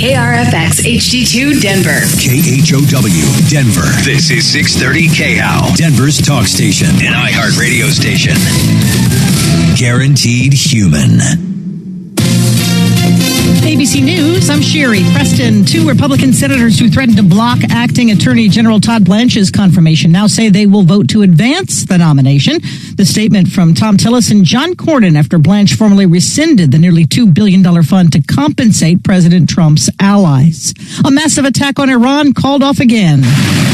KRFX HD2 Denver. KHOW Denver. This is 630 KHOW, Denver's talk station, an iHeart radio station. Guaranteed human. ABC News, I'm Sherry Preston. 2 Republican senators who threatened to block acting Attorney General Todd Blanche's confirmation now say they will vote to advance the nomination. The statement from Tom Tillis and John Cornyn after Blanche formally rescinded the nearly $2 billion fund to compensate President Trump's allies. A massive attack on Iran called off again.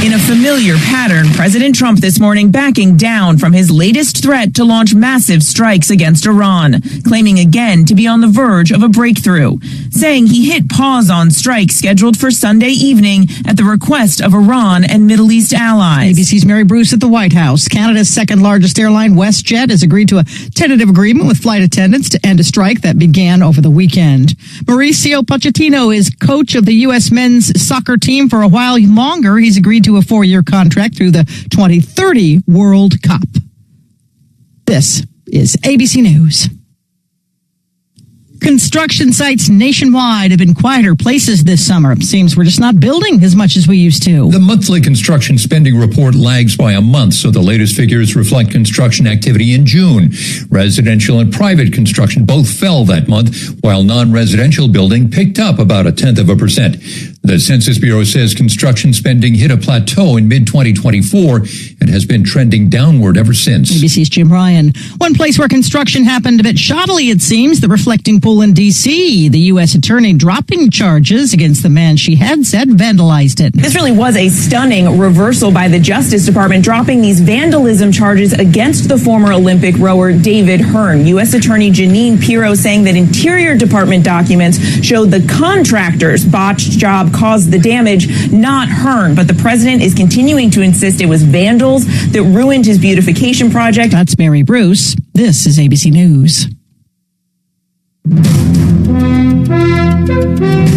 In a familiar pattern, President Trump this morning backing down from his latest threat to launch massive strikes against Iran, claiming again to be on the verge of a breakthrough, saying he hit pause on strikes scheduled for Sunday evening at the request of Iran and Middle East allies. ABC's Mary Bruce at the White House. Canada's second largest airline, WestJet, has agreed to a tentative agreement with flight attendants to end a strike that began over the weekend. Mauricio Pochettino is coach of the U.S. men's soccer team for a while longer. He's agreed to a 4-year contract through the 2030 World Cup. This is ABC News. Construction sites nationwide have been quieter places this summer. It seems we're just not building as much as we used to. The monthly construction spending report lags by a month, so the latest figures reflect construction activity in June. Residential and private construction both fell that month, while non-residential building picked up about 0.1%. The Census Bureau says construction spending hit a plateau in mid-2024 and has been trending downward ever since. ABC's Jim Ryan. One place where construction happened a bit shoddily, it seems, the reflecting pool in D.C. The U.S. attorney dropping charges against the man she had said vandalized it. This really was a stunning reversal by the Justice Department, dropping these vandalism charges against the former Olympic rower David Hearn. U.S. Attorney Janine Pirro saying that Interior Department documents showed the contractor's botched job caused the damage, not Hearn. But the president is continuing to insist it was vandals that ruined his beautification project. That's Mary Bruce. This is ABC News.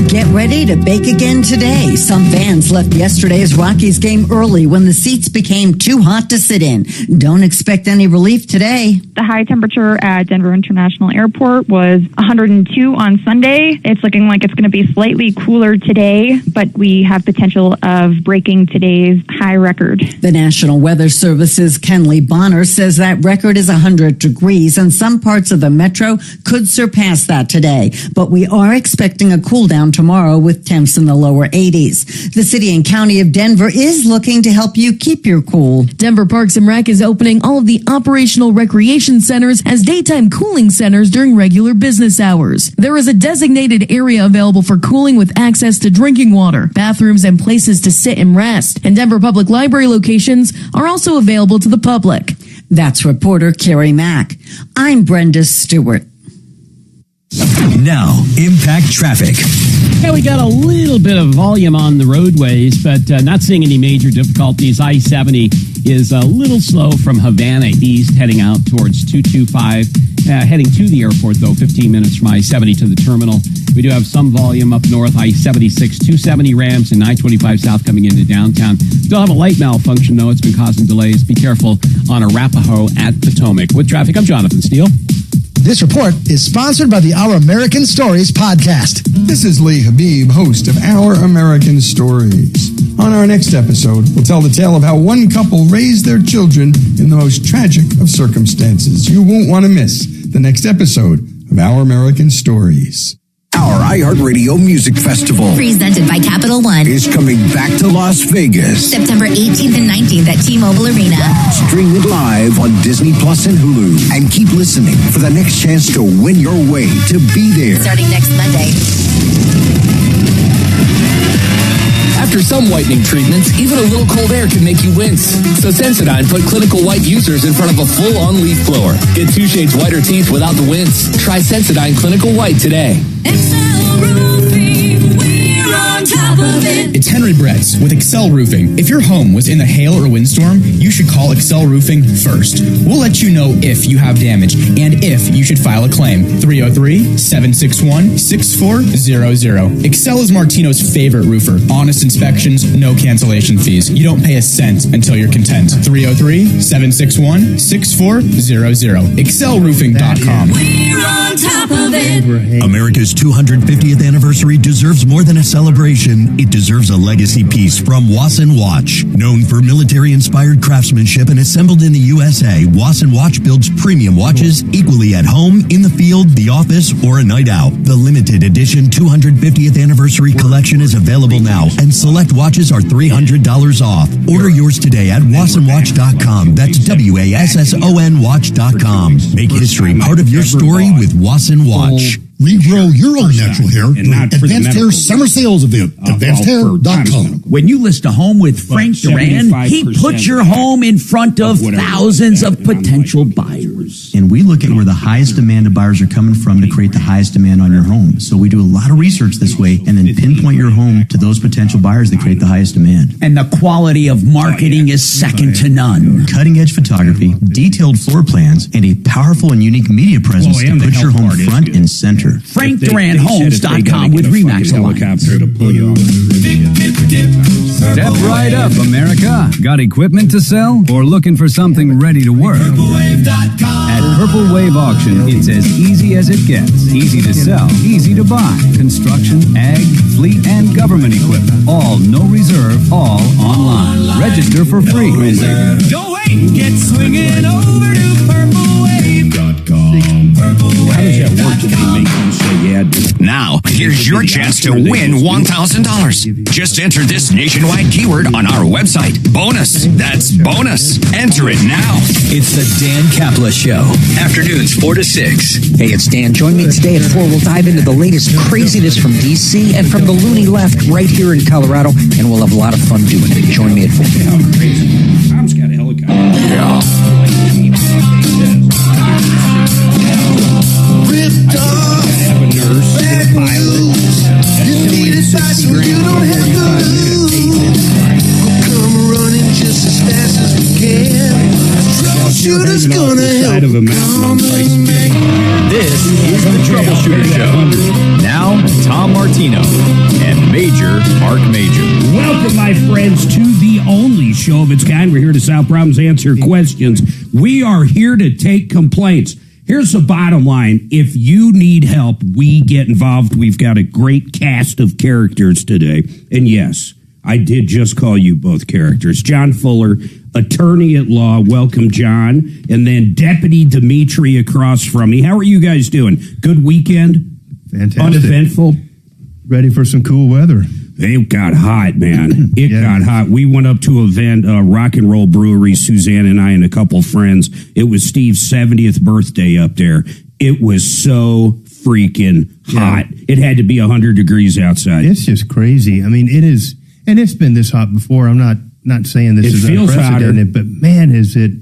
Get ready to bake again today. Some fans left yesterday's Rockies game early when the seats became too hot to sit in. Don't expect any relief today. The high temperature at Denver International Airport was 102 on Sunday. It's looking like it's going to be slightly cooler today, but we have potential of breaking today's high record. The National Weather Service's Kenley Bonner says that record is 100 degrees, and some parts of the metro could surpass that today. But we are expecting a cool down tomorrow with temps in the lower 80s. The city and county of Denver is looking to help you keep your cool. Denver Parks and Rec is opening all of the operational recreation centers as daytime cooling centers during regular business hours. There is a designated area available for cooling with access to drinking water, bathrooms, and places to sit and rest. And Denver Public Library locations are also available to the public. That's reporter Carrie Mack. I'm Brenda Stewart. Now, impact traffic. Yeah, we got a little bit of volume on the roadways, but not seeing any major difficulties. I-70 is a little slow from Havana East heading out towards 225. Heading to the airport, though, 15 minutes from I-70 to the terminal. We do have some volume up north, I-76, 270 ramps, and I-25 south coming into downtown. Still have a light malfunction, though. It's been causing delays. Be careful on Arapahoe at Potomac. With traffic, I'm Jonathan Steele. This report is sponsored by the Our American Stories podcast. This is Lee Habib, host of Our American Stories. On our next episode, we'll tell the tale of how one couple raised their children in the most tragic of circumstances. You won't want to miss the next episode of Our American Stories. Our iHeartRadio Music Festival, presented by Capital One, is coming back to Las Vegas. September 18th and 19th at T-Mobile Arena. Stream it live on Disney Plus and Hulu. And keep listening for the next chance to win your way to be there. Starting next Monday. After some whitening treatments, even a little cold air can make you wince. So Sensodyne put clinical white users in front of a full-on leaf blower. Get 2 shades whiter teeth without the wince. Try Sensodyne Clinical White today. Excel Roofing, we're on top of it. it's Henry Bretz with Excel Roofing. If your home was in a hail or windstorm, you should call Excel Roofing first. We'll let you know if you have damage and if you should file a claim. 303-761-6400. Excel is Martino's favorite roofer. Honest inspections, no cancellation fees. You don't pay a cent until you're content. 303-761-6400. ExcelRoofing.com. We're on top of it. America's 250th anniversary deserves more than a celebration. It deserves a legacy piece from Wasson Watch. Known for military-inspired craftsmanship and assembled in the USA, Wasson Watch builds premium watches equally at home, in the field, the office, or a night out. The limited edition 250th anniversary collection is available now, and select watches are $300 off. Order yours today at wassonwatch.com. That's WASSON watch.com. Make history part of your story with Wasson Watch. Regrow your own natural hair during Advanced Hair Summer Sales Event. AdvancedHair.com. When you list a home with Frank Duran, he puts your home in front of thousands of potential buyers. And we look at where the highest demand of buyers are coming from to create the highest demand on your home. So we do a lot of research this way and then pinpoint your home to those potential buyers that create the highest demand. And the quality of marketing is second to none. Cutting edge photography, detailed floor plans, and a powerful and unique media presence to put your home front and center. FrankDuranHomes.com with Remax helicopter to pull you off. Step right up, America. Got equipment to sell or looking for something ready to work? At Purple Wave Auction, it's as easy as it gets. Easy to sell, easy to buy. Construction, ag, fleet, and government equipment. All no reserve, all online. Register for free. Don't wait, get swinging over to PurpleWave.com. How does that work? Did they make you say yeah? Now, here's your chance to win $1,000. Just enter this nationwide keyword on our website. Bonus. That's bonus. Enter it now. It's the Dan Capla Show. Afternoons 4 to 6. Hey, it's Dan. Join me today at 4. We'll dive into the latest craziness from D.C. and from the loony left right here in Colorado, and we'll have a lot of fun doing it. Join me at 4. Tom's got a helicopter. Yeah. Ripped off. Have a nurse, a pilot. You need advice and you don't have to lose. We'll come running just as fast as we can. Troubleshooter's gonna help. This is the Troubleshooter Show. Now, Tom Martino and Marc Mager. Welcome, my friends, to the only show of its kind. We're here to solve problems, answer questions. We are here to take complaints. Here's the bottom line. If you need help, we get involved. We've got a great cast of characters today. And yes, I did just call you both characters. John Fuller, attorney at law. Welcome, John. And then Deputy Dimitri across from me. How are you guys doing? Good weekend? Fantastic. Uneventful? Ready for some cool weather. It got hot, man. It got hot. We went up to a event, Rock and Roll Brewery, Suzanne and I and a couple friends. It was Steve's 70th birthday up there. It was so freaking hot. It had to be 100 degrees outside. It's just crazy. I mean, it is, and it's been this hot before. I'm not saying this is unprecedented, but man, is it.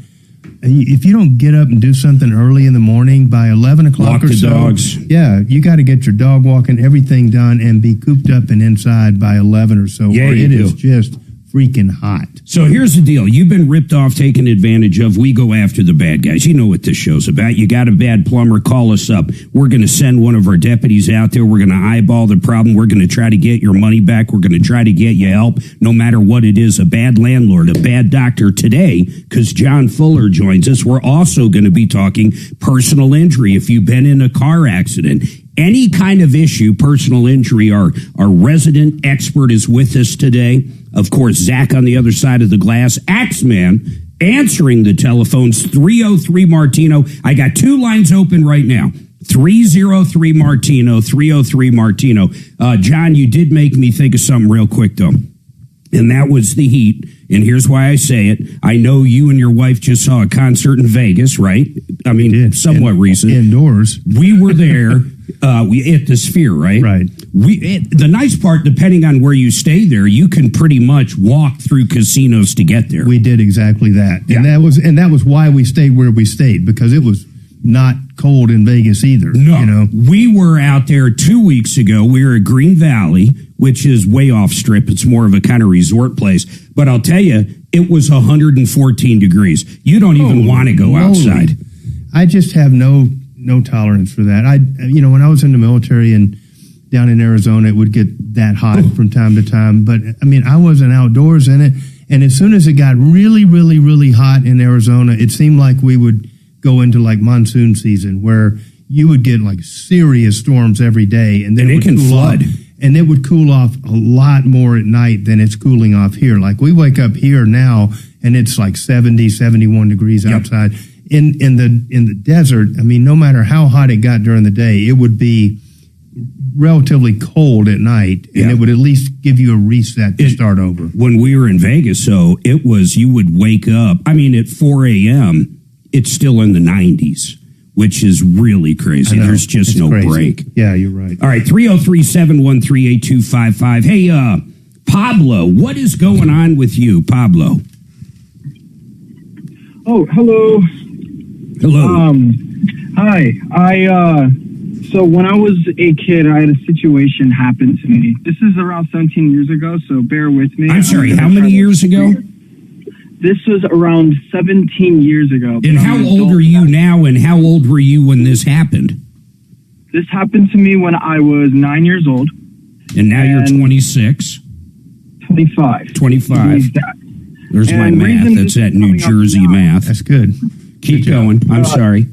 If you don't get up and do something early in the morning by 11 o'clock or so, dogs. Yeah, you got to get your dog walking, everything done, and be cooped up and inside by 11 or so. Yeah, or it you is just freaking hot. So here's the deal. You've been ripped off, taken advantage of. We go after the bad guys. You know what this show's about. You got a bad plumber, call us up. We're going to send one of our deputies out there. We're going to eyeball the problem. We're going to try to get your money back. We're going to try to get you help, no matter what it is. A bad landlord, a bad doctor. Today, because John Fuller joins us, we're also going to be talking personal injury. If you've been in a car accident, any kind of issue, personal injury, our resident expert is with us today. Of course, Zach on the other side of the glass. Axeman answering the telephones, 303-Martino. I got two lines open right now. 303-Martino, 303-Martino. John, you did make me think of something real quick, though. And that was the heat. And here's why I say it. I know you and your wife just saw a concert in Vegas, right? I mean, somewhat recent. Indoors. We were there. We at the Sphere, right? Right. The nice part, depending on where you stay there, you can pretty much walk through casinos to get there. We did exactly that. Yeah. And that was why we stayed where we stayed, because it was not cold in Vegas either. No. You know? We were out there 2 weeks ago. We were at Green Valley. which is way off strip. It's more of a kind of resort place. But I'll tell you, it was 114 degrees. You don't even want to go outside. I just have no tolerance for that. When I was in the military and down in Arizona, it would get that hot from time to time. But I mean, I wasn't outdoors in it. And as soon as it got really, really, really hot in Arizona, it seemed like we would go into like monsoon season where you would get like serious storms every day. And then it can flood. And it would cool off a lot more at night than it's cooling off here. Like we wake up here now and it's like 70, 71 degrees outside. In the desert, I mean, no matter how hot it got during the day, it would be relatively cold at night, and it would at least give you a reset to start over. When we were in Vegas, so it was, you would wake up, I mean, at 4 a.m., it's still in the 90s, which is really crazy. There's just no break. Yeah, you're right. All right, 303-713-8255. Hey, Pablo, what is going on with you, Pablo? Oh, hello. Hello. Hi. So when I was a kid, I had a situation happen to me. This is around 17 years ago, so bear with me. I'm sorry, how many years ago? This was around 17 years ago. And how old are you now, and how old were you when this happened? This happened to me when I was 9 years old. And now you're 26? 25. 25. There's my math. That's that New Jersey math. That's good. Keep going. I'm sorry.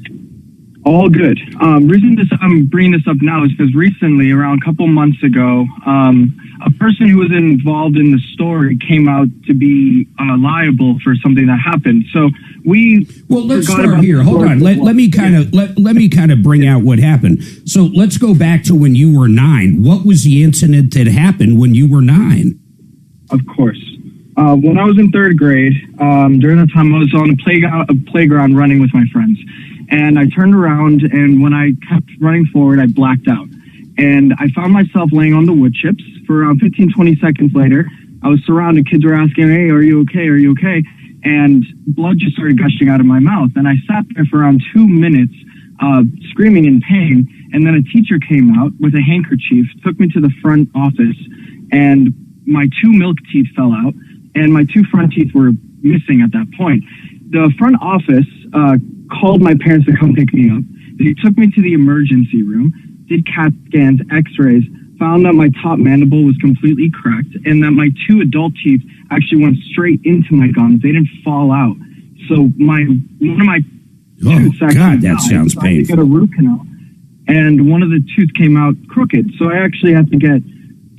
All good. Reason I'm bringing this up now is because recently, around a couple months ago, a person who was involved in the story came out to be liable for something that happened. So let's start here. Hold on. Let me kind of bring out what happened. So let's go back to when you were 9. What was the incident that happened when you were 9? Of course. When I was in 3rd grade, during that time I was on a playground running with my friends. And I turned around, and when I kept running forward, I blacked out. And I found myself laying on the wood chips. For around 15, 20 seconds later, I was surrounded. Kids were asking, hey, are you okay? Are you okay? And blood just started gushing out of my mouth. And I sat there for around 2 minutes, screaming in pain. And then a teacher came out with a handkerchief, took me to the front office, and my 2 milk teeth fell out, and my 2 front teeth were missing at that point. The front office called my parents to come pick me up. They took me to the emergency room, did CAT scans, x-rays, found that my top mandible was completely cracked, and that my 2 adult teeth actually went straight into my gums. They didn't fall out. So one of my tooths God, that sounds painful. I had to get a root canal, and one of the tooth came out crooked. So I actually had to get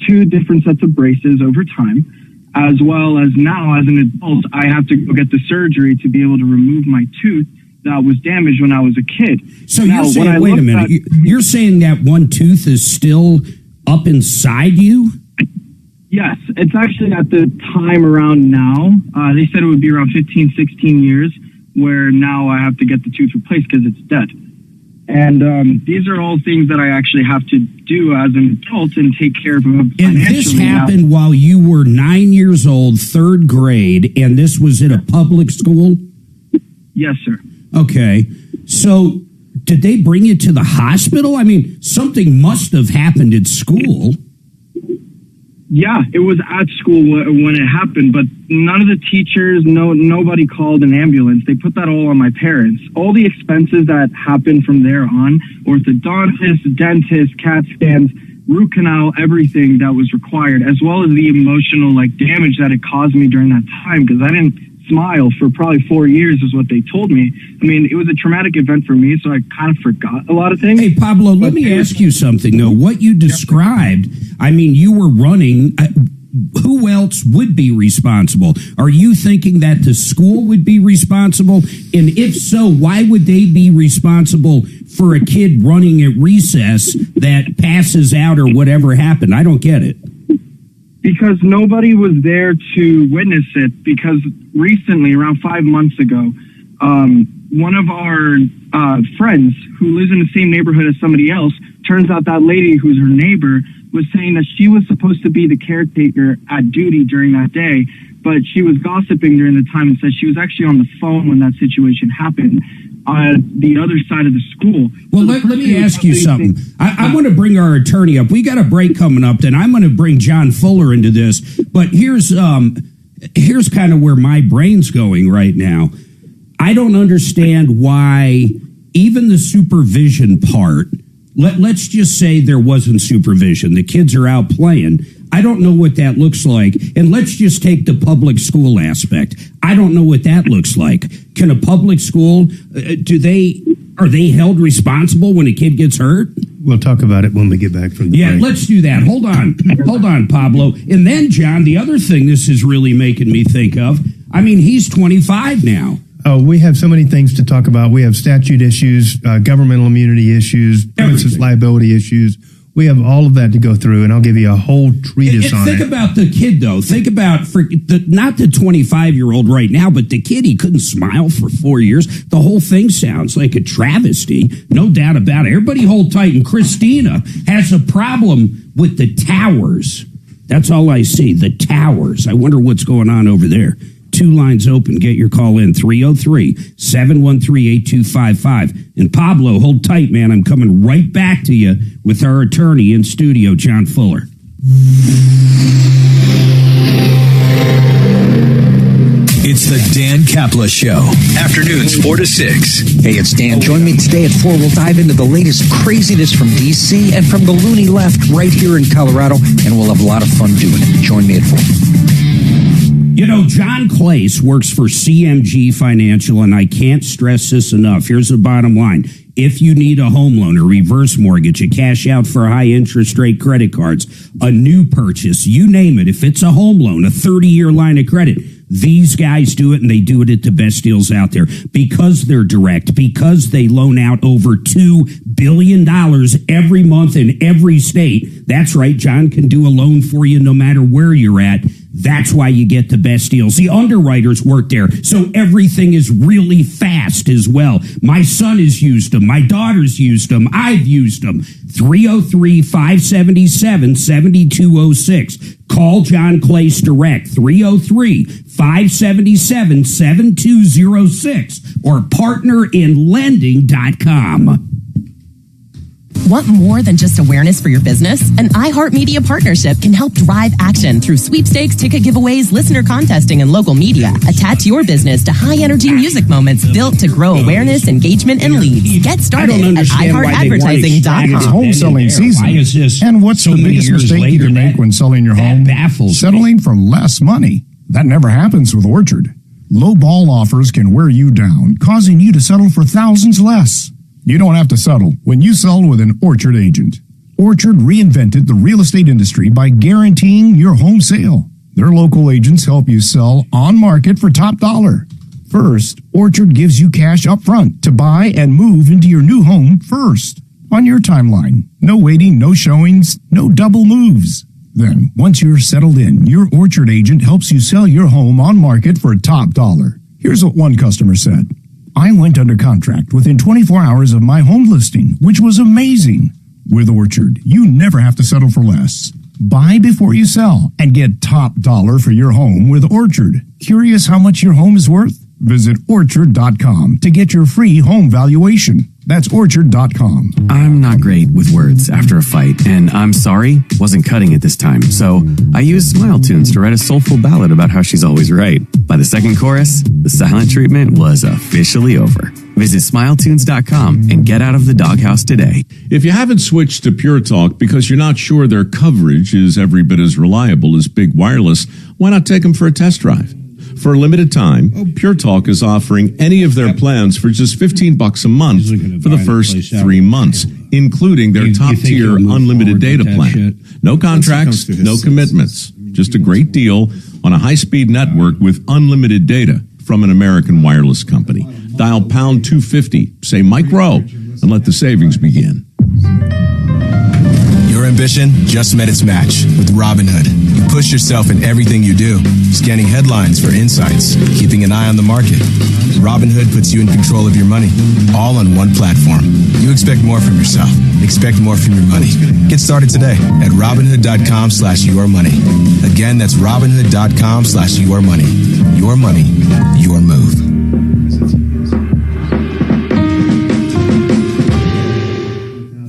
2 different sets of braces over time, as well as now as an adult, I have to go get the surgery to be able to remove my tooth that was damaged when I was a kid. So now, you're saying, wait a minute, you're saying that one tooth is still up inside you? Yes, it's actually at the time around now. They said it would be around 15, 16 years, where now I have to get the tooth replaced because it's dead. And these are all things that I actually have to do as an adult and take care of them financially. And this happened while you were 9 years old, 3rd grade, and this was in a public school? Yes, sir. Okay. So did they bring you to the hospital? I mean, something must have happened at school. Yeah, it was at school when it happened, but none of the teachers, nobody called an ambulance. They put that all on my parents. All the expenses that happened from there on, orthodontist, dentist, CAT scans, root canal, everything that was required, as well as the emotional damage that it caused me during that time, because I didn't smile for probably 4 years is what they told me. I mean, it was a traumatic event for me, so I kind of forgot a lot of things. Hey, Pablo, let me ask you something, though. What you described, I mean, you were running. Who else would be responsible? Are you thinking that the school would be responsible? And if so, why would they be responsible for a kid running at recess that passes out or whatever happened? I don't get it. Because nobody was there to witness it, because recently, around 5 months ago, one of our friends who lives in the same neighborhood as somebody else, turns out that lady who's her neighbor was saying that she was supposed to be the caretaker at duty during that day, but she was gossiping during the time and said she was actually on the phone when that situation happened. the other side of the school. Well, let me ask you something. I want to bring our attorney up. We got a break coming up, then I'm going to bring John Fuller into this. But here's kind of where my brain's going right now. I don't understand why even the supervision part, let's just say there wasn't supervision. The kids are out playing. I don't know what that looks like. And let's just take the public school aspect. I don't know what that looks like. Can a public school, are they held responsible when a kid gets hurt? We'll talk about it when we get back from the break. Let's do that. Hold on, Pablo. And then, John, the other thing this is really making me think of, I mean, he's 25 now. Oh, we have so many things to talk about. We have statute issues, governmental immunity issues, premises liability issues. We have all of that to go through, and I'll give you a whole treatise on it. Think about the kid, though. Think about, not the 25-year-old right now, but the kid, he couldn't smile for 4 years. The whole thing sounds like a travesty. No doubt about it. Everybody hold tight. And Christina has a problem with the towers. That's all I see, the towers. I wonder what's going on over there. 2 lines open. Get your call in, 303-713-8255. And Pablo, hold tight, man. I'm coming right back to you with our attorney in studio, John Fuller. It's the Dan Kapla Show. Afternoons 4 to 6. Hey, it's Dan. Join me today at 4. We'll dive into the latest craziness from D.C. and from the loony left right here in Colorado, and we'll have a lot of fun doing it. Join me at 4. You know, John Clace works for CMG Financial, and I can't stress this enough. Here's the bottom line. If you need a home loan, a reverse mortgage, a cash out for high interest rate credit cards, a new purchase, you name it. If it's a home loan, a 30-year line of credit, these guys do it, and they do it at the best deals out there because they're direct, because they loan out over $2 billion every month in every state. That's right. John can do a loan for you no matter where you're at. That's why you get the best deals. The underwriters work there, so everything is really fast as well. My son has used them. My daughter's used them. I've used them. 303-577-7206. Call John Clace direct, 303-577-7206 or partnerinlending.com. Want more than just awareness for your business? An iHeartMedia partnership can help drive action through sweepstakes, ticket giveaways, listener contesting, and local media. Attach your business to high-energy music moments built to grow awareness, engagement, and leads. Get started at iHeartAdvertising.com. It's home selling season. And what's the biggest mistake you can make when selling your home? Settling for less money. That never happens with Orchard. Low ball offers can wear you down, causing you to settle for thousands less. You don't have to settle when you sell with an Orchard agent. Orchard reinvented the real estate industry by guaranteeing your home sale. Their local agents help you sell on market for top dollar. First, Orchard gives you cash up front to buy and move into your new home first. On your timeline. No waiting, no showings, no double moves. Then, once you're settled in, your Orchard agent helps you sell your home on market for top dollar. Here's what one customer said. I went under contract within 24 hours of my home listing, which was amazing. With Orchard, you never have to settle for less. Buy before you sell and get top dollar for your home with Orchard. Curious how much your home is worth? Visit Orchard.com to get your free home valuation. That's Orchard.com. I'm not great with words after a fight, and I'm sorry, wasn't cutting it this time. So I used Smile Tunes to write a soulful ballad about how she's always right. By the second chorus, the silent treatment was officially over. Visit SmileTunes.com and get out of the doghouse today. If you haven't switched to Pure Talk because you're not sure their coverage is every bit as reliable as Big Wireless, why not take them for a test drive? For a limited time, Pure Talk is offering any of their plans for just $15 a month for the first 3 months, including their top-tier unlimited data plan. No contracts, no commitments. Just a great deal on a high-speed network with unlimited data from an American wireless company. Dial pound 250, say Mike Rowe, and let the savings begin. Your ambition just met its match with Robinhood. You push yourself in everything you do, scanning headlines for insights, keeping an eye on the market. Robinhood puts you in control of your money, all on one platform. You expect more from yourself. Expect more from your money. Get started today at Robinhood.com/yourmoney. Again, that's Robinhood.com/yourmoney. Your money, your move.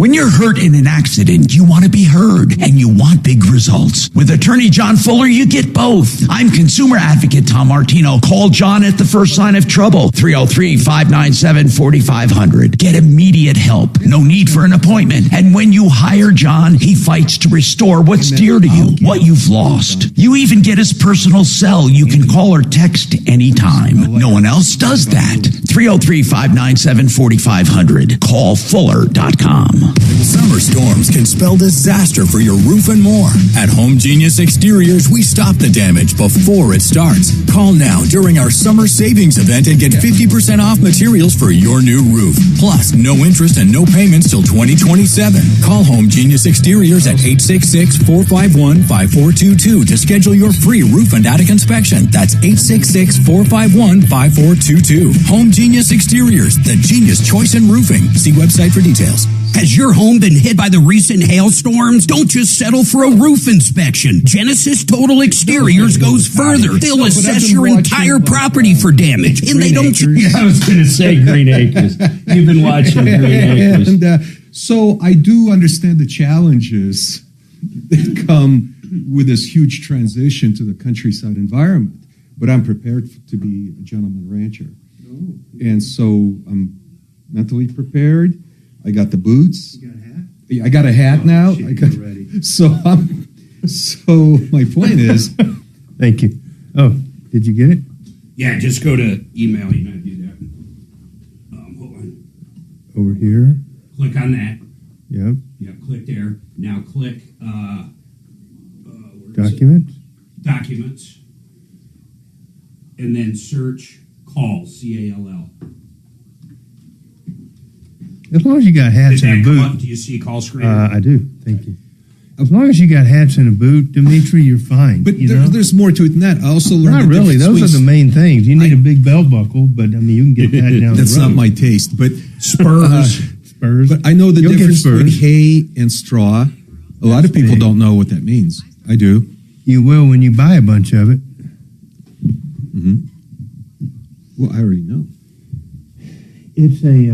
When you're hurt in an accident, you want to be heard and you want big results. With attorney John Fuller, you get both. I'm consumer advocate Tom Martino. Call John at the first sign of trouble. 303-597-4500. Get immediate help. No need for an appointment. And when you hire John, he fights to restore what's dear to you, what you've lost. You even get his personal cell. You can call or text anytime. No one else does that. 303-597-4500. Call Fuller.com. Summer storms can spell disaster for your roof and more. At Home Genius Exteriors, we stop the damage before it starts. Call now during our summer savings event and get 50% off materials for your new roof. Plus, no interest and no payments till 2027. Call Home Genius Exteriors at 866-451-5422 to schedule your free roof and attic inspection. That's 866-451-5422. Home Genius Exteriors, the genius choice in roofing. See website for details. Has your home been hit by the recent hailstorms? Don't just settle for a roof inspection. Genesis Total Exteriors goes further. They'll assess your entire property for damage. And they don't... Yeah, I was going to say Green Acres. You've been watching Green Acres. And so I do understand the challenges that come with this huge transition to the countryside environment. But I'm prepared to be a gentleman rancher. And so I'm mentally prepared. I got the boots. You got a hat? Yeah, I got a hat now. Ready. So my point is, thank you. Oh, did you get it? Yeah, just go to email. You know how to do that. Hold on. Over here. Click on that. Yep. Yeah, click there. Now click Documents. Documents. And then search call, C-A-L-L. As long as you got hats and a boot. Do you see call screen? I do. Thank you. As long as you got hats and a boot, Dimitri, you're fine. But there's more to it than that. I also learned. Not really. Those are the main things. You need a big belt buckle, but I mean, you can get that down the road. That's not my taste. But Spurs. But I know the difference between hay and straw. A lot of people don't know what that means. I do. You will when you buy a bunch of it. Mm-hmm. Well, I already know. It's a.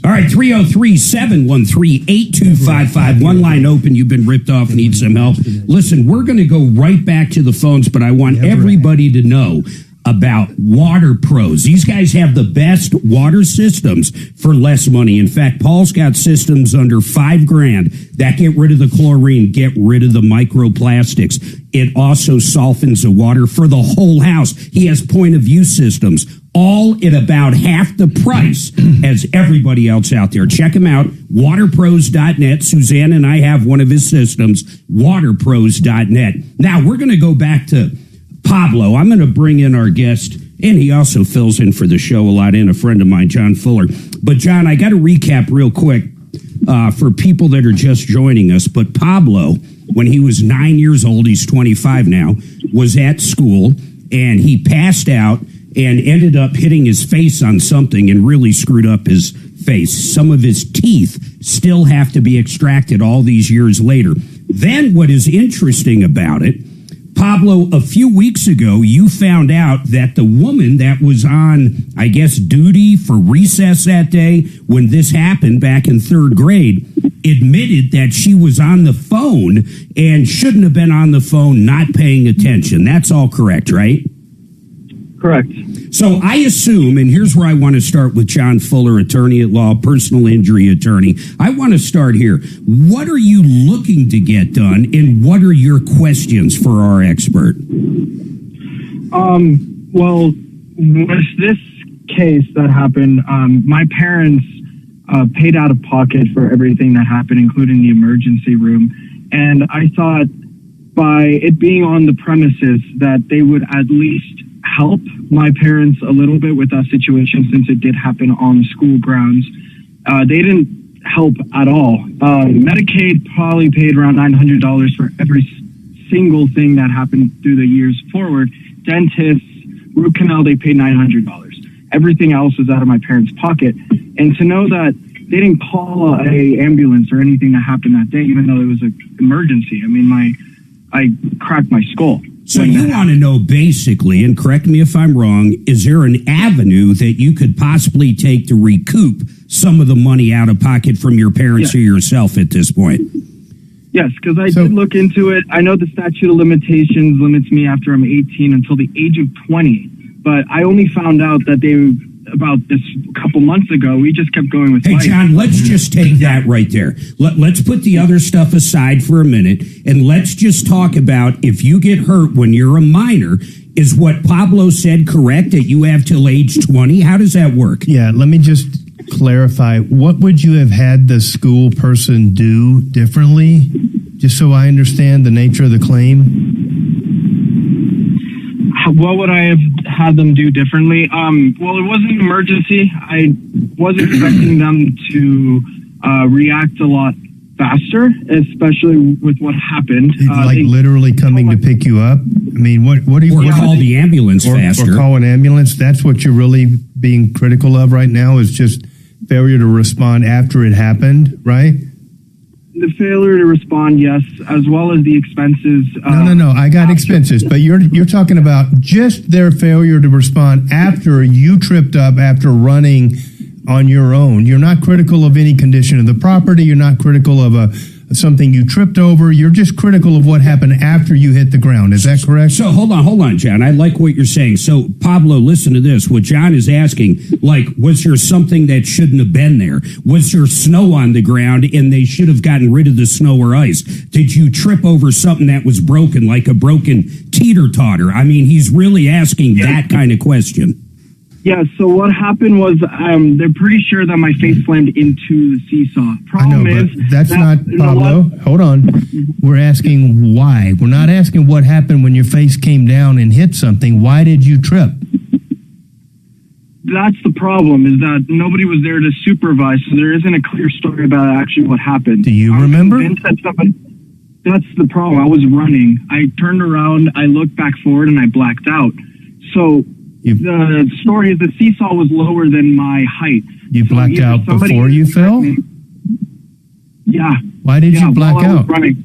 All right, 303-713-8255. One line open. You've been ripped off. Need some help. Listen, we're going to go right back to the phones, but I want everybody to know about Water Pros. These guys have the best water systems for less money. In fact, Paul's got systems under $5,000 that get rid of the chlorine, get rid of the microplastics. It also softens the water for the whole house. He has point of view systems, all at about half the price as everybody else out there. Check him out, waterpros.net. Suzanne and I have one of his systems, waterpros.net. Now, we're going to go back to Pablo. I'm going to bring in our guest, and he also fills in for the show a lot, and a friend of mine, John Fuller. But, John, I got to recap real quick for people that are just joining us. But Pablo, when he was 9 years old, he's 25 now, was at school, and he passed out and ended up hitting his face on something and really screwed up his face. Some of his teeth still have to be extracted all these years later. Then what is interesting about it, Pablo, a few weeks ago, you found out that the woman that was on, I guess, duty for recess that day when this happened back in third grade admitted that she was on the phone and shouldn't have been on the phone, not paying attention. That's all correct, right? Correct. So I assume, and here's where I want to start with John Fuller, attorney at law, personal injury attorney. I want to start here. What are you looking to get done, and what are your questions for our expert? Well, with this case that happened, my parents paid out of pocket for everything that happened, including the emergency room. And I thought by it being on the premises that they would at least help my parents a little bit with that situation, since it did happen on school grounds. They didn't help at all. Medicaid probably paid around $900 for every single thing that happened through the years forward. Dentists, root canal, they paid $900. Everything else was out of my parents' pocket. And to know that they didn't call a ambulance or anything that happened that day, even though it was an emergency. I mean, I cracked my skull. So you want to know basically, and correct me if I'm wrong, is there an avenue that you could possibly take to recoup some of the money out of pocket from your parents or yourself at this point? Yes, because I did look into it. I know the statute of limitations limits me after I'm 18 until the age of 20, but I only found out that about this a couple months ago. We just kept going with life. John, let's just take that right there. Let's put the other stuff aside for a minute, and let's just talk about if you get hurt when you're a minor. Is what Pablo said correct, that you have till age 20? How does that work? Yeah, let me just clarify. What would you have had the school person do differently, just so I understand the nature of the claim? What would I have had them do differently? Well, it wasn't an emergency. I was expecting them to react a lot faster, especially with what happened. Literally coming to pick you up? I mean, what do you... Or call the ambulance faster. Or call an ambulance? That's what you're really being critical of right now, is just failure to respond after it happened, right? The failure to respond, yes, as well as the expenses. No. I got expenses, but you're talking about just their failure to respond after you tripped up after running on your own. You're not critical of any condition of the property. You're not critical of something you tripped over. You're just critical of what happened after you hit the ground. Is that correct? So hold on, John. I like what you're saying. So Pablo, listen to this. What John is asking, was there something that shouldn't have been there? Was there snow on the ground and they should have gotten rid of the snow or ice? Did you trip over something that was broken, like a broken teeter-totter? I mean, he's really asking that kind of question. Yeah, so what happened was they're pretty sure that my face slammed into the seesaw. Problem is, that's not Pablo. Hold on. We're asking why. We're not asking what happened when your face came down and hit something. Why did you trip? That's the problem, is that nobody was there to supervise, so there isn't a clear story about actually what happened. Do you remember? That's the problem. I was running. I turned around, I looked back forward, and I blacked out. So... the story is the seesaw was lower than my height. You blacked out before you fell? Yeah. Why did you black out? Running.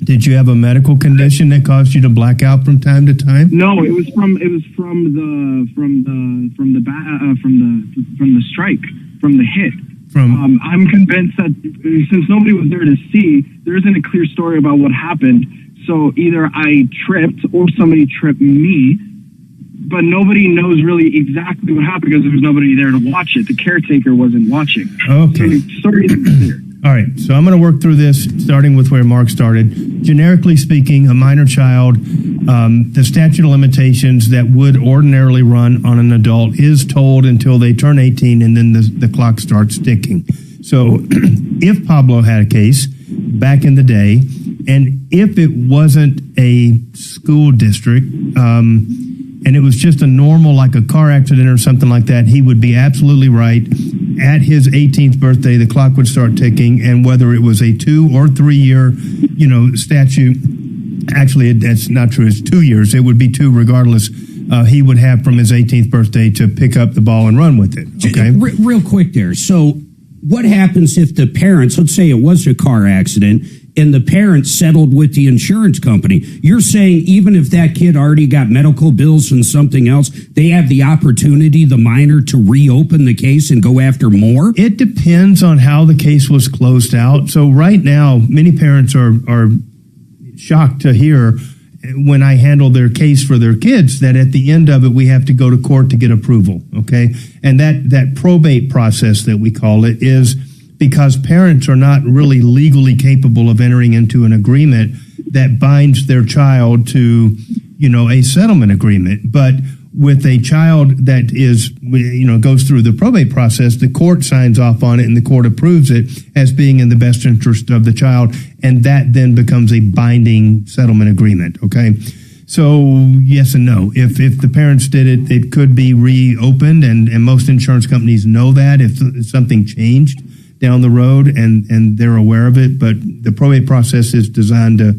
Did you have a medical condition that caused you to black out from time to time? No, it was from the strike, from the hit. I'm convinced that since nobody was there to see, there isn't a clear story about what happened. So either I tripped or somebody tripped me. But nobody knows really exactly what happened because there was nobody there to watch it. The caretaker wasn't watching. Okay. So the story isn't clear. All right. So I'm going to work through this, starting with where Mark started. Generically speaking, a minor child, the statute of limitations that would ordinarily run on an adult is told until they turn 18, and then the clock starts ticking. So if Pablo had a case back in the day, and if it wasn't a school district, and it was just a normal, like a car accident or something like that, he would be absolutely right. At his 18th birthday, the clock would start ticking, and whether it was a 2 or 3 year, statute, actually, that's not true. It's 2 years. It would be 2 regardless. He would have from his 18th birthday to pick up the ball and run with it. Okay. Real quick there. So what happens if the parents, let's say it was a car accident, and the parents settled with the insurance company? You're saying even if that kid already got medical bills and something else, they have the opportunity, the minor, to reopen the case and go after more? It depends on how the case was closed out. So right now, many parents are shocked to hear when I handle their case for their kids that at the end of it, we have to go to court to get approval. Okay. And that probate process that we call it is because parents are not really legally capable of entering into an agreement that binds their child to, a settlement agreement. But with a child that is, goes through the probate process, the court signs off on it and the court approves it as being in the best interest of the child. And that then becomes a binding settlement agreement. Okay. So yes and no. If the parents did it, it could be reopened, and most insurance companies know that if something changed down the road and they're aware of it, but the probate process is designed to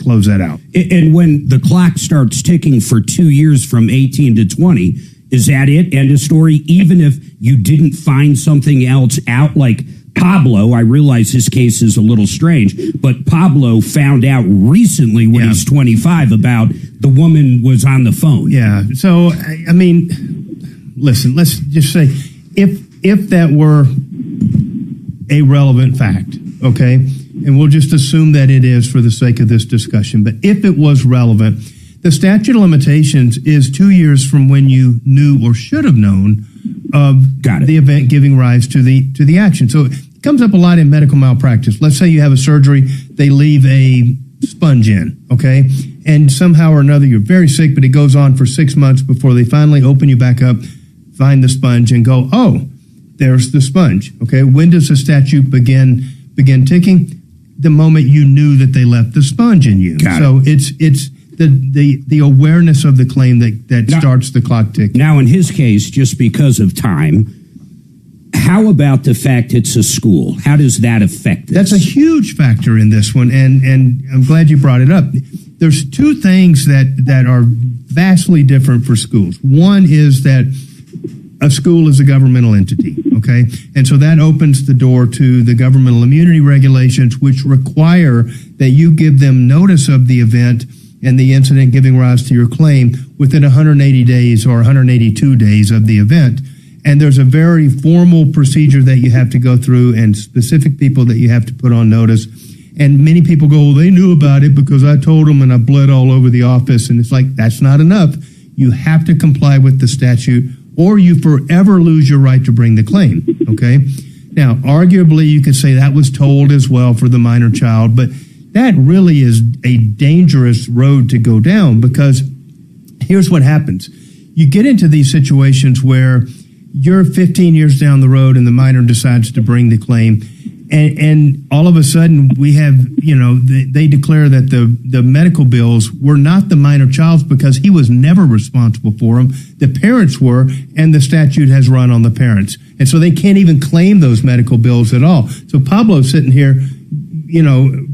close that out. And when the clock starts ticking for 2 years from 18 to 20, is that it? End of story? Even if you didn't find something else out, like Pablo, I realize his case is a little strange, but Pablo found out recently when he's 25 about the woman was on the phone. Yeah. So, I mean, listen, let's just say if that were a relevant fact, okay, and we'll just assume that it is for the sake of this discussion, but if it was relevant, the statute of limitations is 2 years from when you knew or should have known of the event giving rise to the action. So it comes up a lot in medical malpractice. Let's say you have a surgery, they leave a sponge in, okay? And somehow or another you're very sick, but it goes on for 6 months before they finally open you back up, find the sponge, and go, oh, there's the sponge, okay? When does the statute begin ticking? The moment you knew that they left the sponge in you. So it's the awareness of the claim that starts the clock ticking. Now, in his case, just because of time, how about the fact it's a school? How does that affect this? That's a huge factor in this one, and I'm glad you brought it up. There's two things that are vastly different for schools. One is that a school is a governmental entity, okay? And so that opens the door to the governmental immunity regulations, which require that you give them notice of the event and the incident giving rise to your claim within 180 days or 182 days of the event. And there's a very formal procedure that you have to go through and specific people that you have to put on notice. And many people go, well, they knew about it because I told them and I bled all over the office. And it's like, that's not enough. You have to comply with the statute or you forever lose your right to bring the claim, okay? Now, arguably, you could say that was told as well for the minor child, but that really is a dangerous road to go down because here's what happens. You get into these situations where you're 15 years down the road and the minor decides to bring the claim, and all of a sudden we have, they declare that the medical bills were not the minor child's because he was never responsible for them. The parents were, and the statute has run on the parents. And so they can't even claim those medical bills at all. So Pablo's sitting here,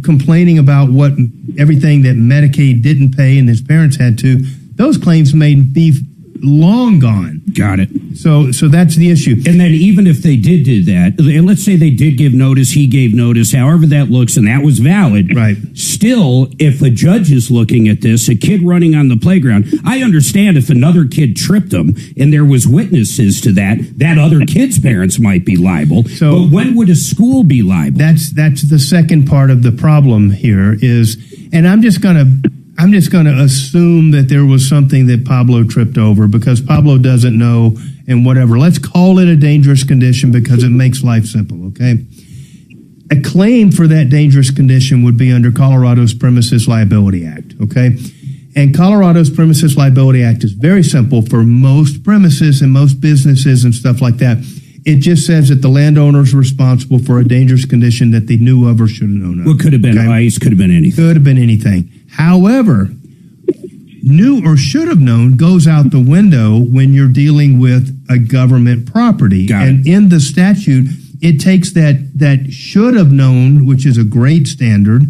complaining about what everything that Medicaid didn't pay and his parents had to. Those claims may be long gone. Got it. So that's the issue. And then even if they did do that, and let's say they did give notice, he gave notice, however that looks, and that was valid. Right. Still, if a judge is looking at this, a kid running on the playground, I understand if another kid tripped him and there was witnesses to that other kid's parents might be liable. So, but when would a school be liable? That's the second part of the problem here is, and I'm just going to assume that there was something that Pablo tripped over because Pablo doesn't know and whatever. Let's call it a dangerous condition because it makes life simple, okay? A claim for that dangerous condition would be under Colorado's Premises Liability Act, okay? And Colorado's Premises Liability Act is very simple for most premises and most businesses and stuff like that. It just says that the landowner is responsible for a dangerous condition that they knew of or should have known of. Well, could have been ice, could have been anything. Could have been anything. However, knew or should have known goes out the window when you're dealing with a government property. And in the statute, it takes that should have known, which is a great standard,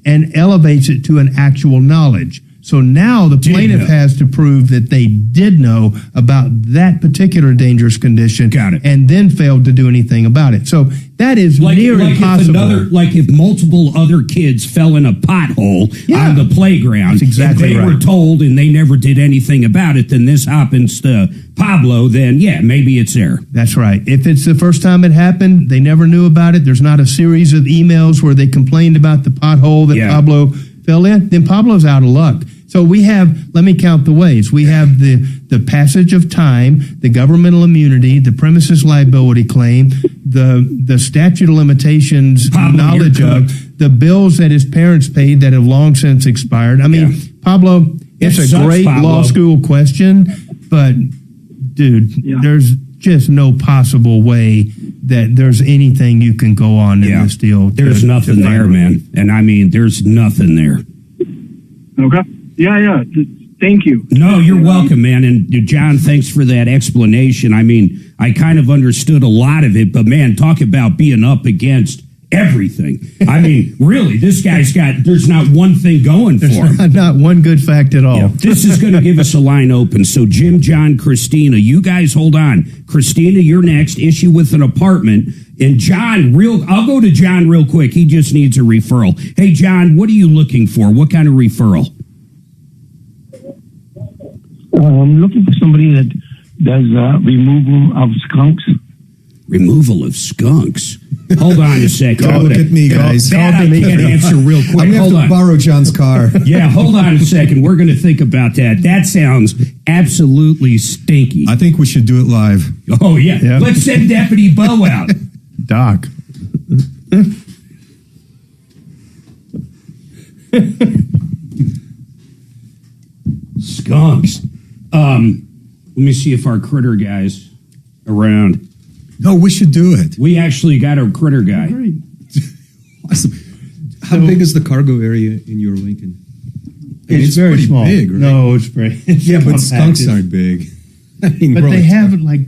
and elevates it to an actual knowledge. So now the plaintiff has to prove that they did know about that particular dangerous condition and then failed to do anything about it. So that is near impossible. If multiple other kids fell in a pothole on the playground, that's exactly if they were told and they never did anything about it, then this happens to Pablo, then maybe it's there. That's right. If it's the first time it happened, they never knew about it, there's not a series of emails where they complained about the pothole that Pablo fell in, then Pablo's out of luck. So we have, let me count the ways. We have the passage of time, the governmental immunity, the premises liability claim, the statute of limitations knowledge of, the bills that his parents paid that have long since expired. I mean, Pablo, it's a great law school question, but dude, there's just no possible way that there's anything you can go on in this deal. There's nothing there, man. And I mean, there's nothing there. Okay. Yeah. Thank you. No, you're welcome, man. And John, thanks for that explanation. I mean, I kind of understood a lot of it, but man, talk about being up against Everything. I mean, really, this guy's there's not one thing going for him. Not one good fact at all. Yeah, this is going to give us a line open. So Jim, John, Christina, you guys hold on. Christina, you're next. Issue with an apartment. And John, I'll go to John real quick. He just needs a referral. Hey, John, what are you looking for? What kind of referral? I'm looking for somebody that does removal of skunks. Removal of skunks? Hold on a second. Don't look at me, guys. That I can't answer real quick. I'm going to have to borrow John's car. Yeah, hold on a second. We're going to think about that. That sounds absolutely stinky. I think we should do it live. Oh, yeah. Let's send Deputy Bo out. Doc. Skunks. Let me see if our critter guy's around. No, we should do it. We actually got a critter guy. Awesome. How big is the cargo area in your Lincoln? It's very pretty small. Big, right? No, it's very. Yeah, but skunks aren't big. I mean, but they have it like.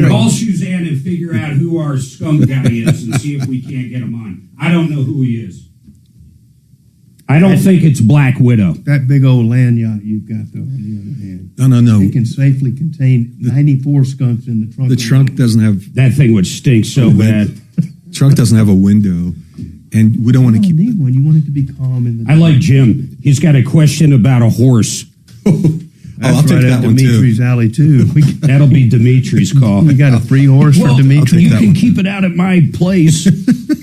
Call Suzanne and figure out who our skunk guy is and see if we can't get him on. I don't know who he is. I don't think it's Black Widow. That big old land yacht you've got, though, on the other hand. No. It can safely contain 94 skunks in the trunk. The trunk doesn't have... That thing would stink so bad. Trunk doesn't have a window, and we don't want to keep... need one. You want it to be calm in the... I like Jim. He's got a question about a horse. That's I'll take right that up one, too. Dimitri's alley, too. That'll be Dimitri's call. We got a free horse for Dimitri. You can keep it out at my place.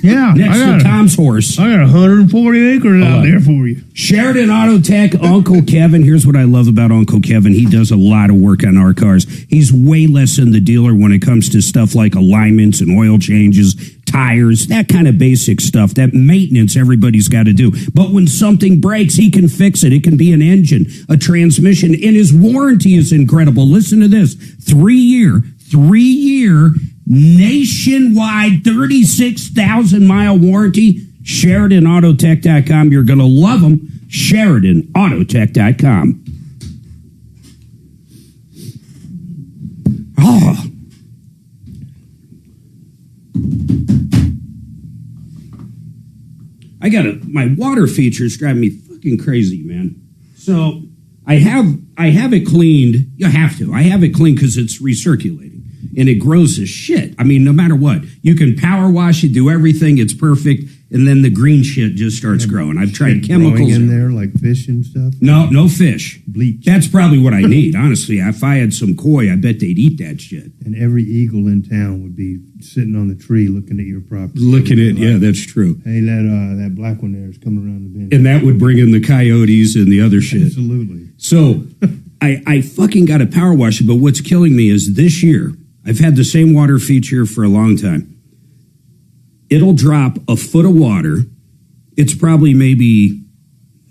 Yeah. Next to Tom's horse. I got 140 acres out there for you. Sheridan Auto Tech, Uncle Kevin. Here's what I love about Uncle Kevin. He does a lot of work on our cars. He's way less than the dealer when it comes to stuff like alignments and oil changes, tires, that kind of basic stuff, that maintenance everybody's got to do. But when something breaks, he can fix it. It can be an engine, a transmission, and his warranty is incredible. Listen to this. 3-year, nationwide, 36,000-mile warranty. SheridanAutotech.com. You're going to love them. SheridanAutotech.com. Oh. My water features drive me fucking crazy, man. So I have it cleaned. You have to. I have it cleaned because it's recirculating and it grows as shit. I mean, no matter what, you can power wash it, do everything. It's perfect, and then the green shit just starts growing. I've tried chemicals in there like fish and stuff. No fish. Bleach. That's probably what I need. Honestly, if I had some koi, I bet they'd eat that shit. And every eagle in town would be sitting on the tree looking at your property. Looking at yeah, that's true. Hey, that black one there is coming around the bend. And that would bring in the coyotes and the other shit. Absolutely. So I fucking got to power wash it, but what's killing me is this year, I've had the same water feature for a long time. It'll drop a foot of water. It's probably maybe,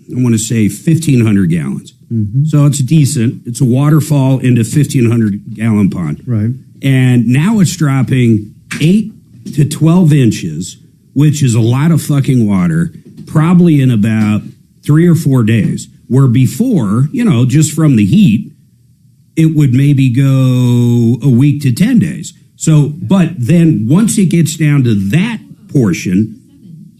I want to say 1,500 gallons. Mm-hmm. So it's decent. It's a waterfall into 1,500 gallon pond. Right. And now it's dropping 8 to 12 inches, which is a lot of fucking water, probably in about 3 or 4 days. Where before, just from the heat, it would maybe go a week to 10 days. So, but then once it gets down to that portion,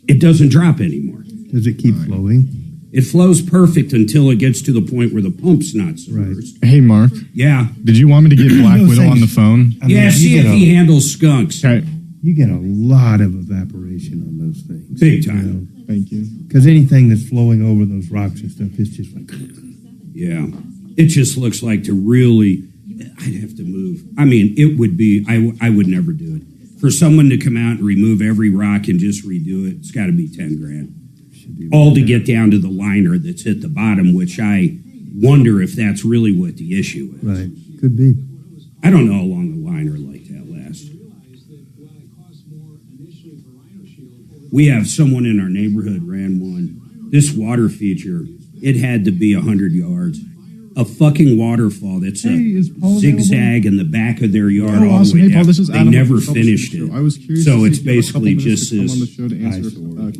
it doesn't drop anymore. Does it keep flowing? It flows perfect until it gets to the point where the pump's not submerged. Hey, Mark. Yeah. Did you want me to get Black Widow on the phone? See if he handles skunks. Okay. You get a lot of evaporation on those things. Big time. Thank you. Because anything that's flowing over those rocks and stuff, it's just like... Yeah. It just looks like to really... I'd have to move. I mean, it would be... I would never do it. For someone to come out and remove every rock and just redo it, it's got to be 10 grand. All to get down to the liner that's at the bottom, which I wonder if that's really what the issue is. Right. Could be. I don't know how long a liner like that lasts. We have someone in our neighborhood ran one. This water feature, it had to be 100 yards. A fucking waterfall that's a zigzag in the back of their yard all the way down. They never finished it. I was curious. So it's basically just this.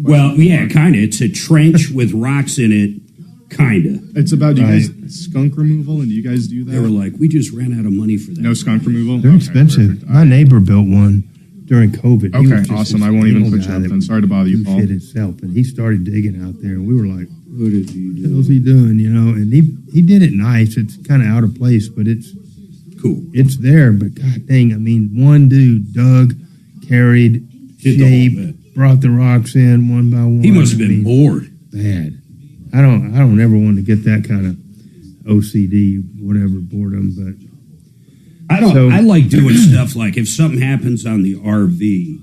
Well, yeah, kind of. It's a trench with rocks in it, kind of. It's about, do you guys skunk removal, and do you guys do that? They were like, we just ran out of money for that. No skunk removal? They're expensive. My neighbor built one during COVID. Okay, awesome. I won't even put you up then. Sorry to bother you, Paul. Shit itself, and he started digging out there, and we were like, "What is he? What the hell's he doing?" You know, and he did it nice. It's kind of out of place, but it's cool. It's there, but god dang, I mean, one dude dug, carried, shaped, brought the rocks in one by one. He must have been bored. Bad. I don't ever want to get that kind of OCD, whatever, boredom, but I like doing stuff like if something happens on the RV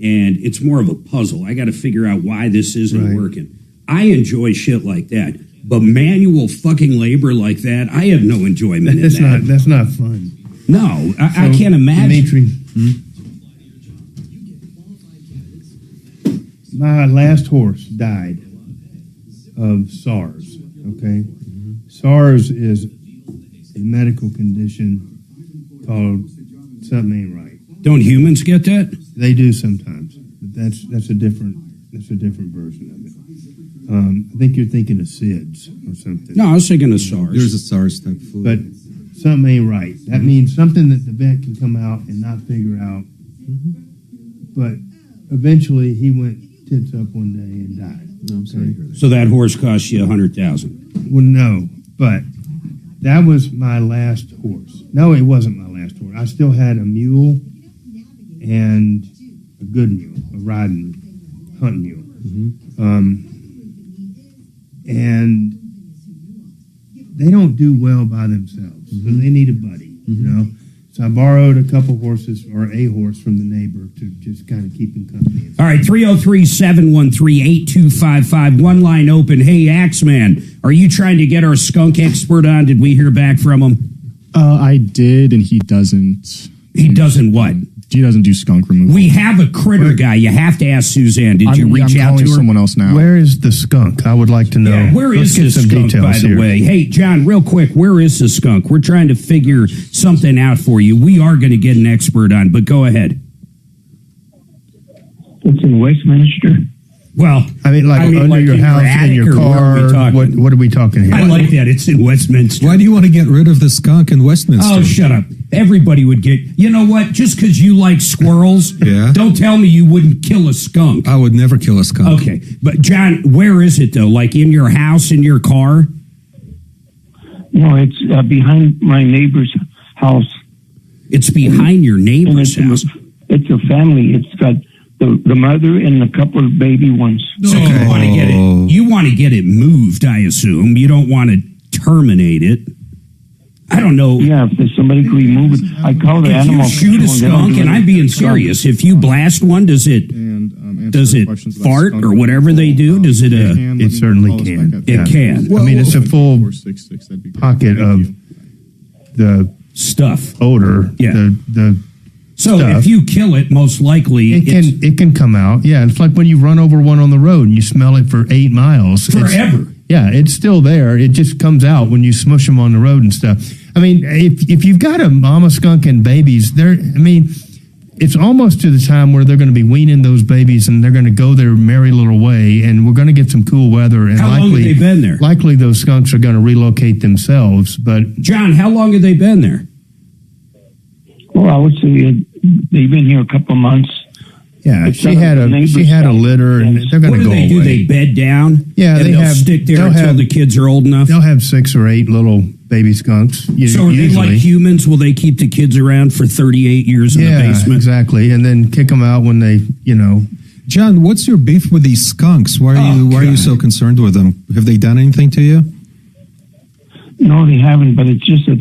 and it's more of a puzzle, I got to figure out why this isn't working. I enjoy shit like that, but manual fucking labor like that, I have no enjoyment in that. That's not fun. No, I can't imagine. Dimitri, my last horse died of SARS, okay? SARS is a medical condition called something ain't right. Don't humans get that? They do sometimes, but that's a different version of it. I think you're thinking of SIDS or something. No, I was thinking of SARS. There's a SARS type flu. But something ain't right. That means something that the vet can come out and not figure out. But eventually he went tits up one day and died. No, I'm sorry to hear that. So that horse cost you $100,000. Well, no, but that was my last horse. No, it wasn't my last horse. I still had a mule and a good mule, a riding hunting mule. And they don't do well by themselves. So they need a buddy, you know. So I borrowed a couple horses or a horse from the neighbor to just kind of keep him company. All right, 303-713-8255. One line open. Hey, Axeman, are you trying to get our skunk expert on? Did we hear back from him? I did, and he doesn't. He doesn't what? He doesn't do skunk removal. We have a critter guy. You have to ask Suzanne. Did you reach out to her? Someone else now. Where is the skunk? I would like to know. Yeah, where is the skunk, by the way? Hey, John, real quick, where is the skunk? We're trying to figure something out for you. We are going to get an expert on, but go ahead. It's in Westminster. Well, I mean, under your house, in your car. What are we talking here? I like that. It's in Westminster. Why do you want to get rid of the skunk in Westminster? Oh, shut up. Everybody would get... You know what? Just because you like squirrels, don't tell me you wouldn't kill a skunk. I would never kill a skunk. Okay. But, John, where is it, though? Like in your house, in your car? No, it's behind my neighbor's house. It's behind your neighbor's house? It's a family. It's got... The mother and a couple of baby ones. So you want to get it? You want to get it moved? I assume you don't want to terminate it. I don't know. Yeah, if somebody could remove it, I call the animal. If you shoot a skunk, and I'm being serious, if you blast one, does it fart or whatever they do? Does it? It certainly can. It can. I mean, it's a full pocket of the stuff odor. Yeah. The So stuff. If you kill it, most likely it can come out. Yeah, it's like when you run over one on the road and you smell it for 8 miles. Forever. It's still there. It just comes out when you smush them on the road and stuff. I mean, if you've got a mama skunk and babies, it's almost to the time where they're going to be weaning those babies and they're going to go their merry little way, and we're going to get some cool weather. And how long have they been there? Likely those skunks are going to relocate themselves. But John, how long have they been there? Well, I would say they've been here a couple of months. Yeah, she had a litter, and they're going to go away. Do they bed down? Yeah, and they'll stick there until the kids are old enough. They'll have 6 or 8 little baby skunks. So are they like humans? Will they keep the kids around for 38 years in the basement? Yeah, exactly, and then kick them out when they, John, what's your beef with these skunks? Why are you so concerned with them? Have they done anything to you? No, they haven't. But it's just that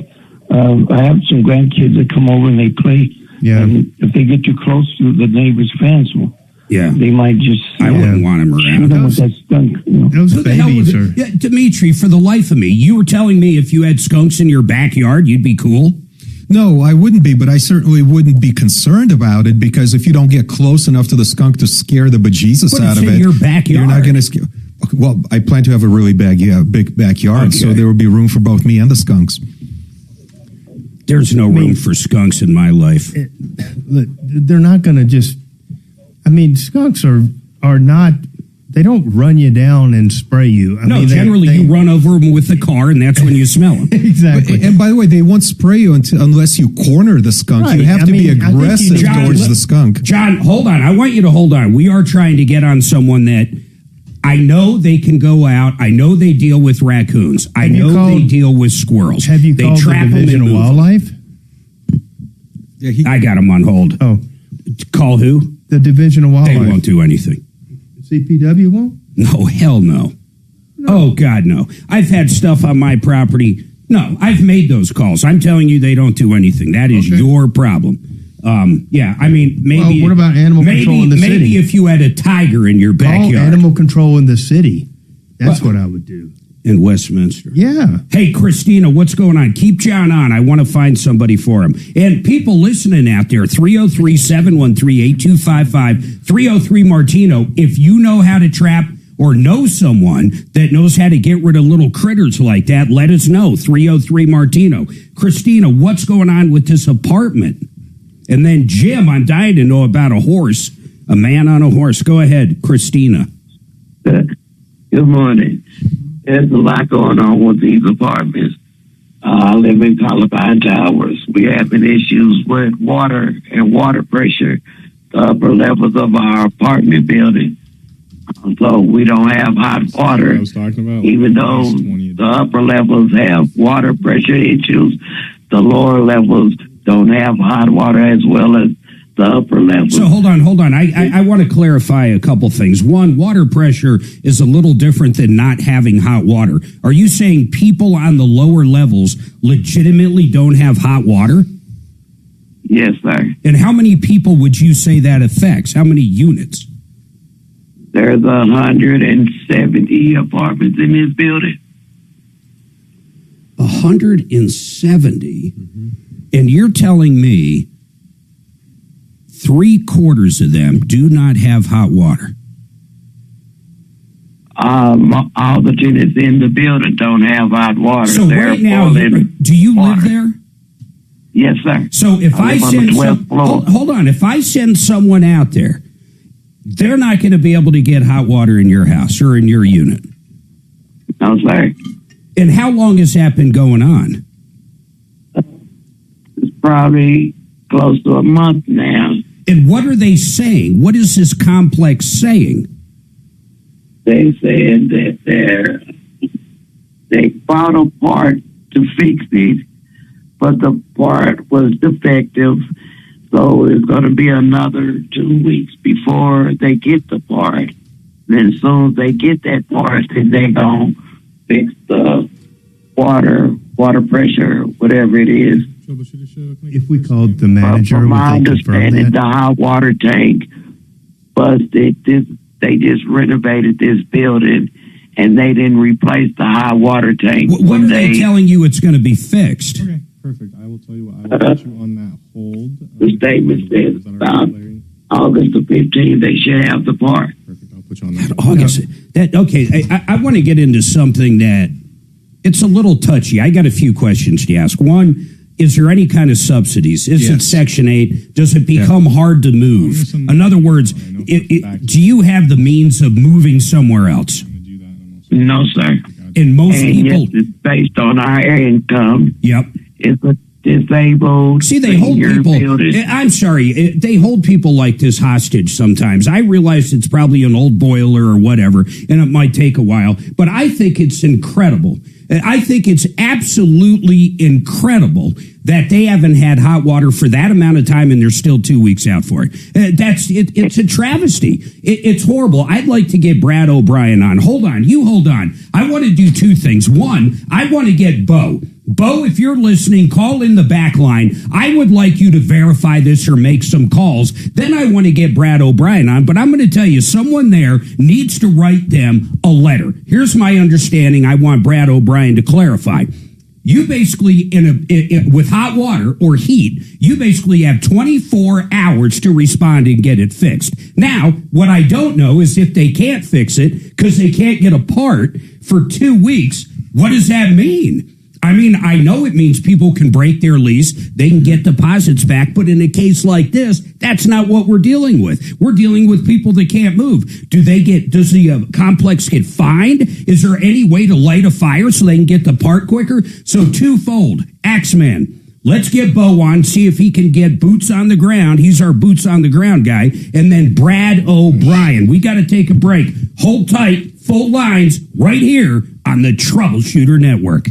I have some grandkids that come over and they play. Yeah. And if they get too close to the neighbor's fence, they might just. I wouldn't want them around. Them with that skunk, Those babies are. Yeah, Dimitri, for the life of me, you were telling me if you had skunks in your backyard, you'd be cool. No, I wouldn't be, but I certainly wouldn't be concerned about it because if you don't get close enough to the skunk to scare the bejesus out of it, your backyard. You're not going to scare. Well, I plan to have a really big backyard, so there will be room for both me and the skunks. There's no room for skunks in my life. They're not going to just. Skunks are not. They don't run you down and spray you. Generally you run over them with the car, and that's when you smell them. Exactly. And by the way, they won't spray you unless you corner the skunk. Right. You have to be aggressive towards the skunk. John, hold on. I want you to hold on. We are trying to get on someone that I know they can go out. I know they deal with raccoons. I know they deal with squirrels. Have you called the Division of Wildlife? Yeah, I got him on hold. Oh. Call who? The Division of Wildlife. They won't do anything. CPW won't? No, hell no. Oh, God, no. I've had stuff on my property. No, I've made those calls. I'm telling you they don't do anything. That is your problem. Yeah, I mean, maybe. Well, what about animal control in the city? Maybe if you had a tiger in your backyard. Call animal control in the city. That's what I would do. In Westminster. Yeah. Hey, Christina, what's going on? Keep John on. I want to find somebody for him. And people listening out there, 303-713-8255, 303 Martino, if you know how to trap or know someone that knows how to get rid of little critters like that, let us know. 303 Martino. Christina, what's going on with this apartment? And then Jim, I'm dying to know about a horse, a man on a horse. Go ahead, Christina. Good morning. There's a lot going on with these apartments. I live in Columbine Towers. We're having issues with water and water pressure, the upper levels of our apartment building. So we don't have hot water, even though the upper levels have water pressure issues. The lower levels don't have hot water as well as the upper levels. So hold on. I want to clarify a couple things. One, water pressure is a little different than not having hot water. Are you saying people on the lower levels legitimately don't have hot water? Yes, sir. And how many people would you say that affects? How many units? There's 170 apartments in this building. 170? And you're telling me 3/4 of them do not have hot water? All the tenants in the building don't have hot water. So right now, do you live there? Yes, sir. So if I send hold on, if I send someone out there, they're not going to be able to get hot water in your house or in your unit. No, sir. And how long has that been going on? It's probably close to a month now. And what are they saying? What is this complex saying? They said that they bought a part to fix it, but the part was defective. So it's going to be another 2 weeks before they get the part. Then as soon as they get that part, then they're going to fix the water pressure, whatever it is. If we called the manager, from my would they confirm understanding, that? the hot water tank busted. They just renovated this building, and they didn't replace the hot water tank. What are they telling you it's going to be fixed? Okay, perfect. I will tell you what. I will put you on that hold. The statement says about August the 15th, they should have the part. Perfect. I'll put you on that. August. I want to get into something that it's a little touchy. I got a few questions to ask. One, is there any kind of subsidies? Is it Section 8? Does it become hard to move? In other words, do you have the means of moving somewhere else? No, sir. And most people, yes, it's based on our income. Yep. It's a disabled. See, they hold people. Building. I'm sorry. They hold people like this hostage sometimes. I realize it's probably an old boiler or whatever, and it might take a while, but I think it's incredible. I think it's absolutely incredible that they haven't had hot water for that amount of time and they're still 2 weeks out for it. It's a travesty. It's horrible. I'd like to get Brad O'Brien on. Hold on. You hold on. I want to do two things. One, I want to get Bo. Bo, if you're listening, call in the back line. I would like you to verify this or make some calls. Then I want to get Brad O'Brien on. But I'm going to tell you, someone there needs to write them a letter. Here's my understanding. I want Brad O'Brien to clarify. You basically, with hot water or heat, you basically have 24 hours to respond and get it fixed. Now, what I don't know is if they can't fix it because they can't get a part for 2 weeks, what does that mean? I mean, I know it means people can break their lease, they can get deposits back, but in a case like this, that's not what we're dealing with. We're dealing with people that can't move. Does the complex get fined? Is there any way to light a fire so they can get the part quicker? So twofold, Axeman. Let's get Bo on, see if he can get boots on the ground. He's our boots on the ground guy. And then Brad O'Brien. We got to take a break. Hold tight, full lines, right here on the Troubleshooter Network.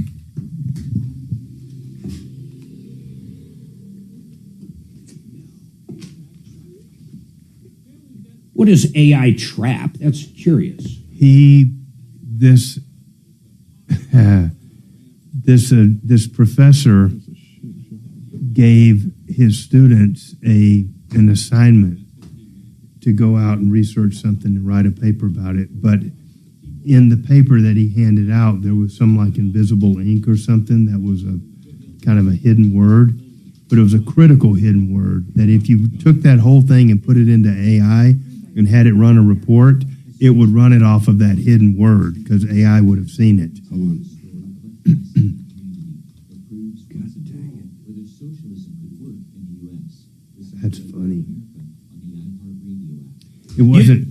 What is AI trap? That's curious. This professor gave his students an assignment to go out and research something and write a paper about it. But in the paper that he handed out, there was some like invisible ink or something that was a kind of a hidden word. But it was a critical hidden word that if you took that whole thing and put it into AI and had it run a report, it would run it off of that hidden word because AI would have seen it. That's funny. It wasn't.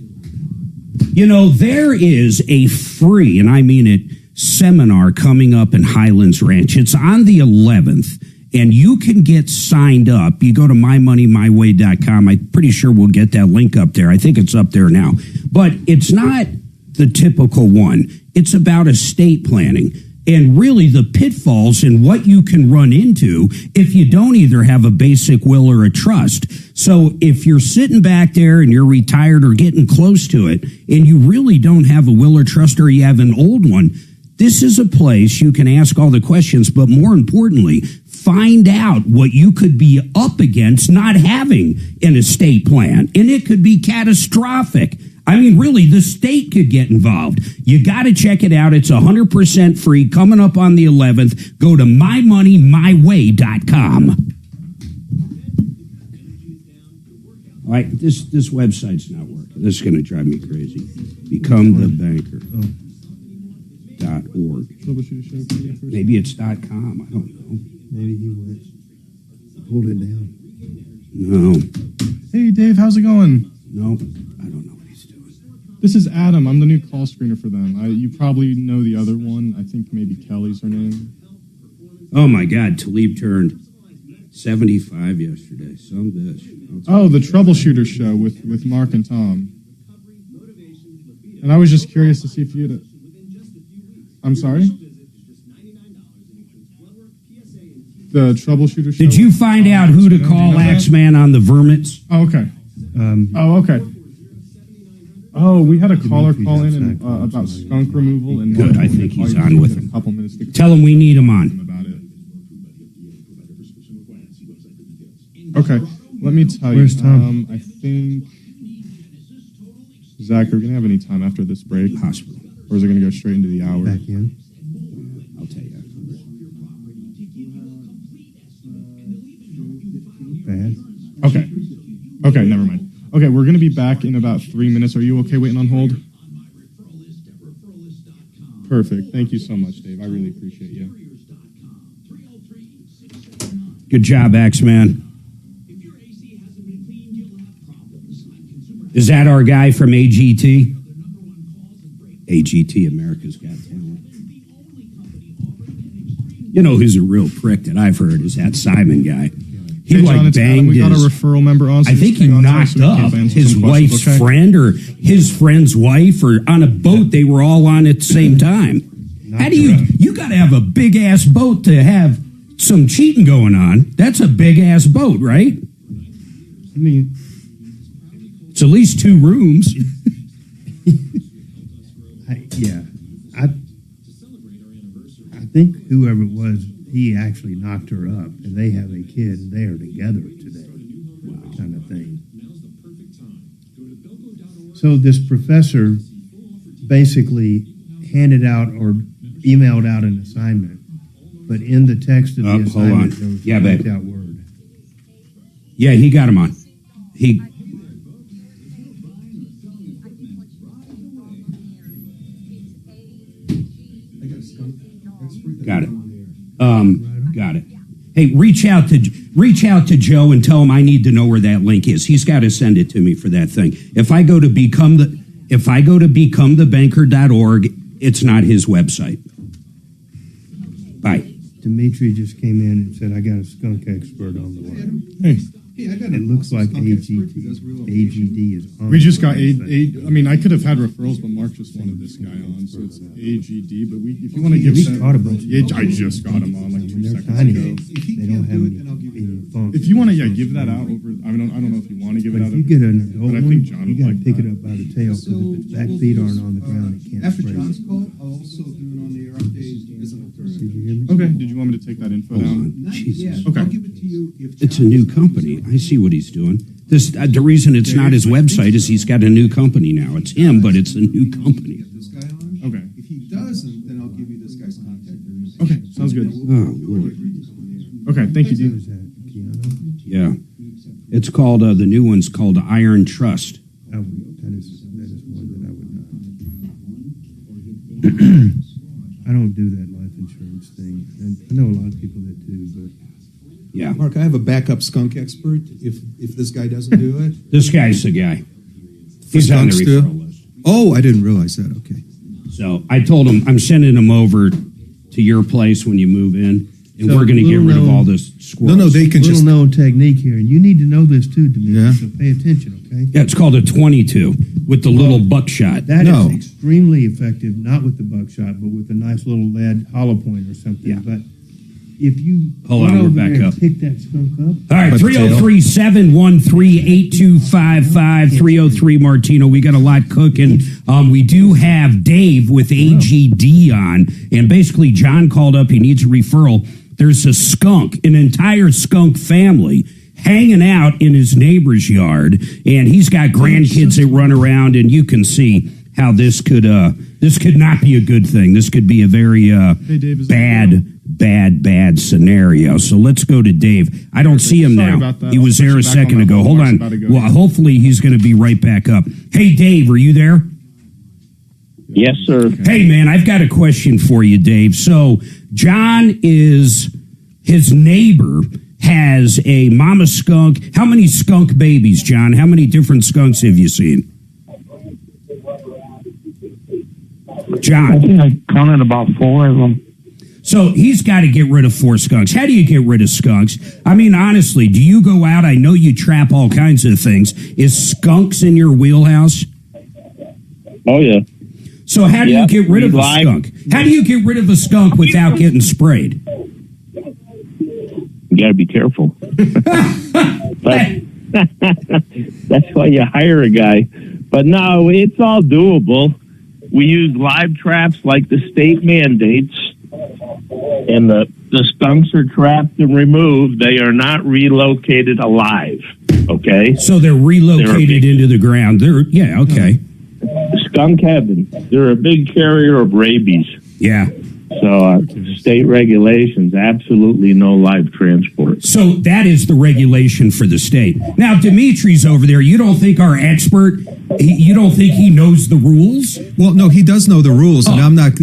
There is a free, and I mean it, seminar coming up in Highlands Ranch. It's on the 11th. And you can get signed up. You go to mymoneymyway.com. I'm pretty sure we'll get that link up there. I think it's up there now. But it's not the typical one. It's about estate planning and really the pitfalls and what you can run into if you don't either have a basic will or a trust. So if you're sitting back there and you're retired or getting close to it and you really don't have a will or trust or you have an old one, this is a place you can ask all the questions, but more importantly, find out what you could be up against not having an estate plan. And it could be catastrophic. I mean, really, the state could get involved. You got to check it out. It's 100% free. Coming up on the 11th. Go to mymoneymyway.com. All right, this website's not working. This is going to drive me crazy. BecomeTheBanker.org. Maybe it's .com. I don't know. Maybe he went. Hold it down. No. Hey, Dave, how's it going? No, I don't know what he's doing. This is Adam. I'm the new call screener for them. You probably know the other one. I think maybe Kelly's her name. Oh, my God. Talib turned 75 yesterday. Some bitch. Oh, the Troubleshooter Show with Marc and Tom. And I was just curious to see if you'd... I'm sorry? The Troubleshooter Show. Did you find out who to call Axeman on the vermits? Oh, okay. Okay. Oh, we had a caller call in about skunk removal. And good, I think he's on with him. A couple minutes to tell him we need him on. About it. Okay, let me tell you. Where's Tom? I think... Zach, are we going to have any time after this break? Possible. Or is it going to go straight into the hour? Back in. I'll tell you. Bad. Okay, never mind. Okay, we're going to be back in about 3 minutes. Are you okay waiting on hold? Perfect. Thank you so much, Dave. I really appreciate you. Good job, Axeman. Is that our guy from AGT? AGT, America's Got Talent. You know who's a real prick that I've heard is that Simon guy. He hey, John, banged we got a referral member on. So I think he knocked up his wife's friend or his friend's wife or on a boat they were all on at the same time. How do you got to have a big ass boat to have some cheating going on. That's a big ass boat, right? I mean, it's at least 2 rooms. I think whoever it was, he actually knocked her up, and they have a kid, and they are together today, kind of thing. So this professor basically handed out or emailed out an assignment, but in the text of the assignment, there was a blanked out word. Yeah, he got him on. He. Got it. Got it. Hey, reach out to Joe and tell him I need to know where that link is. He's got to send it to me for that thing. If I go to becomethebanker.org, it's not his website. Bye. Dimitri just came in and said, I got a skunk expert on the line. Hey. It looks like AGD is on. We just got I could have had referrals, but Mark just wanted this guy on, so it's AGD. But if you want to give that, I just got him on like 2 seconds ago. They don't have any funk. If you want to, give that out over. I don't know if you want to give it out. If you get an adult I think John you got to like pick that. it up by the tail, because if its back feet aren't on the ground, it can't After spray. John's call, I'll also do it on the air update as an alternative. Did you hear me? Okay. Did you want me to take that info down? Jesus. Okay. I'll give it to you if It's a new company. I see what he's doing. The reason it's not his website is he's got a new company now. It's him, but it's a new company. this guy on. Okay. If he doesn't, then I'll give you this guy's contact. Okay. Sounds good. Oh, Lord. Okay. Thank you, Dean. Yeah. It's called, the new one's called Iron Trust. That is one that I would not. I don't do that life insurance thing. And I know a lot of people that do, but yeah. Mark, I have a backup skunk expert if this guy doesn't do it. This guy's the guy. For He's on the skunks referral too? list. Oh, I didn't realize that. Okay. So I told him I'm sending him over to your place when you move in, and So we're going to get rid of all this squirrels. No, they can little just. known technique here, and you need to know this too, Dimitri. Yeah. So pay attention, okay? Yeah, it's called a 22 with the little buckshot. That is extremely effective, not with the buckshot, but with a nice little lead hollow point or something. Yeah. But if you Hold run on, we're over back there and up. pick that skunk up. All right, 303-713-8255, 303 Martino. We got a lot cooking. We do have Dave with AGD on, and basically John called up. He needs a referral. There's a skunk, an entire skunk family, hanging out in his neighbor's yard, and he's got grandkids that run around, and you can see how this could not be a good thing. This could be a very bad scenario. So let's go to Dave. I don't see him Sorry now. about that. He was I'll there a push you back second on that ago. one. Hold Mark's on. about to go. Well, hopefully he's going to be right back up. Hey, Dave, are you there? Yes, sir. Hey, man, I've got a question for you, Dave. So John is his neighbor has a mama skunk. How many skunk babies, John? How many different skunks have you seen? John. I think I counted about 4 of them. So he's got to get rid of 4 skunks. How do you get rid of skunks? I mean, honestly, do you go out? I know you trap all kinds of things. Is skunks in your wheelhouse? Oh, yeah. So how do you get rid of a skunk? How do you get rid of a skunk without getting sprayed? You got to be careful. That's why you hire a guy. But no, it's all doable. We use live traps like the state mandates, and the skunks are trapped and removed. They are not relocated alive. Okay, so they're relocated into the ground. Okay. Skunk heaven. They're a big carrier of rabies. Yeah. So state regulations, absolutely no live transport. So that is the regulation for the state. Now, Dimitri's over there. You don't think our expert, you don't think he knows the rules? Well, no, he does know the rules, and I'm not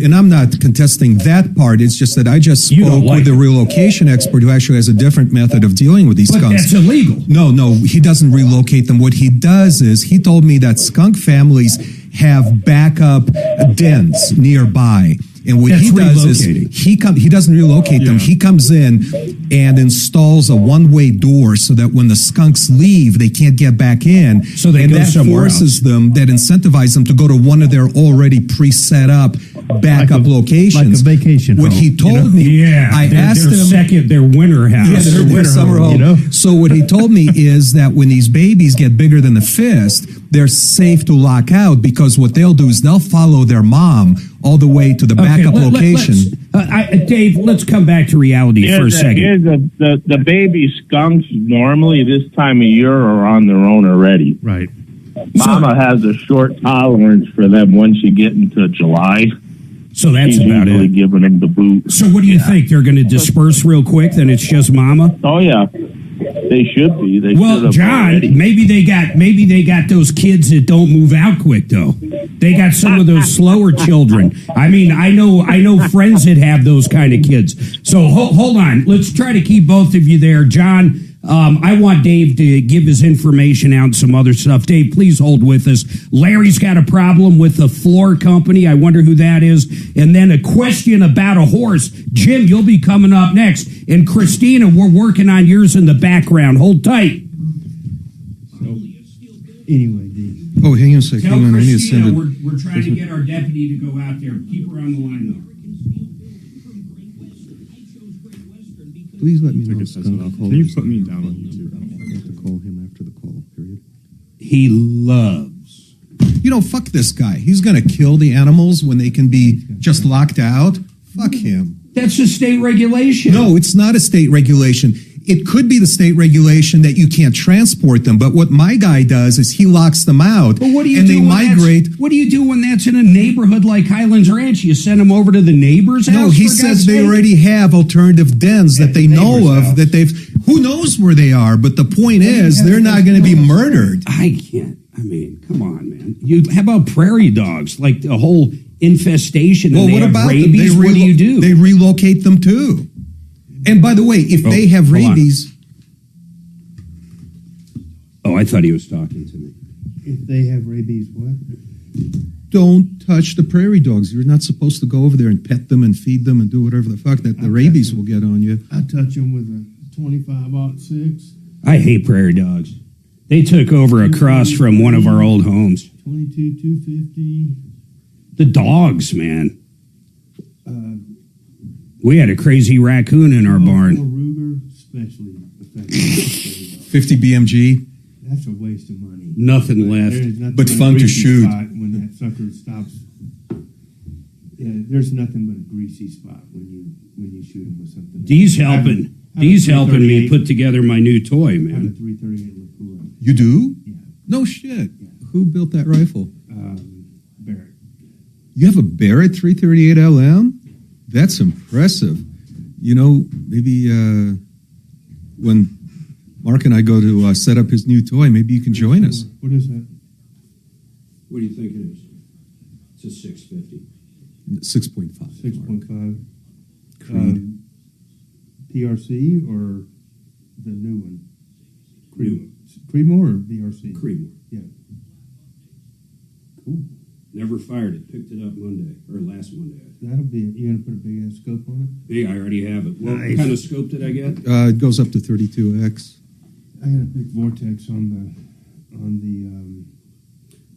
contesting that part. It's just that I just spoke with the relocation expert who actually has a different method of dealing with these But skunks. that's illegal. No, he doesn't relocate them. What he does is he told me that skunk families have backup dens nearby. And what he does is he doesn't relocate them. He comes in and installs a one-way door so that when the skunks leave, they can't get back in. So they go somewhere forces them, that incentivizes them to go to one of their already pre-set up backup locations. Like a vacation What home, he told me, I asked him. Their winter house. Yeah, their summer home. So what he told me is that when these babies get bigger than the fist, they're safe to lock out, because what they'll do is they'll follow their mom all the way to the backup location. Dave, let's come back to reality for a second. The baby skunks normally this time of year are on their own already. Right. Mama has a short tolerance for them once you get into July. So that's She's about usually it. Giving them the boot. So what do you think? They're going to disperse real quick? Then it's just mama? Oh yeah. They should be. They well, should have John, already. maybe they got those kids that don't move out quick though. They got some of those slower children. I mean, I know friends that have those kind of kids. So hold on. Let's try to keep both of you there, John. I want Dave to give his information out and some other stuff. Dave, please hold with us. Larry's got a problem with the floor company. I wonder who that is. And then a question about a horse. Jim, you'll be coming up next. And Christina, we're working on yours in the background. Hold tight. Anyway, Dave. Oh, hang on a second. Tell I need to Christina send it. we're trying to get our deputy to go out there. Keep her on the line, though. Please let me know. Can you put me down on YouTube? I have to call him after the call, period. He loves. Fuck this guy. He's going to kill the animals when they can be just locked out. Fuck him. That's a state regulation. No, it's not a state regulation. It could be the state regulation that you can't transport them, but what my guy does is he locks them out. But what do you and do they when migrate. What do you do when that's in a neighborhood like Highlands Ranch? You send them over to the neighbor's house? No, he for says God's they sake? already have alternative dens that they know of, that they've. Who knows where they are? But the point is, they're not going to be murdered. I can't. I mean, come on, man. How about prairie dogs? Like the whole infestation. Well, and they what have about rabies? them? What do you do? They relocate them too. And by the way, if they have hold on. rabies. Oh, I thought he was talking to me. If they have rabies, what? Don't touch the prairie dogs. You're not supposed to go over there and pet them and feed them and do whatever the fuck that the rabies will get on you. I touch them with a 25-06. I hate prairie dogs. They took over across from one of our old homes. 22-250. The dogs, man. We had a crazy raccoon in our barn. Ruger, especially effective. 50 BMG. That's a waste of money. Nothing left. But fun to shoot. When that sucker stops. Yeah, there's nothing but a greasy spot when you shoot him with something. Dee's helping. Dee's helping me put together my new toy, I have a man. 338 Lapua. You do? Yeah. No shit. Yeah. Who built that rifle? Barrett. You have a Barrett 338 LM? That's impressive. Maybe when Mark and I go to set up his new toy, maybe you can join us. What is that? What do you think it is? It's a 650. 6.5. 6.5. Creed. PRC or the new one? New. Creedmoor or VRC? Creedmoor. Yeah. Cool. Never fired it. Picked it up Monday or last Monday. That'll be it. You gonna put a big ass scope on it? Hey, I already have it. What Nice. kind of scope did I get? It goes up to 32X. I got a big vortex on the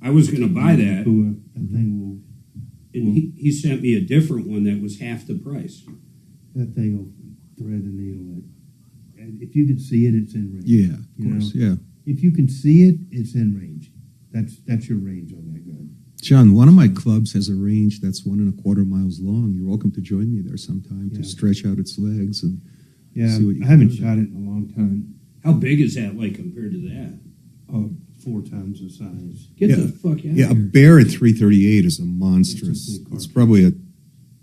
I was going to buy that. That thing will. And he sent me a different one that was half the price. That thing will thread the needle. And if you can see it, it's in range. Yeah, of course. Yeah. If you can see it, it's in range. That's your range on that gun. John, one of my clubs has a range that's 1.25 miles long. You're welcome to join me there sometime to stretch out its legs and see what you I haven't can do. shot it in a long time. How big is that like compared to that? Oh, 4 times the size. Get the fuck out Yeah, a of here. Barrett 338 is a monstrous. It's probably a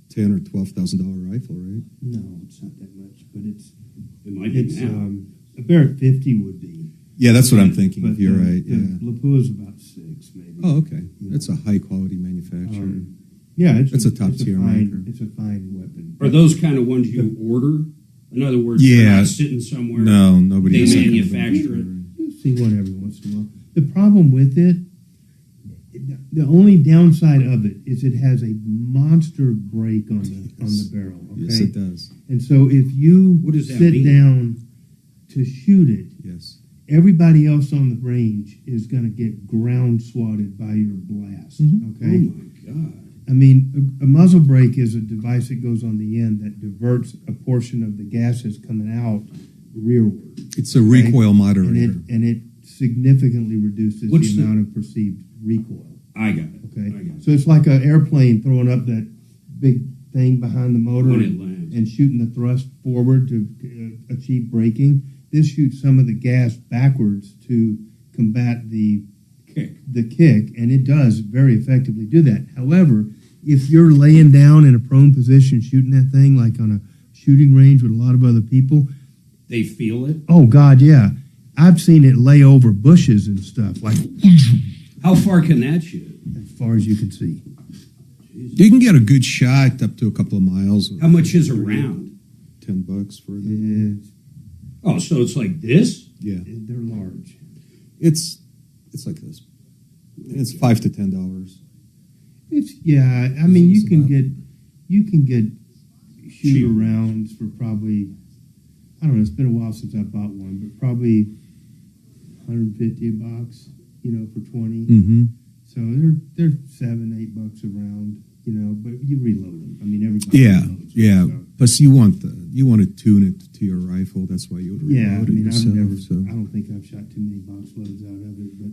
$10,000 or $12,000 rifle, right? No, it's not that much, but It might be it's now. a Barrett 50 would be. Yeah, that's what I'm thinking. But You're the- right. the Yeah. Lapua's about 6, maybe. Oh, okay. That's a high quality manufacturer. Yeah, That's a top it's tier fine, maker. It's a fine weapon. Are those kind of ones you order? In other words, Yeah. they're not sitting somewhere. No, nobody They has that kind of manufacture it. You see one every once in a while. The problem with it, the only downside of it is it has a monster break on the barrel. Okay? Yes, it does. And so if you What does that sit mean? down to shoot it, Yes. everybody else on the range is going to get ground swatted by your blast. Okay. Oh my God. I mean, a muzzle brake is a device that goes on the end that diverts a portion of the gases coming out rearward. It's a recoil moderator. And it significantly reduces What's the the- amount of perceived recoil. I got it. Okay. I got it. So it's like an airplane throwing up that big thing behind the motor When it lands. and shooting the thrust forward to achieve braking. This shoots some of the gas backwards to combat the kick, and it does very effectively do that. However, if you're laying down in a prone position shooting that thing, like on a shooting range with a lot of other people, They feel it? Oh, God, yeah. I've seen it lay over bushes and stuff. Like, how far can that shoot? As far as you can see. You can get a good shot up to a couple of miles. How much is a round? $10 for it. Yeah. Oh, so it's like this? Yeah. They're large. It's like this. It's $5 to $10. I mean, you can get shooter rounds for probably, I don't know, it's been a while since I bought one, but probably $150 for 20. Mm-hmm. So they're $7-8 a round, but you reload them. I mean, everybody reloads. Yeah. Plus, you want to tune it to your rifle. That's why you would reload it yourself. I don't think I've shot too many box loads out of it, but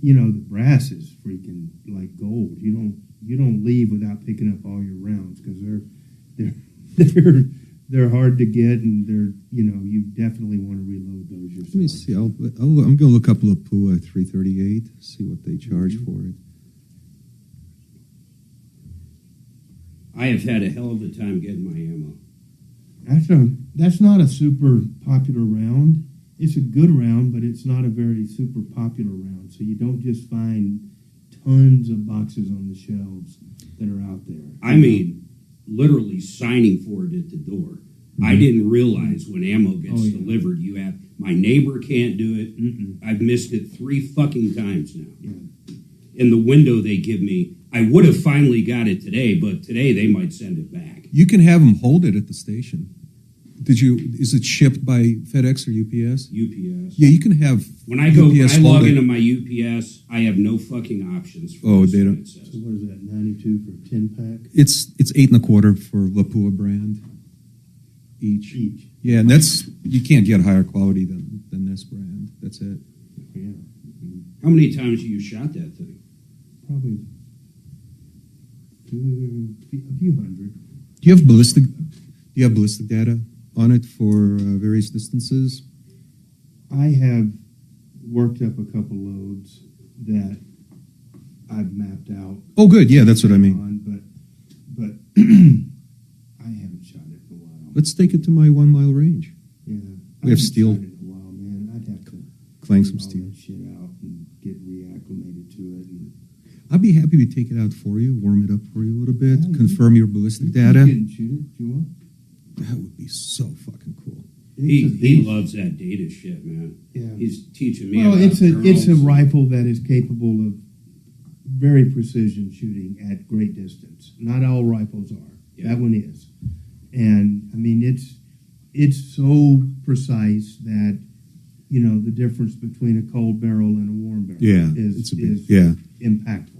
the brass is freaking like gold. You don't leave without picking up all your rounds because they're hard to get, and you definitely want to reload those yourself. Let me see. I'm going to look up Lapua 338, see what they charge for it. I have had a hell of a time getting my ammo. That's not a super popular round. It's a good round, but it's not a very super popular round. So you don't just find tons of boxes on the shelves that are out there. I mean, literally signing for it at the door. Mm-hmm. I didn't realize when ammo gets delivered, my neighbor can't do it. I've missed it 3 fucking times now. Yeah. In the window they give me, I would have finally got it today, but today they might send it back. You can have them hold it at the station. Is it shipped by FedEx or UPS? UPS. Yeah, you can have. When I log into my UPS, I have no fucking options. They don't. So what is that? 92 for 10-pack. It's $8.25 for Lapua brand each. Yeah, and you can't get higher quality than this brand. That's it. Yeah. How many times have you shot that thing? Probably a few hundred. Do you have ballistic data on it for various distances? I have worked up a couple loads that I've mapped out. Oh, good. Yeah, that's what I mean. But I haven't shot it for a while. Let's take it to my 1 mile range. Yeah, we have steel. Shot it in a while, man. I'd have to clank some steel. That shit out and get reacclimated to it. And I'd be happy to take it out for you, warm it up for you a little bit, confirm your ballistic data. You can shoot it if you want. That would be so fucking cool. He loves that data shit, man. Yeah. He's teaching me. Well, it's a rifle that is capable of very precision shooting at great distance. Not all rifles are. Yeah. That one is, and I mean it's so precise that the difference between a cold barrel and a warm barrel is impactful.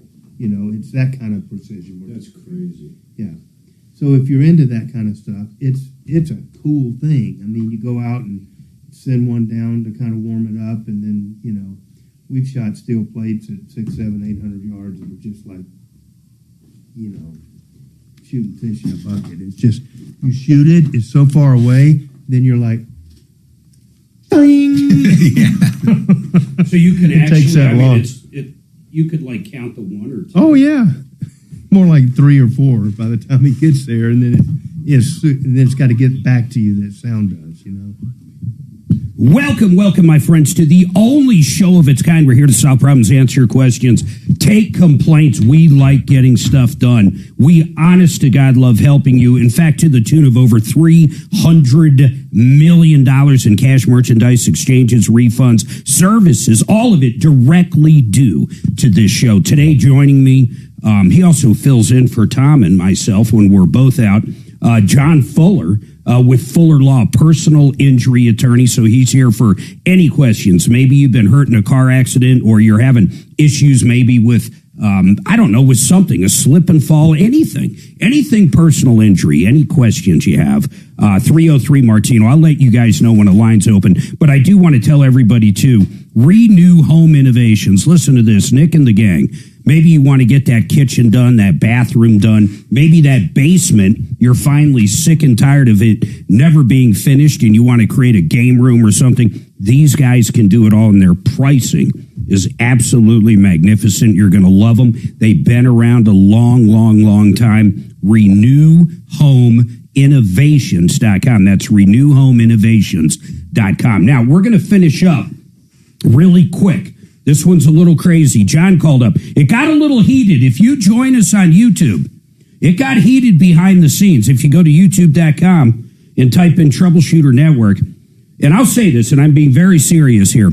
It's that kind of precision. That's crazy. Yeah. So if you're into that kind of stuff, it's a cool thing. I mean, you go out and send one down to kind of warm it up, and then we've shot steel plates at 600, 700, 800 yards that are just like shooting fish in a bucket. It's just you shoot it, it's so far away, then you're like, ding. So you can it actually. Takes that long. You could count the 1 or 2. Oh yeah. More like 3 or 4 by the time he gets there, and then it's got to get back to you. That sound does, Welcome, my friends, to the only show of its kind. We're here to solve problems, answer your questions, take complaints. We like getting stuff done. We, honest to God, love helping you. In fact, to the tune of over $300 million in cash, merchandise, exchanges, refunds, services, all of it directly due to this show. Today, joining me, he also fills in for Tom and myself when we're both out. John Fuller with Fuller Law, personal injury attorney. So he's here for any questions. Maybe you've been hurt in a car accident, or you're having issues maybe with, with something, a slip and fall, anything personal injury, any questions you have. 303 Martino. I'll let you guys know when a line's open, but I do want to tell everybody too, Renew Home Innovations. Listen to this, Nick and the gang. Maybe you want to get that kitchen done, that bathroom done, maybe that basement, you're finally sick and tired of it never being finished and you want to create a game room or something. These guys can do it all, and their pricing is absolutely magnificent. You're going to love them. They've been around a long time. Renew Home renewhomeinnovations.com. That's renewhomeinnovations.com. Now, we're going to finish up really quick. This one's a little crazy. John called up. It got a little heated. If you join us on YouTube, it got heated behind the scenes. If you go to youtube.com and type in Troubleshooter Network, and I'll say this, and I'm being very serious here,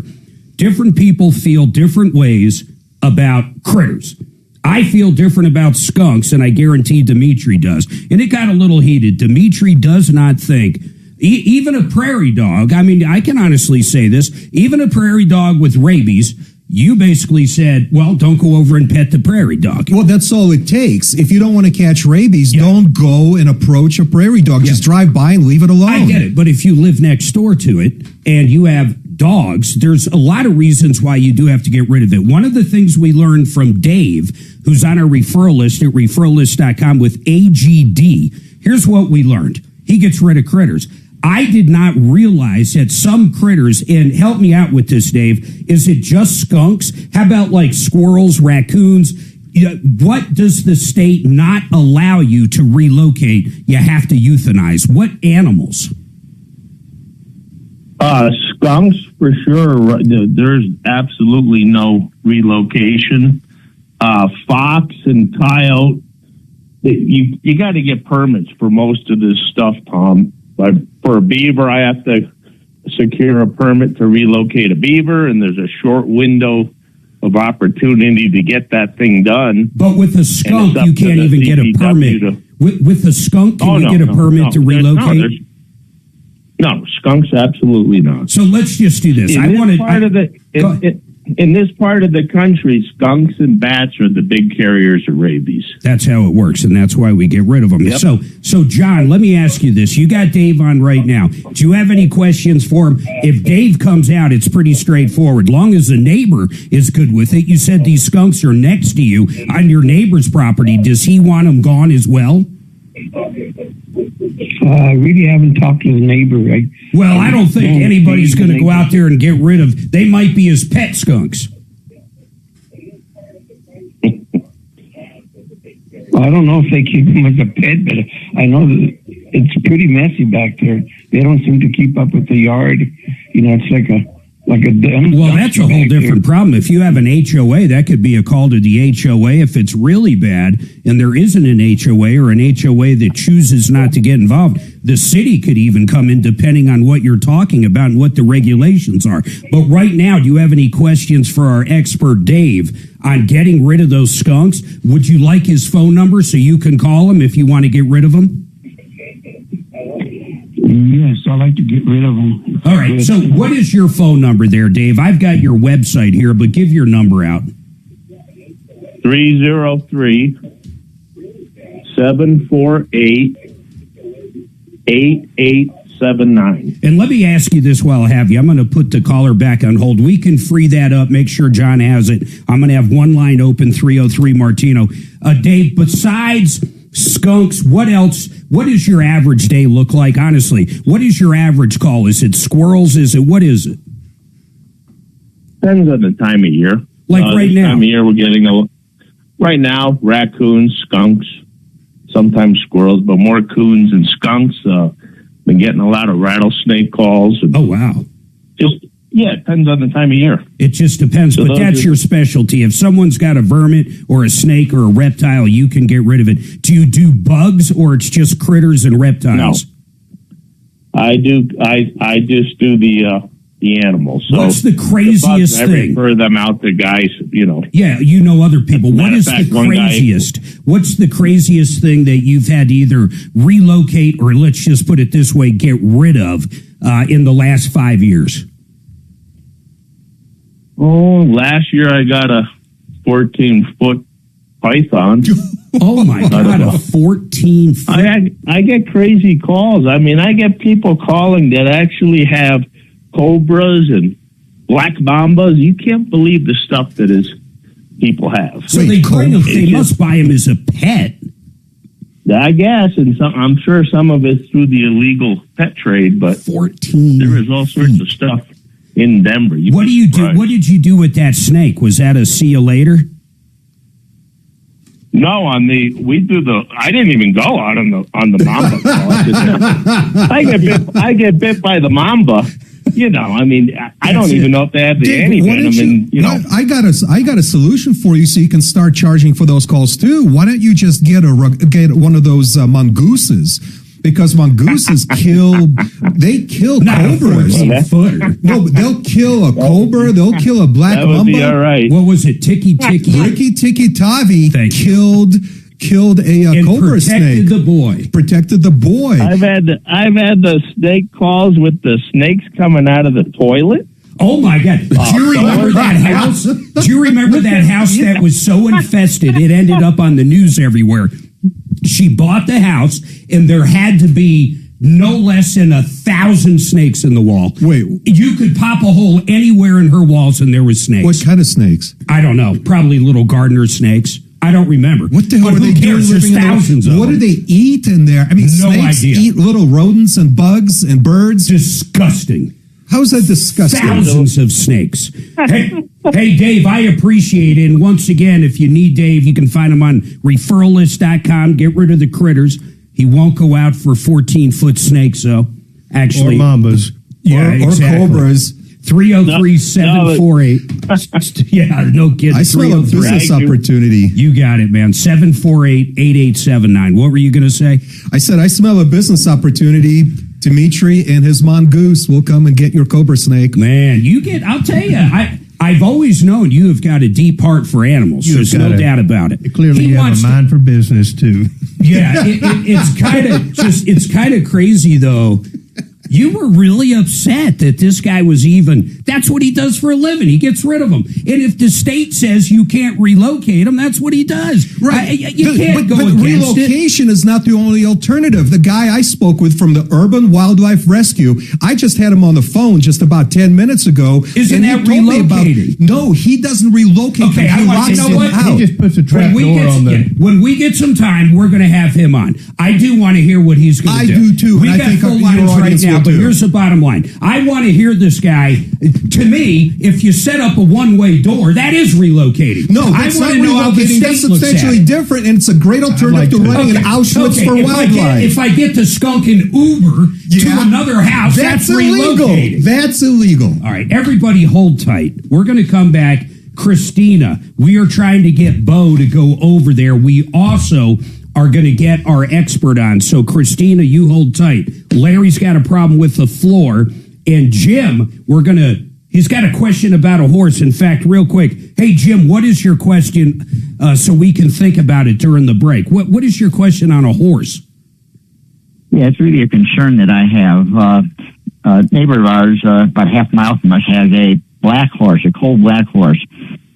different people feel different ways about critters. I feel different about skunks, and I guarantee Dimitri does. And it got a little heated. Dimitri does not think, even a prairie dog, I mean, I can honestly say this, even a prairie dog with rabies, you basically said, well, don't go over and pet the prairie dog. Well, that's all it takes. If you don't want to catch rabies, don't go and approach a prairie dog. Just drive by and leave it alone. I get it. But if you live next door to it and you have dogs, there's a lot of reasons why you do have to get rid of it. One of the things we learned from Dave, who's on our referral list at referrallist.com with AGD, here's what we learned. He gets rid of critters. I did not realize that some critters, and help me out with this, Dave, is it just skunks? How about like squirrels, raccoons? What does the state not allow you to relocate? You have to euthanize. What animals? Skunks, for sure. There's absolutely no relocation. Fox and coyote, you got to get permits for most of this stuff, Tom. But for a beaver, I have to secure a permit to relocate a beaver, and there's a short window of opportunity to get that thing done. But with a skunk, you can't even get a permit. With a skunk, can you get a permit to relocate? No, skunks, absolutely not. So let's just do this. In this part of the country, skunks and bats are the big carriers of rabies. That's how it works, and that's why we get rid of them. Yep. So, John, let me ask you this. You got Dave on right now. Do you have any questions for him? If Dave comes out, it's pretty straightforward. Long as the neighbor is good with it. You said these skunks are next to you on your neighbor's property. Does he want them gone as well? I really haven't talked to the neighbor. I don't think anybody's going to go out there and get rid of. They might be his pet skunks. I don't know if they keep them as a pet, but I know that it's pretty messy back there. They don't seem to keep up with the yard. You know, it's like a dam. Well, that's a whole different problem. If you have an HOA, that could be a call to the HOA. If it's really bad and there isn't an HOA or an HOA that chooses not to get involved, the city could even come in depending on what you're talking about and what the regulations are. But right now, do you have any questions for our expert Dave on getting rid of those skunks? Would you like his phone number so you can call him if you want to get rid of them? Yes, I like to get rid of them. All right, so what is your phone number there, Dave? I've got your website here, but give your number out. 303-748-8879. And let me ask you this while I have you. I'm going to put the caller back on hold. We can free that up, make sure John has it. I'm going to have one line open, 303 Martino. Dave, besides skunks, what else? What does your average day look like? Honestly, what is your average call? Is it squirrels? What is it? Depends on the time of year. Like right now. Time of year, we're getting right now, raccoons, skunks, sometimes squirrels, but more coons and skunks. Been getting a lot of rattlesnake calls. Oh, wow. Yeah, it depends on the time of year. It just depends, but that's your specialty. If someone's got a vermin or a snake or a reptile, you can get rid of it. Do you do bugs or it's just critters and reptiles? No. I just do the animals. So what's the craziest thing? I refer them out to guys, Yeah, you know other people. What is the craziest? What's the craziest thing that you've had to either relocate or, let's just put it this way, get rid of in the last 5 years? Oh, last year I got a 14-foot python. Oh, my God, a 14-foot. I get crazy calls. I mean, I get people calling that actually have cobras and black mambas. You can't believe the stuff that people have. So they must buy them as a pet. I guess, and I'm sure some of it's through the illegal pet trade, but 14 there is all sorts of stuff in Denver. What do you do? What did you do with that snake? Was that a see you later? No, I didn't even go out on the mamba. I get bit by the mamba. You know, I mean, I don't even know if they have the antivenom. And I got a solution for you, so you can start charging for those calls too. Why don't you just get one of those mongooses? Because mongooses kill cobras. No, but they'll kill a cobra. They'll kill a black mamba. All right. What was it? Ricky Tikki Tavi killed a cobra snake. Protected the boy. I've had the snake calls with the snakes coming out of the toilet. Oh my God! Do you remember that house? Do you remember that house that was so infested it ended up on the news everywhere? She bought the house, and there had to be no less than 1,000 snakes in the wall. Wait, you could pop a hole anywhere in her walls, and there was snakes. What kind of snakes? I don't know. Probably little gardener snakes. I don't remember. What the hell are they doing? There's thousands of them. What do they eat in there? I mean, no snakes idea. Eat little rodents and bugs and birds. Disgusting. How is that disgusting? Thousands of snakes. Hey, Dave, I appreciate it. And once again, if you need Dave, you can find him on referrallist.com. Get rid of the critters. He won't go out for 14-foot snakes, though. Actually, or mambas. Yeah, or cobras. 303-748. Yeah, no kidding. I smell a business opportunity. You got it, man. 748-8879. What were you going to say? I said I smell a business opportunity. Dimitri and his mongoose will come and get your cobra snake. Man, I'll tell you, I've always known you have got a deep heart for animals. There's no doubt about it. Clearly, you have a mind for business, too. Yeah, it's kind of crazy, though. You were really upset that this guy was that's what he does for a living. He gets rid of them. And if the state says you can't relocate him, that's what he does. Right. You can't go but against relocation is not the only alternative. The guy I spoke with from the Urban Wildlife Rescue, I just had him on the phone just about 10 minutes ago. Isn't that relocating? No, he doesn't relocate. Okay, he locks him out. He just puts a trap door on the... When we get some time, we're going to have him on. I do want to hear what he's going to do. I do too. We got full lines right now, but here's the bottom line. I want to hear this guy. To me, if you set up a one-way door, that is relocating. No, that's not relocating. That's substantially different, and it's a great alternative to running an Auschwitz for wildlife. If I get to skunk and Uber to another house, that's illegal. Relocating. That's illegal. All right, everybody hold tight. We're going to come back. Christina, we are trying to get Bo to go over there. We also are going to get our expert on. So, Christina, you hold tight. Larry's got a problem with the floor. And Jim, he's got a question about a horse. In fact, real quick, hey, Jim, what is your question so we can think about it during the break? What is your question on a horse? Yeah, it's really a concern that I have. A neighbor of ours, about a half mile from us, has a black horse, a coal black horse.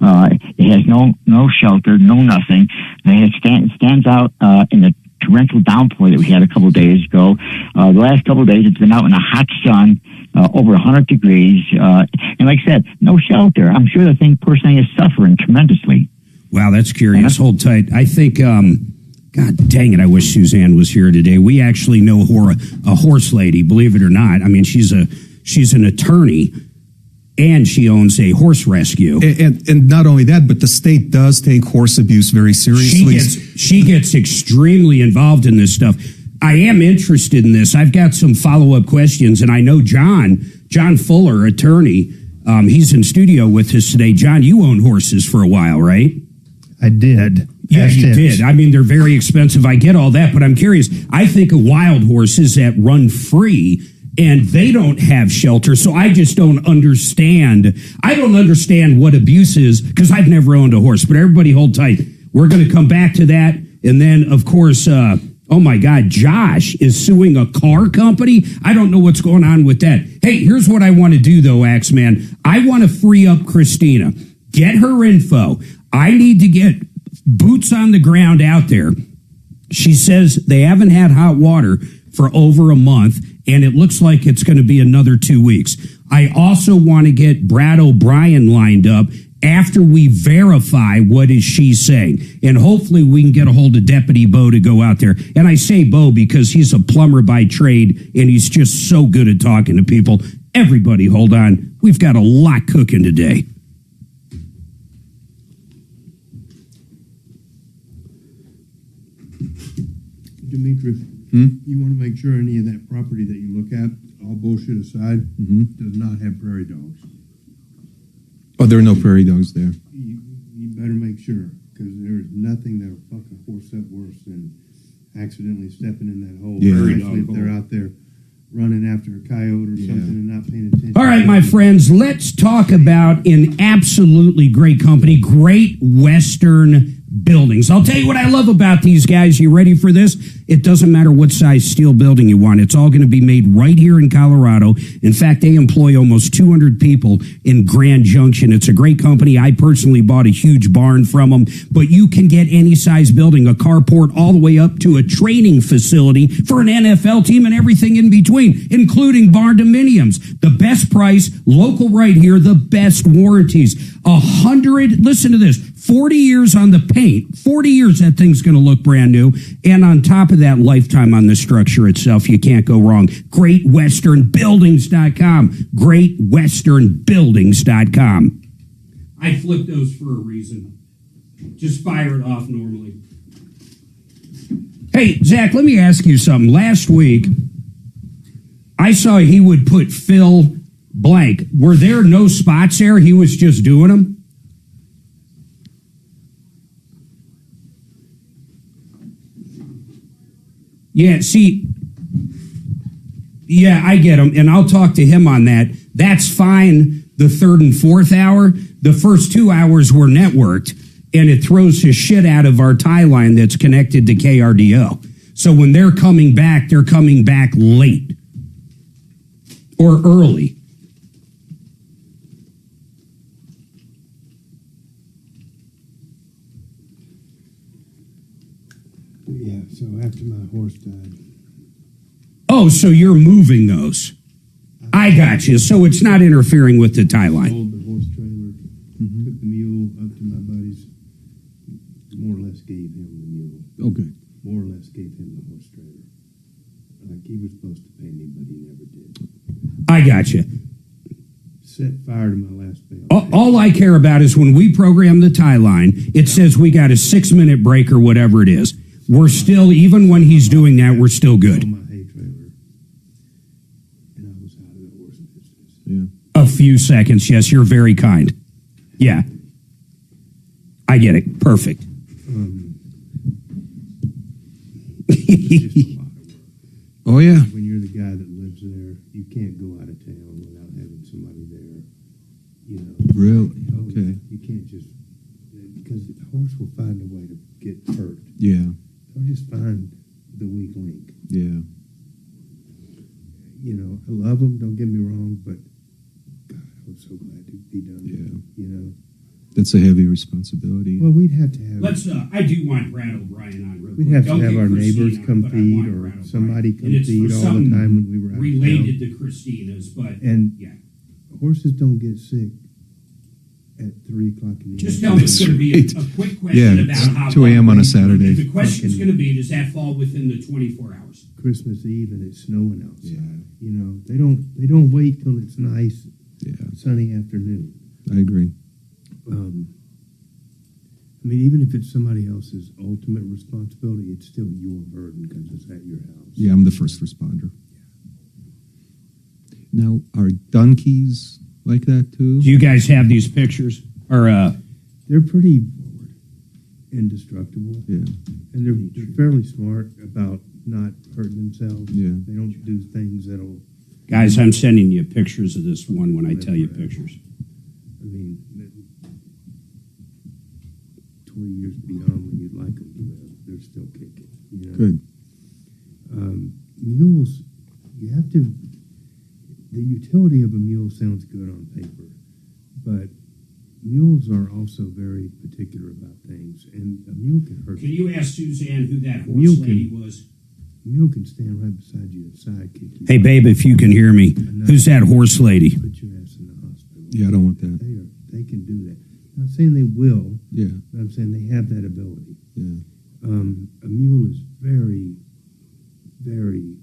It has no shelter, no nothing. And it stands out in the torrential downpour that we had a couple of days ago. The last couple of days, it's been out in the hot sun, over 100 degrees. And like I said, no shelter. I'm sure the person is suffering tremendously. Wow, that's curious. Hold tight. I think, God dang it, I wish Suzanne was here today. We actually know a horse lady, believe it or not. I mean, she's an attorney. And she owns a horse rescue. And not only that, but the state does take horse abuse very seriously. She gets extremely involved in this stuff. I am interested in this. I've got some follow-up questions, and I know John Fuller, attorney, he's in studio with us today. John, you own horses for a while, right? I did. Yeah, you did. I mean, they're very expensive. I get all that, but I'm curious. I think of wild horses that run free, and they don't have shelter, so I just don't understand. I don't understand what abuse is because I've never owned a horse, but everybody hold tight. We're going to come back to that. And then, of course, oh my God, Josh is suing a car company. I don't know what's going on with that. Hey, here's what I want to do, though, Axeman. I want to free up Christina. Get her info. I need to get boots on the ground out there. She says they haven't had hot water for over a month, and it looks like it's going to be another 2 weeks. I also want to get Brad O'Brien lined up after we verify what is she saying. And hopefully we can get a hold of Deputy Bo to go out there. And I say Bo because he's a plumber by trade, and he's just so good at talking to people. Everybody hold on. We've got a lot cooking today. Dimitri, you want to make sure any of that property that you look at, all bullshit aside, does not have prairie dogs. Oh, there are no prairie dogs there. You better make sure, because there's nothing that'll fucking horse up worse than accidentally stepping in that hole. Yeah. Especially if they're out there running after a coyote or something and not paying attention. All right, my friends, let's talk about an absolutely great company, Great Western Buildings. I'll tell you what I love about these guys. You ready for this? It doesn't matter what size steel building you want. It's all going to be made right here in Colorado. In fact, they employ almost 200 people in Grand Junction. It's a great company. I personally bought a huge barn from them, but you can get any size building, a carport, all the way up to a training facility for an NFL team and everything in between, including barn dominiums. The best price, local right here, the best warranties. 100, listen to this, 40 years on the paint, 40 years that thing's going to look brand new, and on top of that, lifetime on the structure itself. You can't go wrong. GreatWesternBuildings.com. GreatWesternBuildings.com. I flipped those for a reason. Just fire it off normally. Hey, Zach, let me ask you something. Last week, I saw he would put Phil blank. Were there no spots there? He was just doing them? Yeah, see, yeah, I get him, and I'll talk to him on that. That's fine the third and fourth hour. The first 2 hours were networked, and it throws the shit out of our tie line that's connected to KRDO. So when they're coming back late or early. Yeah, so after my horse died. Oh, so you're moving those. I got you. So it's not interfering with the tie line. Sold the horse trailer, took the mule up to my buddies, more or less gave him the mule. Oh, good. More or less gave him the horse trailer. Like he was supposed to pay me, but he never did. I got you. Set fire to my last bale. All I care about is when we program the tie line, it says we got a 6-minute break or whatever it is. We're still, even when he's doing that, we're still good. Yeah. A few seconds, yes, you're very kind. Yeah. I get it. Perfect. Oh, yeah. When you're the guy that lives there, you can't go out of town without having somebody there. You know. Really? Okay. You can't just, because the horse will find a way to get hurt. Yeah. They'll just find the weak link. Yeah. You know, I love them, don't get me wrong, but God, I was so glad to be done with them, you know. That's a heavy responsibility. Well, we'd have to have... Let's, I do want Brad O'Brien on real quick. We'd have to Don't have get our Christina, neighbors come but I feed want or Brad somebody O'Brien. come And it's feed for all the something time when we were out related of town. to Christina's, but And yeah. Horses don't get sick at 3 o'clock in the Just morning. tell me it's going to be a quick question Yeah, about how 2 a.m. on a Saturday. The question is going to be, does that fall within the 24 hours? Christmas Eve and it's snowing outside. Yeah. You know, they don't wait till it's nice, sunny afternoon. I agree. I mean, even if it's somebody else's ultimate responsibility, it's still your burden because it's at your house. Yeah, I'm the first responder. Now, are donkeys like that too? Do you guys have these pictures? Or they're pretty indestructible. Yeah. And they're fairly smart about not hurting themselves. Yeah. They don't do things that'll... Guys, I'm sending you pictures of this one when I tell you pictures. I mean, 20 years beyond when you'd like them to live, they're still kicking. You know? Good. Mules, you have to... The utility of a mule sounds good on paper, but mules are also very particular about things, and a mule can hurt. Can you ask Suzanne who that horse Mule lady can- was? A mule can stand right beside you and sidekick you. Hey, babe, if you can hear me, who's that horse lady? Put your ass in the hospital. Yeah, I don't want that. They can do that. I'm not saying they will. Yeah. But I'm saying they have that ability. Yeah. A mule is very, very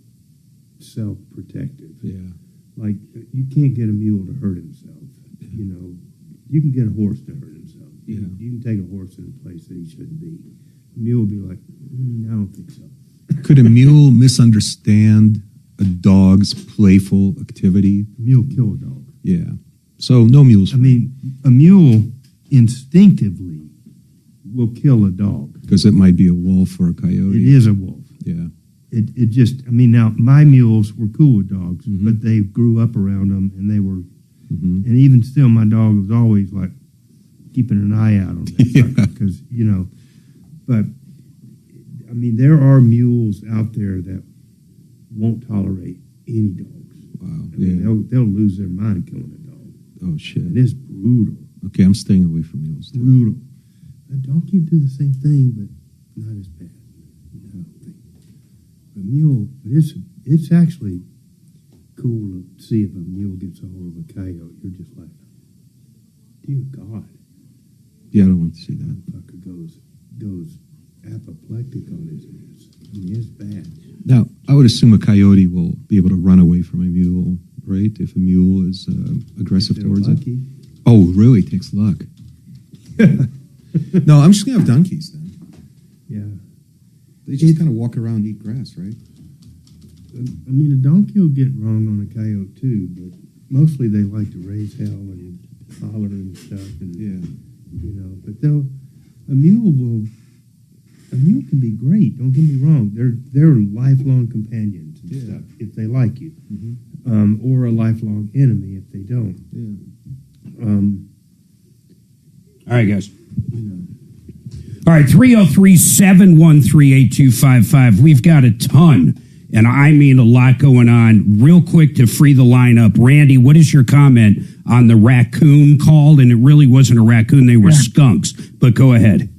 self-protective. Yeah. Like, you can't get a mule to hurt himself. You know, you can get a horse to hurt himself. Yeah. You can take a horse in a place that he shouldn't be. A mule will be like, I don't think so. Could a mule misunderstand a dog's playful activity? A mule kill a dog. Yeah. So no mules. I mean, a mule instinctively will kill a dog. Because it might be a wolf or a coyote. It is a wolf. Yeah. It just, I mean, now my mules were cool with dogs, but they grew up around them and they were, and even still, my dog was always like keeping an eye out on them because, you know, but I mean, there are mules out there that won't tolerate any dogs. Wow. I mean, they'll lose their mind killing a dog. Oh, shit. It is brutal. Okay, I'm staying away from mules. Brutal. A donkey do the same thing, but not as bad. No. A mule, but it's actually cool to see if a mule gets a hold of a coyote. You're just like, dear God. Yeah, I don't want to see that. Fucker goes apoplectic on his ass. I mean, it's bad. Now, I would assume a coyote will be able to run away from a mule, right? If a mule is aggressive towards lucky. it. Oh, really? Takes luck. No, I'm just going to have donkeys then. Yeah. They just kind of walk around and eat grass, right? I mean, a donkey will get wrong on a coyote too, but mostly they like to raise hell and holler and stuff. And, you know, but a mule can be great. Don't get me wrong. They're lifelong companions and stuff if they like you, or a lifelong enemy if they don't. All right, guys. All right, 303-713-8255. We've got a ton, and I mean a lot going on. Real quick to free the line up. Randy, what is your comment on the raccoon call? And it really wasn't a raccoon, they were skunks. But go ahead.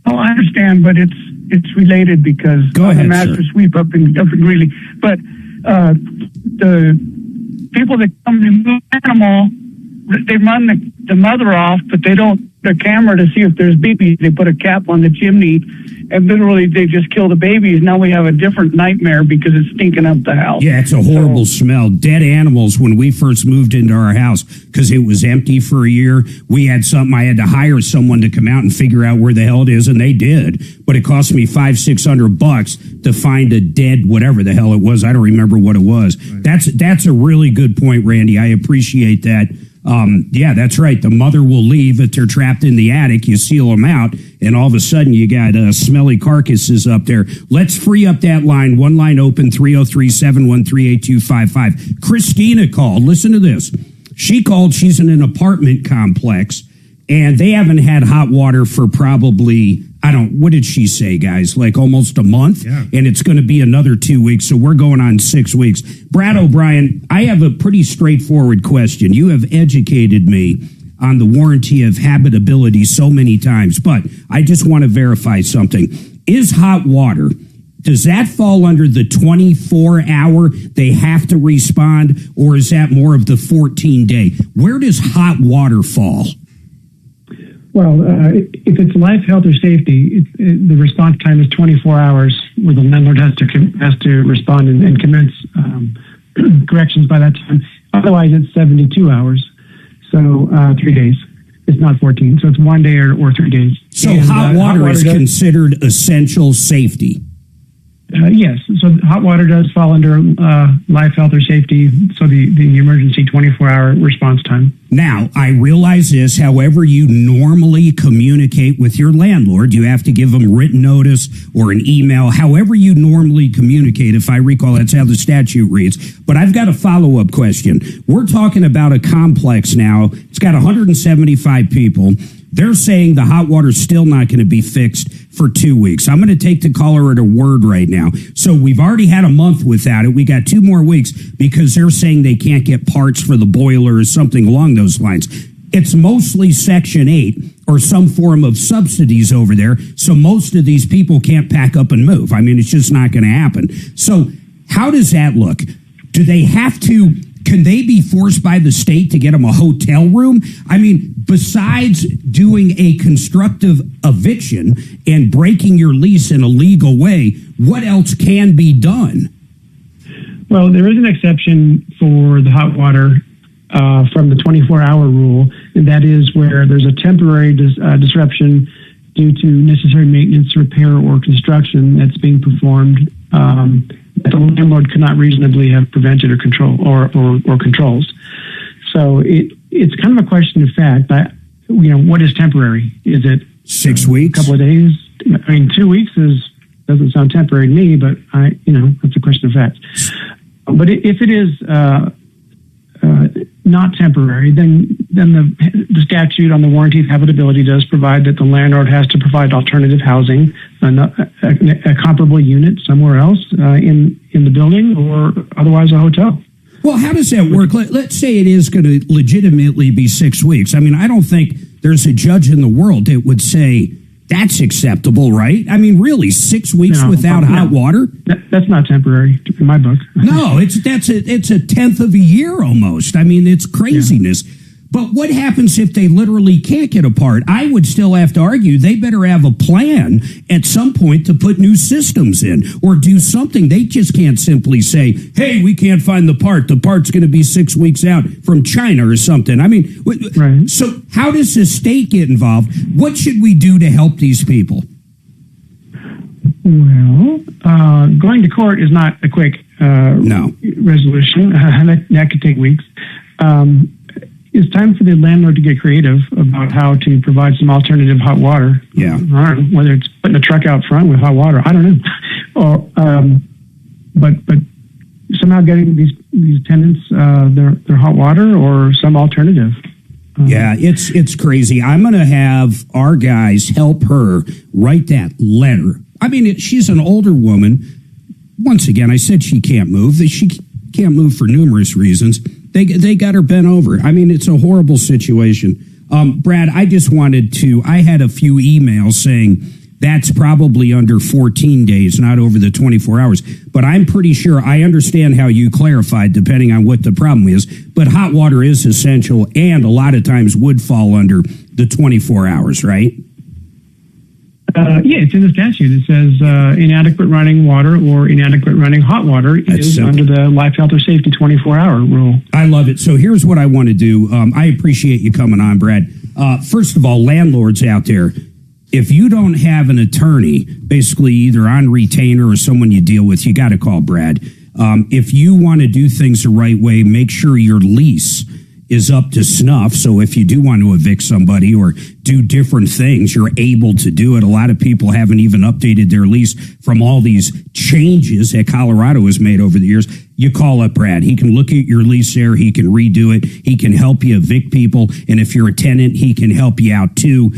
Oh, I understand, but it's related because I'm a master sweep up in Greeley. But the people that come to move animal, they run the mother off, but they don't the camera to see if there's babies. They put a cap on the chimney, and literally they just kill the babies. Now we have a different nightmare because it's stinking up the house. Yeah, it's a horrible smell. Dead animals. When we first moved into our house, because it was empty for a year, we had something. I had to hire someone to come out and figure out where the hell it is, and they did. But it cost me $500-600 to find a dead whatever the hell it was. I don't remember what it was. Right. That's a really good point, Randy. I appreciate that. Yeah, that's right. The mother will leave if they're trapped in the attic. You seal them out, and all of a sudden you got smelly carcasses up there. Let's free up that line. One line open, 303-713-8255. Christina called. Listen to this. She called. She's in an apartment complex, and they haven't had hot water for probably, what did she say, guys? Like almost a month? Yeah. And it's going to be another 2 weeks, so we're going on 6 weeks. Brad O'Brien, I have a pretty straightforward question. You have educated me on the warranty of habitability so many times, but I just want to verify something. Is hot water, does that fall under the 24-hour they have to respond, or is that more of the 14-day? Where does hot water fall? Well, if it's life, health, or safety, the response time is 24 hours, where the landlord has to respond and commence corrections by that time. Otherwise, it's 72 hours, so 3 days. It's not 14, so it's 1 day or 3 days. So and, hot water is considered essential safety. Yes, so hot water does fall under life, health, or safety, so the emergency 24-hour response time. Now, I realize this, however you normally communicate with your landlord, you have to give them written notice or an email, however you normally communicate. If I recall, that's how the statute reads. But I've got a follow-up question. We're talking about a complex now. It's got 175 people. They're saying the hot water's still not going to be fixed for 2 weeks. I'm going to take the caller at her word right now. So we've already had a month without it. We got 2 more weeks because they're saying they can't get parts for the boiler or something along those lines. It's mostly Section 8 or some form of subsidies over there. So most of these people can't pack up and move. I mean, it's just not going to happen. So how does that look? Do they have to... Can they be forced by the state to get them a hotel room? I mean, besides doing a constructive eviction and breaking your lease in a legal way, what else can be done? Well, there is an exception for the hot water from the 24-hour rule, and that is where there's a temporary disruption due to necessary maintenance, repair, or construction that's being performed that the landlord could not reasonably have prevented or controls. So it's kind of a question of fact. What is temporary? Is it 6 weeks? A couple of days? I mean, 2 weeks doesn't sound temporary to me, but that's a question of fact. But if it is not temporary, then the statute on the warranty of habitability does provide that the landlord has to provide alternative housing, a comparable unit somewhere else in the building, or otherwise a hotel. Well, how does that work? Let's say it is going to legitimately be 6 weeks. I mean, I don't think there's a judge in the world that would say that's acceptable, right? I mean, really, 6 weeks without hot water? That's not temporary in my book. No, it's a tenth of a year almost. I mean, it's craziness. Yeah. But what happens if they literally can't get apart? I would still have to argue they better have a plan at some point to put new systems in or do something. They just can't simply say, hey, we can't find the part. The part's going to be 6 weeks out from China or something. I mean, right. So how does the state get involved? What should we do to help these people? Well, going to court is not a quick resolution. That could take weeks. It's time for the landlord to get creative about how to provide some alternative hot water. Yeah. I don't know, whether it's putting a truck out front with hot water, I don't know. Or, but somehow getting these tenants their hot water or some alternative. Yeah, it's crazy. I'm going to have our guys help her write that letter. I mean, she's an older woman. Once again, I said she can't move. She can't move for numerous reasons. They got her bent over. I mean, it's a horrible situation. Brad, I had a few emails saying that's probably under 14 days, not over the 24 hours. But I'm pretty sure I understand how you clarified, depending on what the problem is. But hot water is essential and a lot of times would fall under the 24 hours, right? Yeah, it's in the statute. It says inadequate running water or inadequate running hot water is under the life, health, or safety 24-hour rule. I love it. So here's what I want to do. I appreciate you coming on, Brad. First of all, landlords out there, if you don't have an attorney, basically either on retainer or someone you deal with, you got to call Brad. If you want to do things the right way, make sure your lease is up to snuff. So if you do want to evict somebody or do different things, you're able to do it. A lot of people haven't even updated their lease from all these changes that Colorado has made over the years. You call up Brad. He can look at your lease there. He can redo it. He can help you evict people. And if you're a tenant, he can help you out too,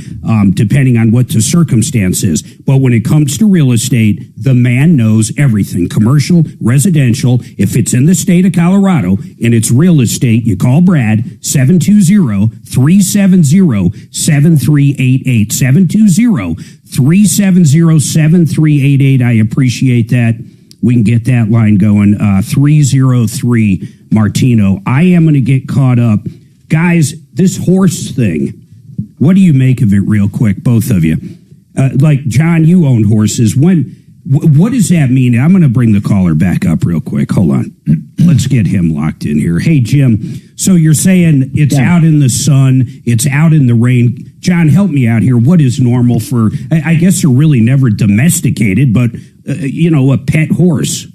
depending on what the circumstance is. But when it comes to real estate, the man knows everything. Commercial, residential. If it's in the state of Colorado and it's real estate, you call Brad, 720-370-7388. 720-370-7388. I appreciate that. We can get that line going. 303 Martino. I am going to get caught up. Guys, this horse thing, what do you make of it real quick, both of you? Like, John, you own horses. What does that mean? I'm going to bring the caller back up real quick. Hold on. Let's get him locked in here. Hey, Jim, so you're saying it's out in the sun, it's out in the rain. John, help me out here. What is normal for, I guess they're really never domesticated, but, a pet horse?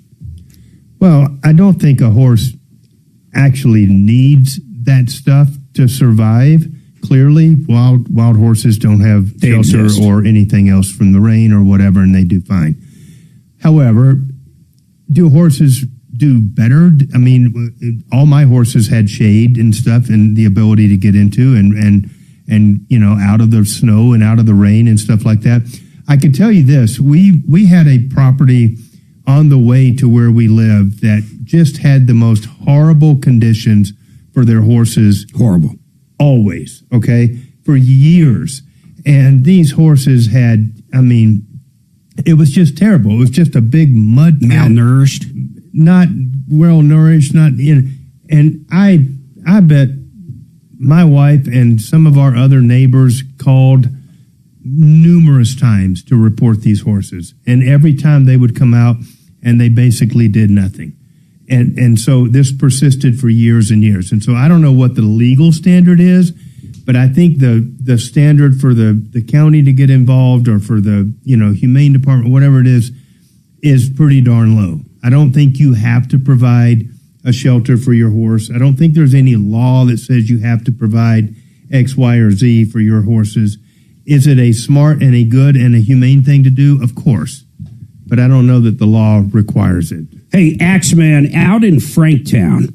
Well, I don't think a horse actually needs that stuff to survive. Clearly, wild horses don't have shelter or anything else from the rain or whatever, and they do fine. However, do horses do better? I mean, all my horses had shade and stuff and the ability to get into and out of the snow and out of the rain and stuff like that. I can tell you this, we had a property on the way to where we live that just had the most horrible conditions for their horses. Horrible. Always, okay, for years. And these horses had, it was just terrible. It was just a big mud. Malnourished. Not well nourished, and I bet my wife and some of our other neighbors called numerous times to report these horses. And every time they would come out and they basically did nothing. And so this persisted for years and years. And so I don't know what the legal standard is, But I think the standard for the county to get involved or for the humane department, whatever it is pretty darn low. I don't think you have to provide a shelter for your horse. I don't think there's any law that says you have to provide X, Y, or Z for your horses. Is it a smart and a good and a humane thing to do? Of course. But I don't know that the law requires it. Hey, Axeman, out in Franktown,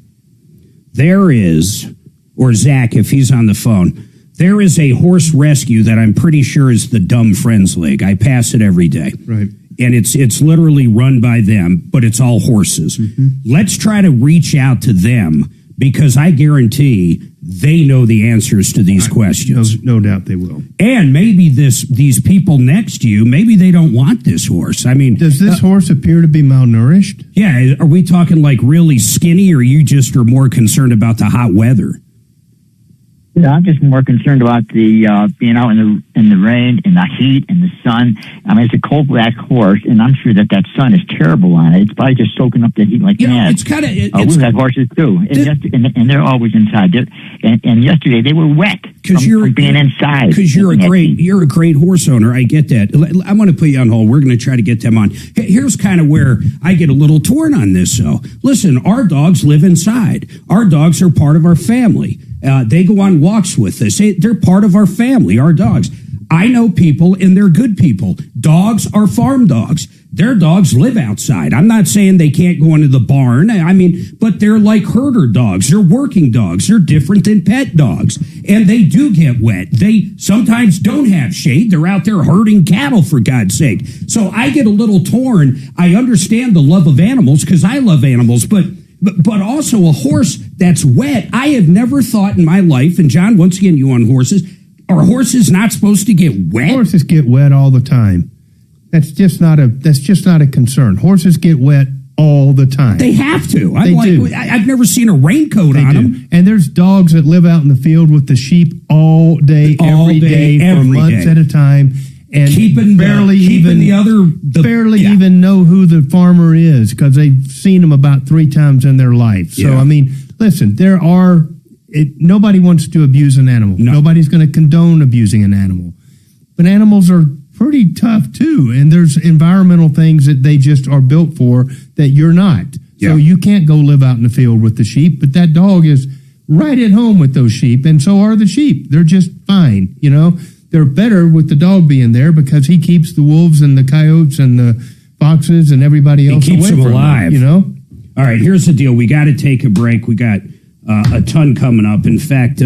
there is, or Zach, if he's on the phone, there is a horse rescue that I'm pretty sure is the Dumb Friends League. I pass it every day. Right. And it's literally run by them, but it's all horses. Mm-hmm. Let's try to reach out to them because I guarantee they know the answers to these questions. No doubt they will. And maybe these people next to you, maybe they don't want this horse. I mean, does this horse appear to be malnourished? Yeah. Are we talking like really skinny, or you just are more concerned about the hot weather? Yeah, I'm just more concerned about the being out in the rain, in the heat, in the sun. I mean, it's a cold black horse, and I'm sure that sun is terrible on it. It's probably just soaking up the heat like mad. It's kind of we've had horses too, and they're always inside. And yesterday they were wet from being inside. Because you're a great horse owner. I get that. I want to put you on hold. We're going to try to get them on. Here's kind of where I get a little torn on this. So listen, our dogs live inside. Our dogs are part of our family. They go on walks with us. They're part of our family, our dogs. I know people, and they're good people. Dogs are farm dogs. Their dogs live outside. I'm not saying they can't go into the barn. I mean, but they're like herder dogs. They're working dogs. They're different than pet dogs. And they do get wet. They sometimes don't have shade. They're out there herding cattle, for God's sake. So I get a little torn. I understand the love of animals because I love animals, but also a horse that's wet. I have never thought in my life, and John, once again, you on horses, are horses not supposed to get wet? Horses get wet all the time. That's just not a concern. Horses get wet all the time. They have to. I've never seen a raincoat on them. And there's dogs that live out in the field with the sheep all day, every day, for months at a time. And barely even know who the farmer is because they've seen him about 3 times in their life. So, I mean, listen, nobody wants to abuse an animal. No. Nobody's going to condone abusing an animal. But animals are pretty tough, too. And there's environmental things that they just are built for that you're not. Yeah. So you can't go live out in the field with the sheep, but that dog is right at home with those sheep, and so are the sheep. They're just fine, They're better with the dog being there because he keeps the wolves and the coyotes and the foxes and everybody else away from them. He keeps them alive. All right, here's the deal. We got to take a break. We got a ton coming up. In fact,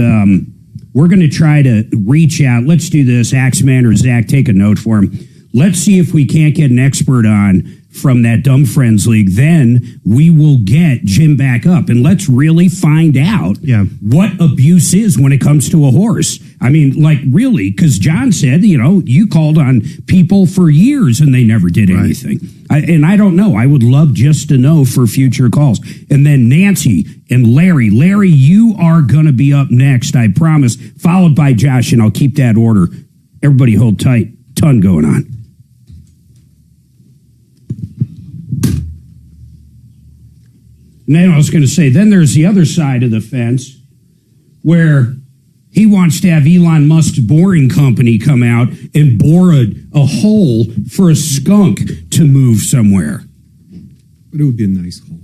we're going to try to reach out. Let's do this. Axeman or Zach, take a note for him. Let's see if we can't get an expert on from that Dumb Friends League. Then we will get Jim back up, and let's really find out what abuse is when it comes to a horse. I mean, like, really, because John said, you called on people for years and they never did anything. And I don't know. I would love just to know for future calls. And then Nancy and Larry. Larry, you are going to be up next, I promise, followed by Josh, and I'll keep that order. Everybody hold tight. Ton going on. And then I was going to say, then there's the other side of the fence where he wants to have Elon Musk's boring company come out and bore a hole for a skunk to move somewhere. But it would be a nice hole.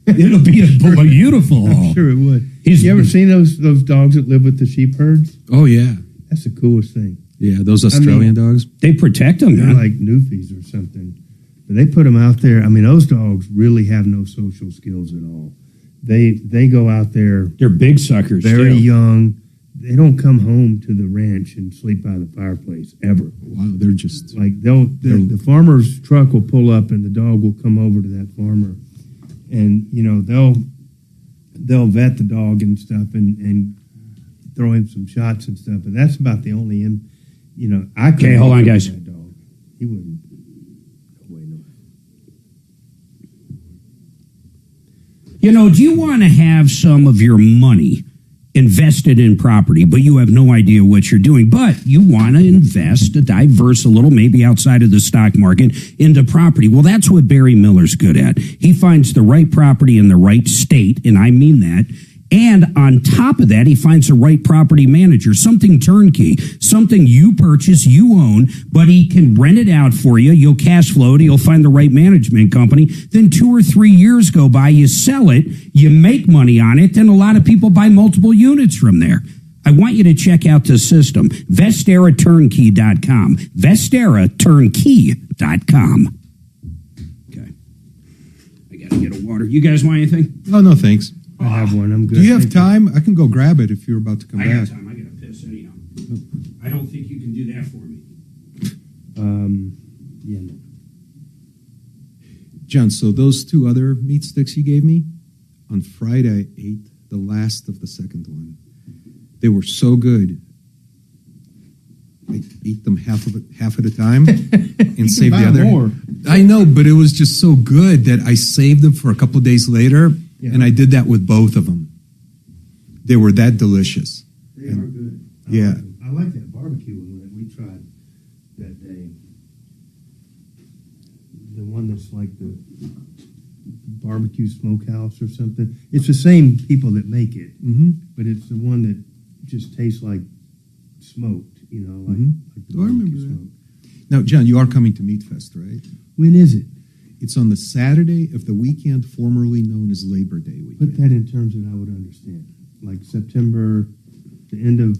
It'll be a beautiful hole. I'm sure it would. You ever seen those dogs that live with the sheep herds? Oh, yeah. That's the coolest thing. Yeah, those Australian dogs. They protect them. They're like Newfies or something. But they put them out there. I mean, those dogs really have no social skills at all. They go out there. They're big suckers. Very young. They don't come home to the ranch and sleep by the fireplace ever. Wow, they're just like the farmer's truck will pull up and the dog will come over to that farmer, and they'll vet the dog and stuff and throw him some shots and stuff. But that's about the only I couldn't. Okay, hold on, guys. That dog. He wouldn't. Do you want to have some of your money invested in property, but you have no idea what you're doing, but you want to invest, diverse a little, maybe outside of the stock market, into property? Well, that's what Barry Miller's good at. He finds the right property in the right state, and I mean that, And on top of that, he finds the right property manager, something turnkey, something you purchase, you own, but he can rent it out for you. You'll cash flow it. You'll find the right management company. Then 2 or 3 years go by, you sell it, you make money on it, then a lot of people buy multiple units from there. I want you to check out the system, VesteraTurnkey.com, VesteraTurnkey.com. Okay. I got to get a water. You guys want anything? Oh, no, thanks. I have one. I'm good. Do you have time? I can go grab it if you're about to come back. I got time. I got to piss anyhow. I don't think you can do that for me. Yeah. No. John, so those 2 other meat sticks you gave me, on Friday I ate the last of the second one. They were so good. I ate them half at a time and saved the other. More. I know, but it was just so good that I saved them for a couple of days later, and I did that with both of them. They were that delicious. They are good. Yeah. I like that barbecue one that we tried that day. The one that's like the barbecue smokehouse or something. It's the same people that make it, but it's the one that just tastes like smoked, like the I remember that. Now, John, you are coming to Meat Fest, right? When is it? It's on the Saturday of the weekend formerly known as Labor Day weekend. Put that in terms that I would understand. Like September, the end of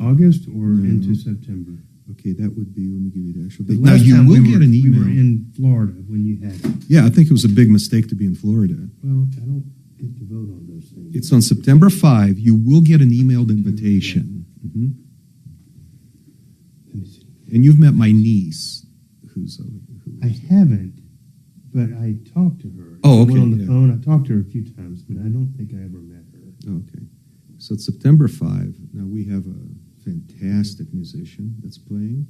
August, or into September? Okay, that would be, let me give you the actual date. Now, you will get an email. We were in Florida when you had it. Yeah, I think it was a big mistake to be in Florida. Well, I don't get to vote on those things. It's on September 5. You will get an emailed invitation. And you've met my niece, who's I haven't, but I talked to her. Oh, okay. I went on the phone. I talked to her a few times, but I don't think I ever met her. Okay. So it's September 5. Now, we have a fantastic musician that's playing.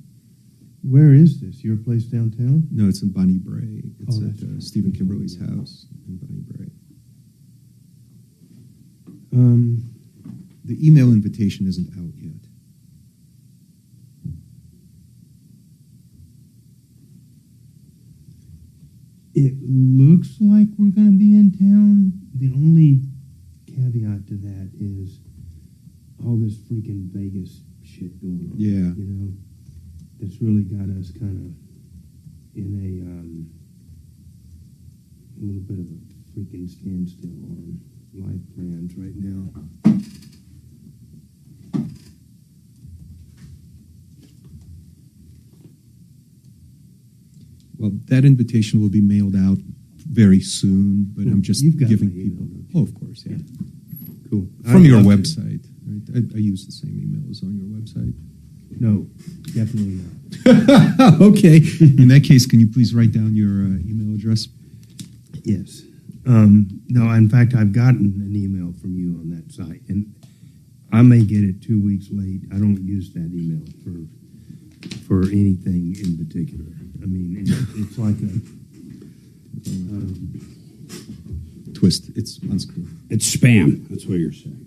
Where is this? Your place downtown? No, it's in Bonnie Bray. It's at right. Stephen Kimberly's house in Bonnie Bray. The email invitation isn't out yet. It looks like we're going to be in town. The only caveat to that is all this freaking Vegas shit going on. Yeah. That's really got us kind of in a little bit of a freaking standstill on life plans right now. Well, that invitation will be mailed out very soon, but I'm just giving people. Oh, of course, yeah. Cool. From your website, right? I use the same email as on your website. No, definitely not. Okay. In that case, can you please write down your email address? Yes. No, in fact, I've gotten an email from you on that site, and I may get it 2 weeks late. I don't use that email for anything in particular. I mean, it's like a twist. It's unscrew. It's spam. That's what you're saying.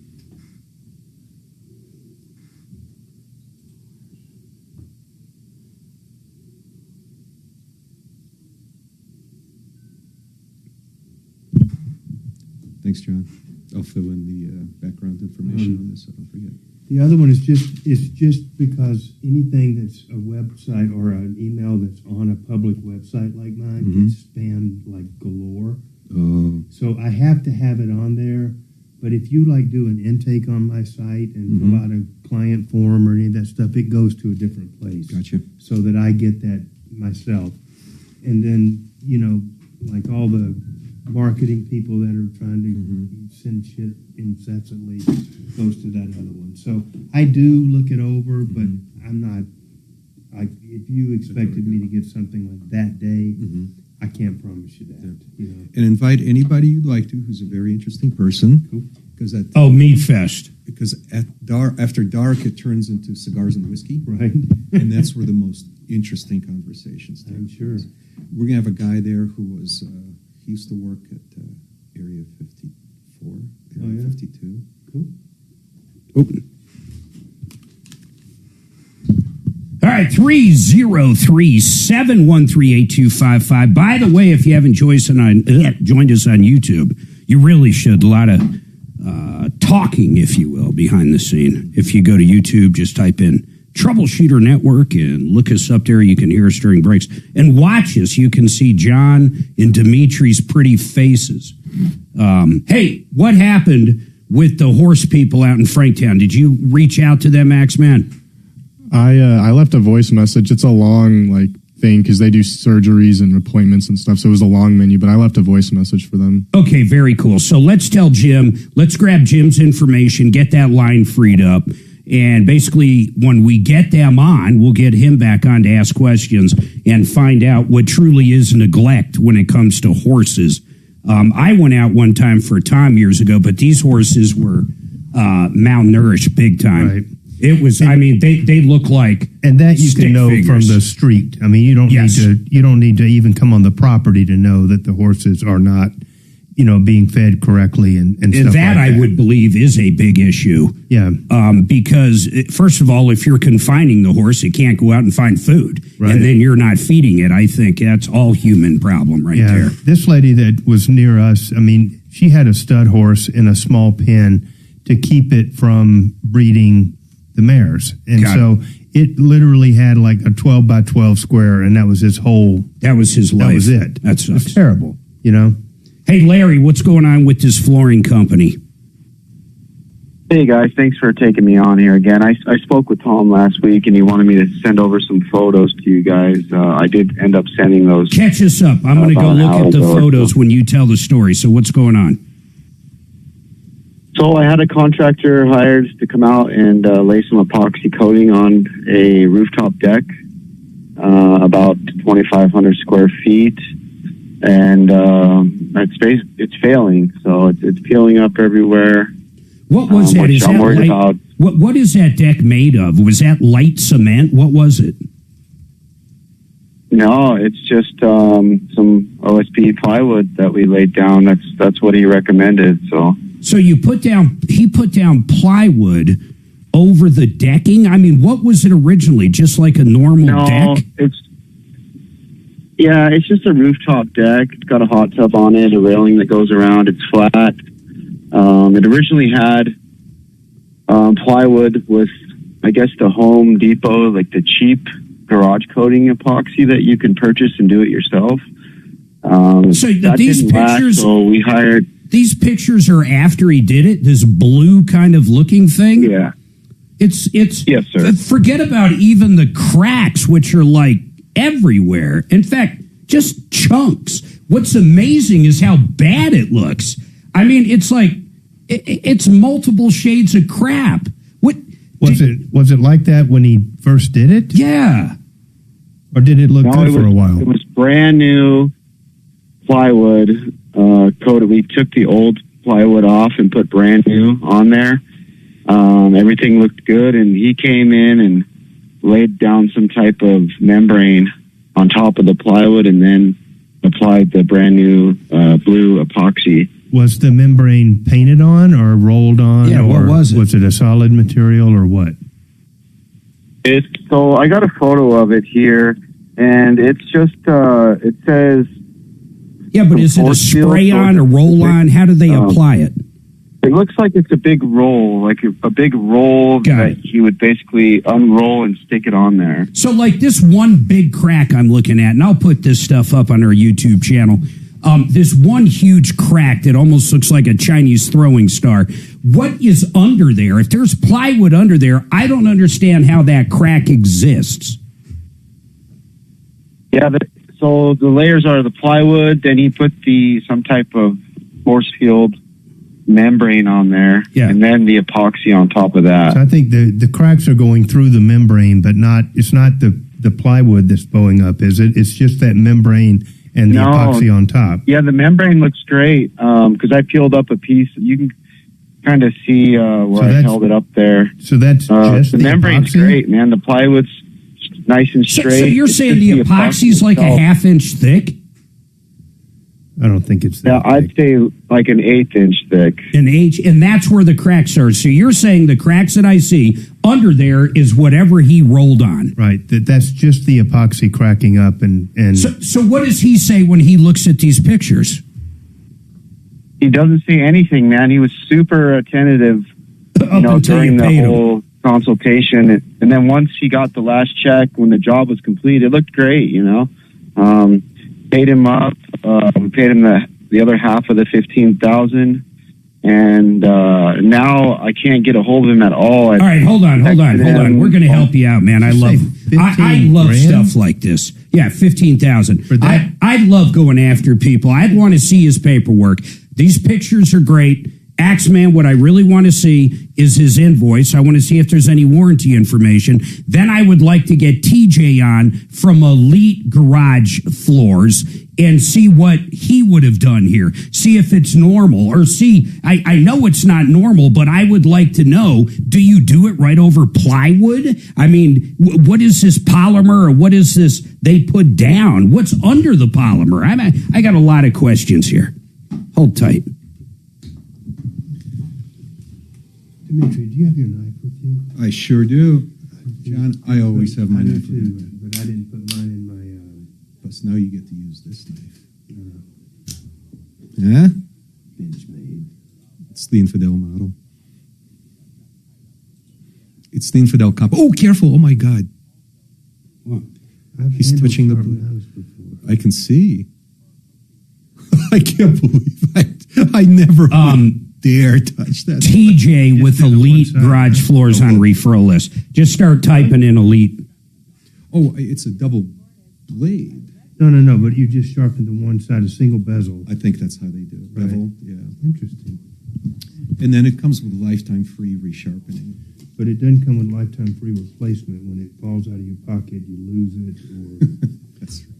Thanks, John. I'll fill in the background information on this so I don't forget. The other one is just because anything that's a website or an email that's on a public website like mine gets spammed like galore. Oh. So I have to have it on there. But if you do an intake on my site and fill out a client form or any of that stuff, it goes to a different place. Gotcha. So that I get that myself. And then, like all the marketing people that are trying to send shit incessantly goes to that other one. So I do look it over, but I'm not. If you expected me to get something like that day, I can't promise you that. And invite anybody you'd like to who's a very interesting person. Cool. Because Meat Fest. Because after dark, it turns into cigars and whiskey. Right. And that's where the most interesting conversations take. I'm sure. We're going to have a guy there who was... he used to work at Area 54, Area 52. Cool. Open. All right, 303-713-8255. By the way, if you haven't joined us on YouTube, you really should. A lot of talking, if you will, behind the scene. If you go to YouTube, just type in Troubleshooter Network and look us up there. You can hear us during breaks. And watch us. You can see John and Dimitri's pretty faces. Hey, what happened with the horse people out in Franktown? Did you reach out to them, Axeman? I left a voice message. It's a long thing because they do surgeries and appointments and stuff. So it was a long menu, but I left a voice message for them. Okay, very cool. So let's tell Jim, let's grab Jim's information, get that line freed up. And basically, when we get them on, we'll get him back on to ask questions and find out what truly is neglect when it comes to horses. I went out one time for Tom years ago, but these horses were malnourished big time. Right. It was, they look like, and that you can know figures from the street. I mean, you don't need to even come on the property to know that the horses are not, being fed correctly and stuff that like that. I would believe is a big issue. Yeah. Because first of all, if you're confining the horse, it can't go out and find food, right, and then you're not feeding it. I think that's all human problem right there. This lady that was near us, she had a stud horse in a small pen to keep it from breeding the mares. And so it literally had like a 12 by 12 square, and that was his whole... That was his life. That was it. That sucks. It's terrible, Hey, Larry, what's going on with this flooring company? Hey, guys. Thanks for taking me on here again. I spoke with Tom last week, and he wanted me to send over some photos to you guys. I did end up sending those. Catch us up. I'm going to go look at the photos when you tell the story. So what's going on? So I had a contractor hired to come out and lay some epoxy coating on a rooftop deck, about 2,500 square feet, and it's failing. So it's peeling up everywhere. What was that? Is that light, what is that deck made of? Was that light cement? What was it? No, it's just some OSB plywood that we laid down. That's what he recommended. So he put down plywood over the decking? I mean, what was it originally? Just like a normal deck? It's just a rooftop deck. It's got a hot tub on it, a railing that goes around. It's flat. It originally had plywood with, I guess, the Home Depot, like the cheap garage coating epoxy that you can purchase and do it yourself. So these pictures, so we hired. These pictures are after he did it. This blue kind of looking thing. Yeah, it's yes, sir. Forget about even the cracks, which are like everywhere. In fact, just chunks. What's amazing is how bad it looks. I mean, it's like it's multiple shades of crap. What was it? Was it like that when he first did it? Yeah. Or did it look good for a while? It was brand new plywood coated. We took the old plywood off and put brand new on there. Everything looked good, and he came in and laid down some type of membrane on top of the plywood and then applied the brand new blue epoxy. Was the membrane painted on or rolled on? Yeah, what was it? Was it a solid material or what? So I got a photo of it here, and it's just, it says... Yeah, but is it a spray-on, a roll-on? How do they apply it? It looks like it's a big roll, like a big roll that he would basically unroll and stick it on there. So like this one big crack I'm looking at, and I'll put this stuff up on our YouTube channel, this one huge crack that almost looks like a Chinese throwing star. What is under there? If there's plywood under there, I don't understand how that crack exists. Yeah, so the layers are the plywood, then he put some type of force field membrane on there, and then the epoxy on top of that. So I think the cracks are going through the membrane, but it's not the plywood that's bowing up, is it? It's just that membrane and the epoxy on top. Yeah, the membrane looks great because I peeled up a piece. You can kind of see where I held it up there. So that's just the membrane's epoxy? Great, man. The plywood's nice and straight. So you're saying the epoxy's like a half-inch thick? I don't think it's that. Yeah, I'd say like an 1/8 inch thick. And that's where the cracks are. So you're saying the cracks that I see under there is whatever he rolled on. Right. That's just the epoxy cracking up and So what does he say when he looks at these pictures? he doesn't say anything, man. He was super attentive, during the whole consultation. And then once he got the last check, when the job was complete, it looked great, paid him up. We paid him the other half of the $15,000. And now I can't get a hold of him at all. All right, hold on. We're going to help you out, man. I love stuff like this. Yeah, 15,000. I love going after people. I'd want to see his paperwork. These pictures are great. Axeman, what I really want to see is his invoice. I want to see if there's any warranty information. Then I would like to get TJ on from Elite Garage Floors and see what he would have done here. See if it's normal, or I know it's not normal, but I would like to know, do you do it right over plywood? I mean, what is this polymer, or what is this they put down? What's under the polymer? I got a lot of questions here. Hold tight. Dimitri, do you have your knife with you? I sure do. John, I always have my knife with me. But I didn't put mine in my... Plus, now you get to use this knife. Yeah? Bench made. It's the Infidel model. It's the Infidel cop. Oh, careful. Oh, my God. What? He's touching the blade. I can see. I can't believe I never dare touch that. TJ with Elite Garage Floors on referral list. Just start typing in Elite. Oh, it's a double blade. No, but you just sharpened the one side, a single bezel. I think that's how they do it. Right. Bevel, yeah. Interesting. And then it comes with lifetime free resharpening. But it doesn't come with lifetime free replacement. When it falls out of your pocket, you lose it. Or that's right.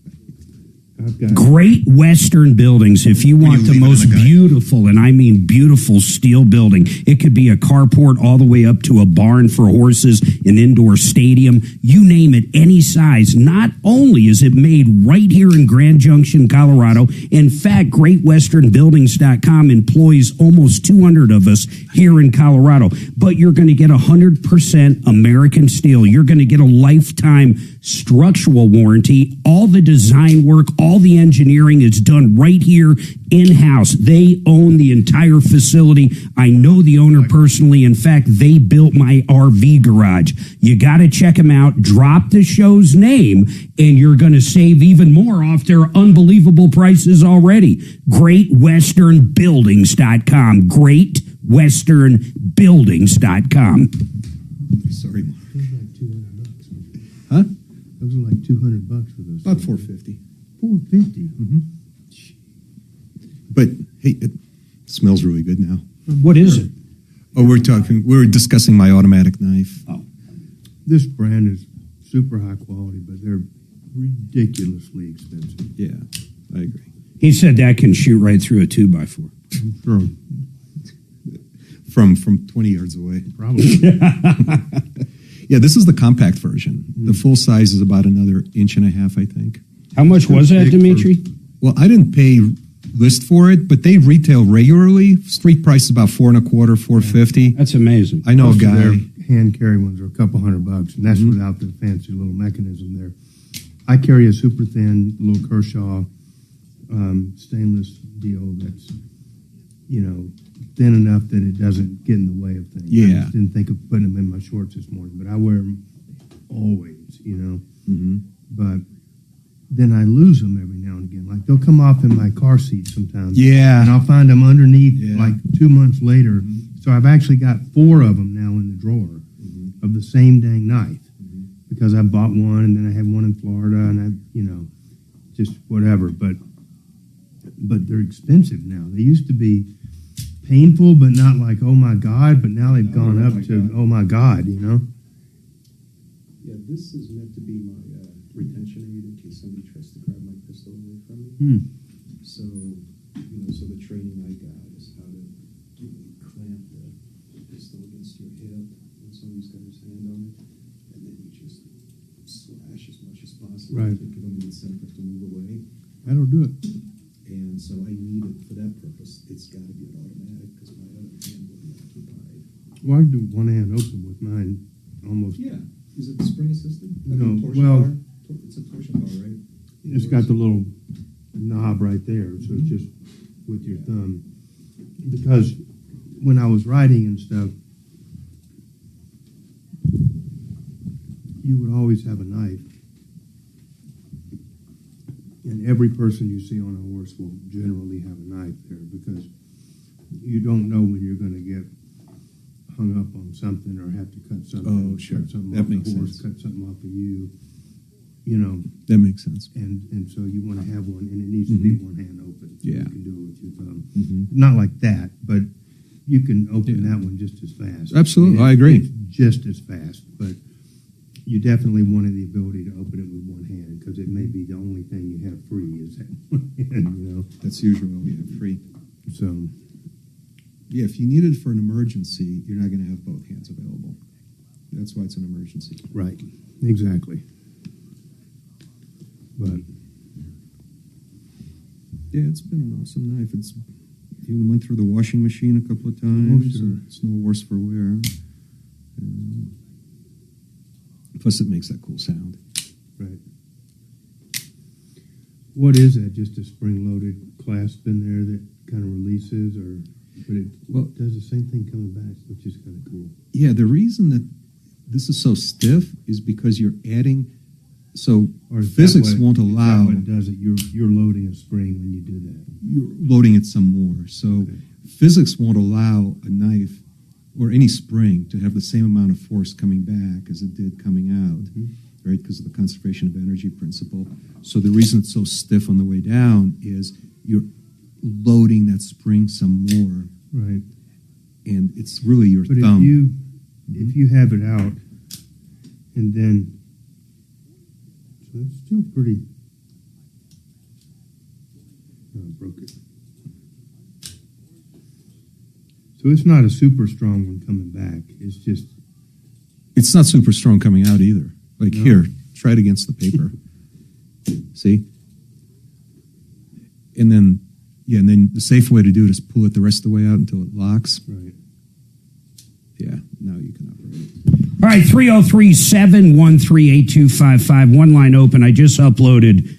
Great Western Buildings. If you want the most beautiful, and I mean beautiful, steel building, it could be a carport all the way up to a barn for horses, an indoor stadium, you name it, any size. Not only is it made right here in Grand Junction, Colorado, in fact, GreatWesternBuildings.com employs almost 200 of us here in Colorado, but you're going to get 100% American steel. You're going to get a lifetime structural warranty. All the design work, all the engineering is done right here in-house. They own the entire facility. I know the owner personally. In fact, they built my RV garage. You got to check them out. Drop the show's name, and you're going to save even more off their unbelievable prices already. GreatWesternBuildings.com. GreatWesternBuildings.com. Sorry. Huh? Those are like $200 for those. About $450. $450. Mm-hmm. But hey, it smells really good now. What is it? Oh, we're discussing my automatic knife. Oh, this brand is super high quality, but they're ridiculously expensive. Yeah, I agree. He said that can shoot right through a 2x4. Sure. From 20 yards away. Probably. Yeah, this is the compact version. The full size is about another 1.5 inches, I think. How much was that, Dimitri? Well, I didn't pay list for it, but they retail regularly. Street price is about $4.25, $4.50. That's amazing. I know a guy. Their hand carry ones are a couple $100, and that's without the fancy little mechanism there. I carry a super thin little Kershaw stainless deal that's, thin enough that it doesn't get in the way of things. Yeah. I just didn't think of putting them in my shorts this morning, but I wear them always, Mm-hmm. But then I lose them every now and again. Like they'll come off in my car seat sometimes. Yeah. And I'll find them underneath like 2 months later. So I've actually got 4 of them now in the drawer of the same dang knife because I bought one and then I had one in Florida and I, just whatever. But they're expensive now. They used to be painful, but not like, oh my God, but now they've gone up to, oh my God, Yeah, this is meant to be my retention aid in case somebody tries to grab my pistol away from me. So, so the training I got is how to clamp the pistol against your hip when somebody's got his hand on it, and then you just slash as much as possible. Right. To give them the incentive to move away. That'll do it. And so I need it for that purpose. It's got to be an automatic because my other hand will be occupied. Well, I can do one hand open with mine almost. Yeah. Is it spring assisted? No, Bar? It's a torsion bar, right? It's got the little knob right there, so it's just with your thumb. because when I was writing and stuff, you would always have a knife. And every person you see on a horse will generally have a knife there because you don't know when you're going to get hung up on something or have to cut something. Oh, sure. Cut something That off makes the horse, sense. cut something off of you. You know. That makes sense. And so you want to have one, and it needs to be one hand open. So Yeah. You can do it with your thumb. Mhm. Not like that, but you can open that one just as fast. Absolutely. mean, I agree. it's just as fast, but you definitely wanted the ability to open it with one hand because it may be the only thing you have free is that one hand, you know. That's usually what we have free. So, yeah, if you need it for an emergency, you're not going to have both hands available. That's why it's an emergency. right, exactly. But yeah, it's been an awesome knife. It's even went through the washing machine a couple of times. Oh, sure. It's no worse for wear. Plus, it makes that cool sound. right. What is that? Just a spring-loaded clasp in there that kind of releases, or but it does the same thing coming back, which is kind of cool. Yeah, the reason that this is so stiff is because you're adding. So Or is physics that what- won't is that allow. what it does it. You're loading a spring when you do that. You're loading it some more. So physics won't allow a knife or any spring to have the same amount of force coming back as it did coming out, right? Because of the conservation of energy principle. So the reason it's so stiff on the way down is you're loading that spring some more, Right. and it's really your But thumb. if you have it out, and then so it's still pretty. Oh, I broke it. So it's not a super strong one coming back. It's just It's not super strong coming out either. Like No. here, try it against the paper. See? And then the safe way to do it is pull it the rest of the way out until it locks. right. Yeah, now you can operate it. All right, 303-713-8255. One line open. I just uploaded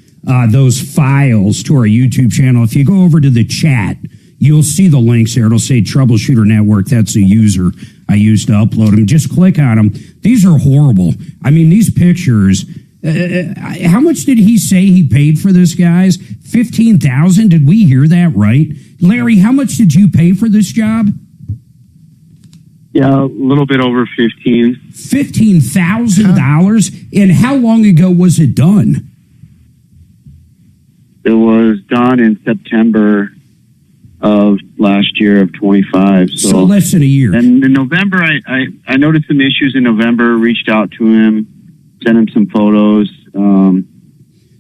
those files to our YouTube channel. If you go over to the chat, you'll see the links there. It'll say Troubleshooter Network. That's the user I used to upload them. Just click on them. These are horrible. I mean, these pictures. How much did he say he paid for this, guys? $15,000? Did we hear that right? Larry, how much did you pay for this job? Yeah, a little bit over 15. $15,000? And how long ago was it done? It was done in September of last year of 25. So less than a year. And in November, I noticed some issues in November, reached out to him, sent him some photos.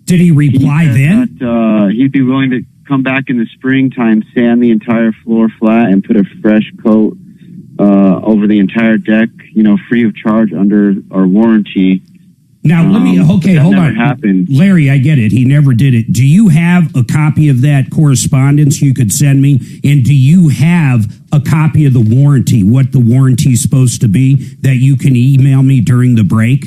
Did he reply then? That, he'd be willing to come back in the springtime, sand the entire floor flat, and put a fresh coat over the entire deck, free of charge under our warranty. Now, let me, hold on. Happened. Larry, I get it. He never did it. Do you have a copy of that correspondence you could send me? And do you have a copy of the warranty, what the warranty is supposed to be, that you can email me during the break?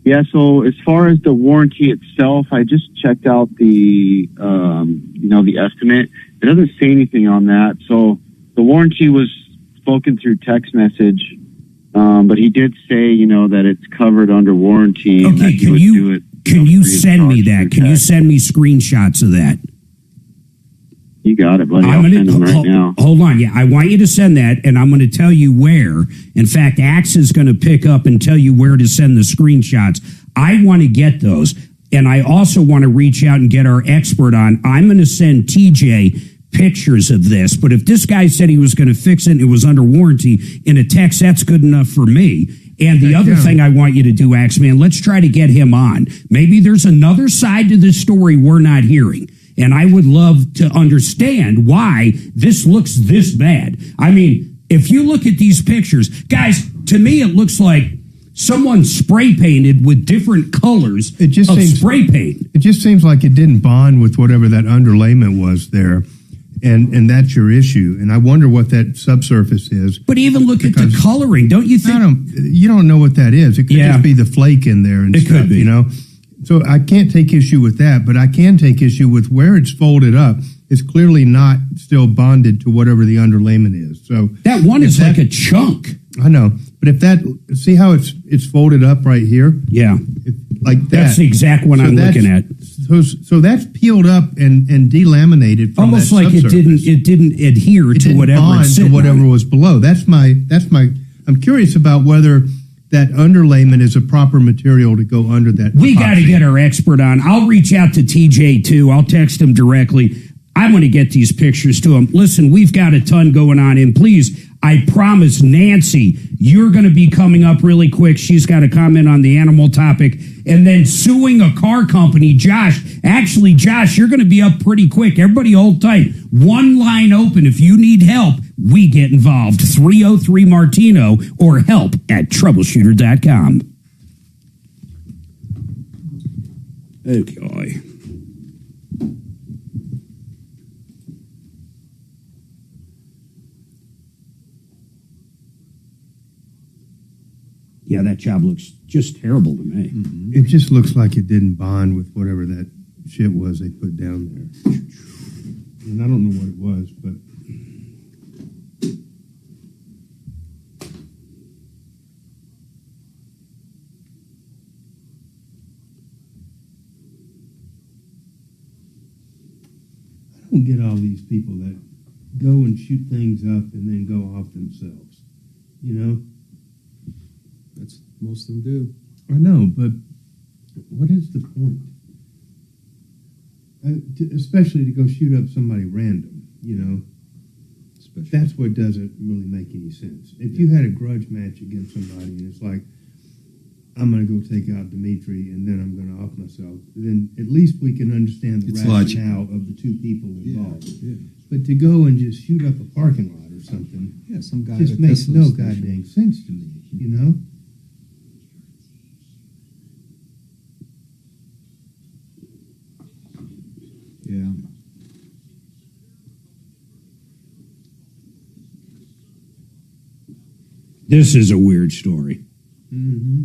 Yeah, so as far as the warranty itself, I just checked out the, the estimate. It doesn't say anything on that. So the warranty was spoken through text message. But he did say, that it's covered under warranty. Okay, and that he would do it, can you send me that? Can you send me screenshots of that? You got it, buddy. I'll send them right now. Hold on. Yeah, I want you to send that, and I'm going to tell you where. In fact, Axe is going to pick up and tell you where to send the screenshots. I want to get those, and I also want to reach out and get our expert on. I'm going to send TJ pictures of this, but if this guy said he was going to fix it and it was under warranty in a text, that's good enough for me. And the other thing I want you to do, Axeman, let's try to get him on. Maybe there's another side to this story we're not hearing. And I would love to understand why this looks this bad. I mean, if you look at these pictures, guys, to me it looks like someone spray painted with different colors of spray paint. It just seems like it didn't bond with whatever that underlayment was there. And that's your issue. And I wonder what that subsurface is. But even look at the coloring. Don't you think? You don't know what that is. It could just be the flake in there and it stuff, could be. So I can't take issue with that, but I can take issue with where it's folded up. is clearly not still bonded to whatever the underlayment is. So that one is like a chunk. I know, but if that, see how it's folded up right here? Yeah, like that. That's the exact one I'm looking at. So that's peeled up and delaminated from almost that like it didn't adhere to whatever it's to whatever was below. That's my. I'm curious about whether that underlayment is a proper material to go under that. We got to get our expert on. I'll reach out to TJ too. I'll text him directly. I want to get these pictures to him. Listen, we've got a ton going on, and please, I promise, Nancy, you're going to be coming up really quick. She's got a comment on the animal topic, and then suing a car company. Josh, you're going to be up pretty quick. Everybody hold tight. One line open. If you need help, we get involved. 303 Martino or help at troubleshooter.com. Okay. Yeah, that job looks just terrible to me. Mm-hmm. It just looks like it didn't bond with whatever that shit was they put down there. And I don't know what it was, but... I don't get all these people that go and shoot things up and then go off themselves, you know? That's most of them do. I know, but what is the point? Especially to go shoot up somebody random, you know? That's what doesn't really make any sense. If you had a grudge match against somebody and it's like, I'm going to go take out Dimitri and then I'm going to off myself, then at least we can understand the rationale of the two people involved. Yeah. But to go and just shoot up a parking lot or something, some guy just makes no goddamn sense to me, you know? Yeah. This is a weird story. Mm-hmm.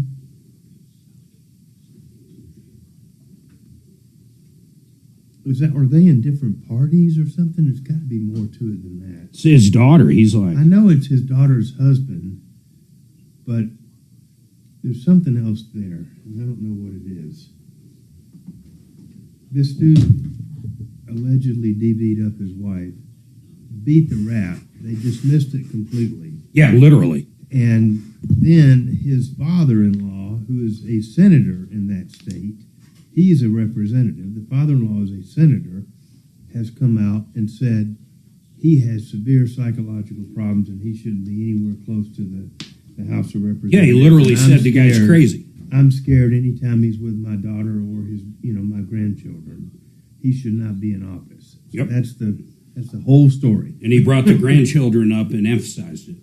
Are they in different parties or something? There's got to be more to it than that. It's his daughter. He's like... I know it's his daughter's husband, but there's something else there, and I don't know what it is. This dude allegedly DV'd up his wife, beat the rap. They dismissed it completely. Yeah, literally. And then his father-in-law, who is a senator in that state, he's a representative. The father-in-law is a senator, has come out and said he has severe psychological problems and he shouldn't be anywhere close to the House of Representatives. Yeah, he literally said the guy's crazy. I'm scared anytime he's with my daughter or his, my grandchildren. He should not be in office. Yep. That's the whole story. And he brought the grandchildren up and emphasized it.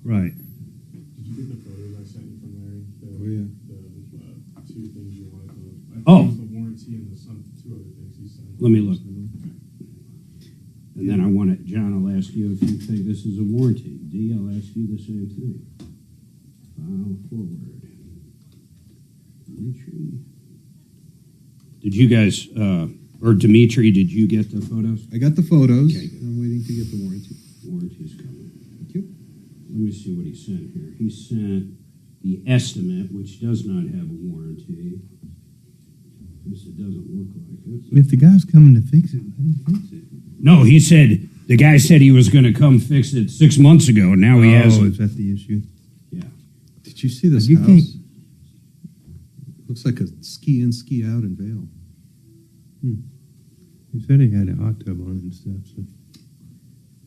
Right. Did you get the photos I sent you from Larry? The two things you wanted to... The warranty and two other things he sent. Let me look. And then I want it, John, I'll ask you if you think this is a warranty. D, I'll ask you the same thing. File forward. Dimitri. Did you guys, or Dimitri, did you get the photos? I got the photos. Okay, I'm waiting to get the warranty. Warranty's coming. Thank you. Let me see what he sent here. He sent the estimate, which does not have a warranty. This it doesn't look like it. If the guy's coming to fix it, let him fix it. No, he said, the guy said he was going to come fix it 6 months ago, and now he hasn't. Oh, is that the issue? Yeah. Did you see this You house? can't- Looks like a ski in, ski out in Vail. He said he had a hot tub on it and stuff. So.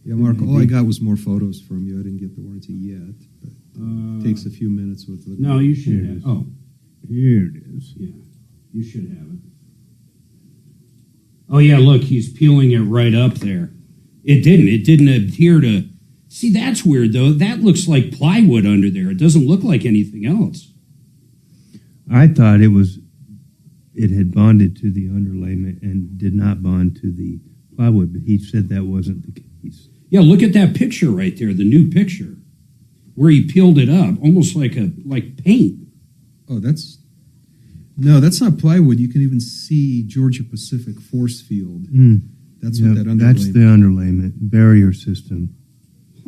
Yeah, Mark, all I got was more photos from you. I didn't get the warranty yet, but it takes a few minutes with the... No, you should have. Oh, here it is. yeah. You should have it. Oh, yeah, look, he's peeling it right up there. It didn't adhere to... See, that's weird, though. That looks like plywood under there. It doesn't look like anything else. I thought it had bonded to the underlayment and did not bond to the plywood, but he said that wasn't the case. Yeah, look at that picture right there, the new picture, where he peeled it up, almost like paint. Oh, that's not plywood. You can even see Georgia Pacific force field. That's what that underlayment. That's the underlayment barrier system.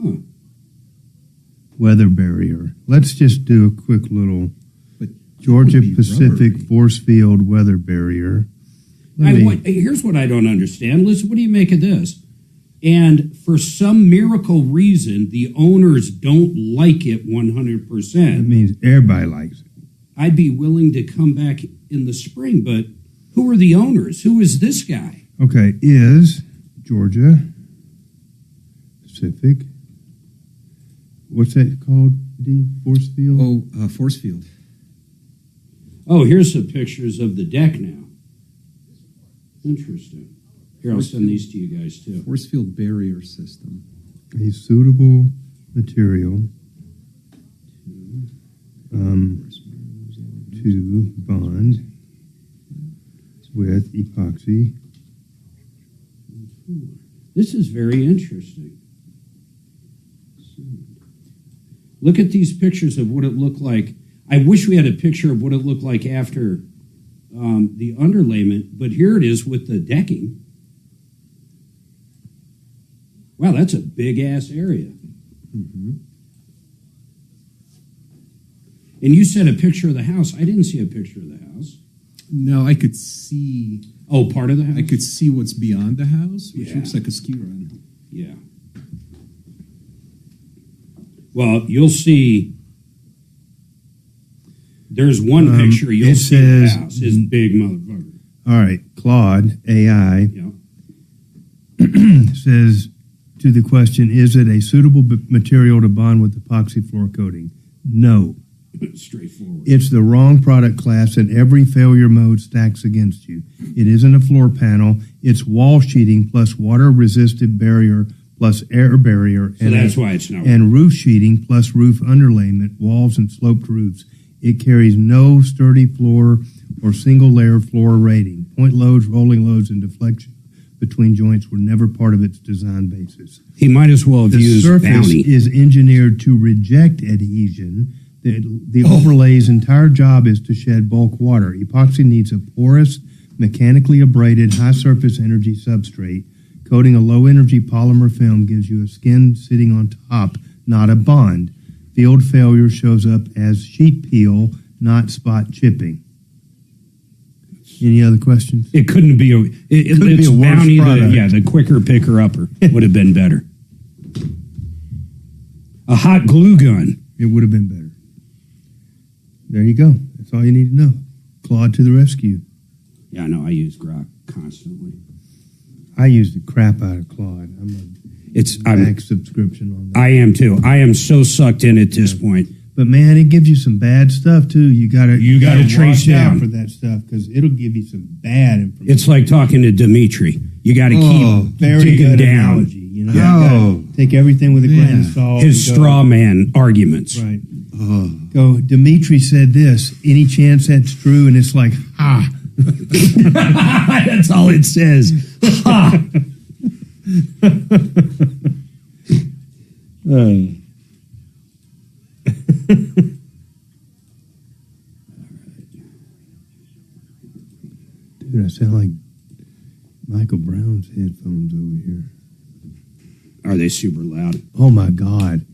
Huh. Weather barrier. Let's just do a quick little Georgia Pacific rubbery. force field weather barrier. Here's what I don't understand. Listen, what do you make of this? And for some miracle reason, the owners don't like it 100%. That means everybody likes it. I'd be willing to come back in the spring, but who are the owners? Who is this guy? Okay, is Georgia Pacific. What's that called, D? Force field? Oh, force field. Oh, here's some pictures of the deck now. Interesting. Here, I'll send these to you guys, too. Force field barrier system. A suitable material to bond with epoxy. This is very interesting. Look at these pictures of what it looked like. I wish we had a picture of what it looked like after the underlayment, but here it is with the decking. Wow, that's a big-ass area. Mm-hmm. And you said a picture of the house. I didn't see a picture of the house. No, I could see... Oh, part of the house? I could see what's beyond the house, which Yeah. looks like a ski run. Yeah. Well, you'll see... There's one picture you'll see the house. It's big motherfucker. All right, Claude AI says to the question, is it a suitable material to bond with epoxy floor coating? No. Straightforward. It's the wrong product class, and every failure mode stacks against you. It isn't a floor panel. It's wall sheeting plus water-resistant barrier plus air barrier. So that's why it's not. And roof sheeting plus roof underlayment, walls and sloped roofs. It carries no sturdy floor or single-layer floor rating. Point loads, rolling loads, and deflection between joints were never part of its design basis. He might as well have used The surface Bounty. is engineered to reject adhesion. The overlay's entire job is to shed bulk water. Epoxy needs a porous, mechanically abraded, high-surface energy substrate. Coating a low-energy polymer film gives you a skin sitting on top, not a bond. Field failure shows up as sheet peel, not spot chipping. Any other questions? It couldn't be a. It's be a worse Bounty. product. The quicker picker upper would have been better. A hot glue gun. It would have been better. There you go. That's all you need to know. Claude to the rescue. Yeah, I know. I use Grok constantly. I use the crap out of Claude. I'm a subscription on that. I am too. I am so sucked in at this point. But man, it gives you some bad stuff too. You gotta trace watch out down for that stuff because it'll give you some bad information. It's like talking to Dimitri. You got to keep very digging good down. analogy. You know, you gotta take everything with a grain of salt. His and go- straw man arguments. Right. Go. Dimitri said this. Any chance that's true? And it's like, ha. That's all it says. Ha. Dude, I sound like Michael Brown's headphones over here. Are they super loud? Oh my God.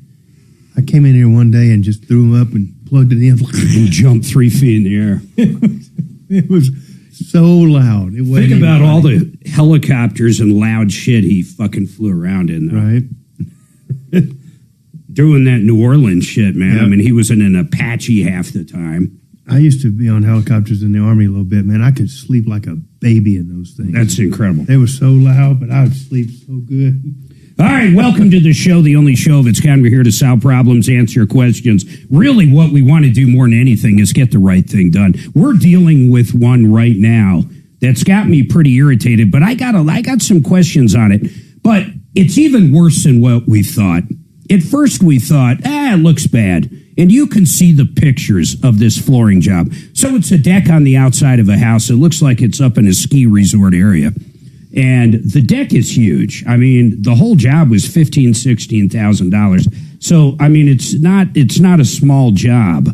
I came in here one day and just threw them up and plugged it in. And jumped 3 feet in the air. It was so loud. It wasn't Think about even all funny. the helicopters and loud shit he fucking flew around in, though. Right. Doing that New Orleans shit, man. Yep. I mean, he was in an Apache half the time. I used to be on helicopters in the Army a little bit, man. I could sleep like a baby in those things. That's incredible. They were so loud, but I would sleep so good. All right, welcome to the show, the only show of its kind. We're here to solve problems, answer questions. Really, what we want to do more than anything is get the right thing done. We're dealing with one right now that's got me pretty irritated, but I got some questions on it. But it's even worse than what we thought. At first, we thought, it looks bad. And you can see the pictures of this flooring job. So it's a deck on the outside of a house. It looks like it's up in a ski resort area. And the deck is huge. I mean, the whole job was $16,000. So, I mean, it's not a small job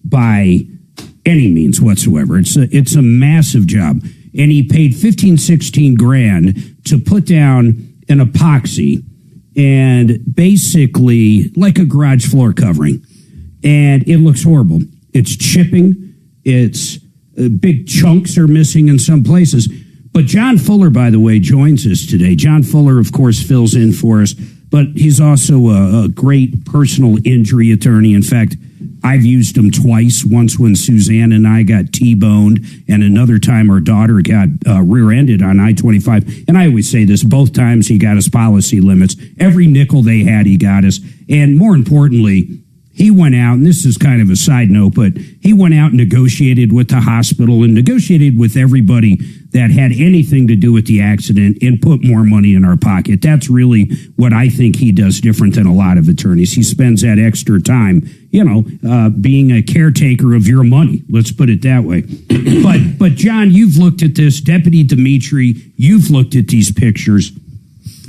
by any means whatsoever. It's a massive job. And he paid $16 grand to put down an epoxy and basically like a garage floor covering. And it looks horrible. It's chipping. It's big chunks are missing in some places. But John Fuller, by the way, joins us today. John Fuller, of course, fills in for us, but he's also a great personal injury attorney. In fact, I've used him twice, once when Suzanne and I got T-boned, and another time our daughter got rear-ended on I-25. And I always say this, both times he got us policy limits. Every nickel they had, he got us. And more importantly, he went out, and this is kind of a side note, but he went out and negotiated with the hospital and negotiated with everybody that had anything to do with the accident and put more money in our pocket. That's really what I think he does different than a lot of attorneys. He spends that extra time, being a caretaker of your money. Let's put it that way. But John, you've looked at this. Deputy Dimitri, you've looked at these pictures.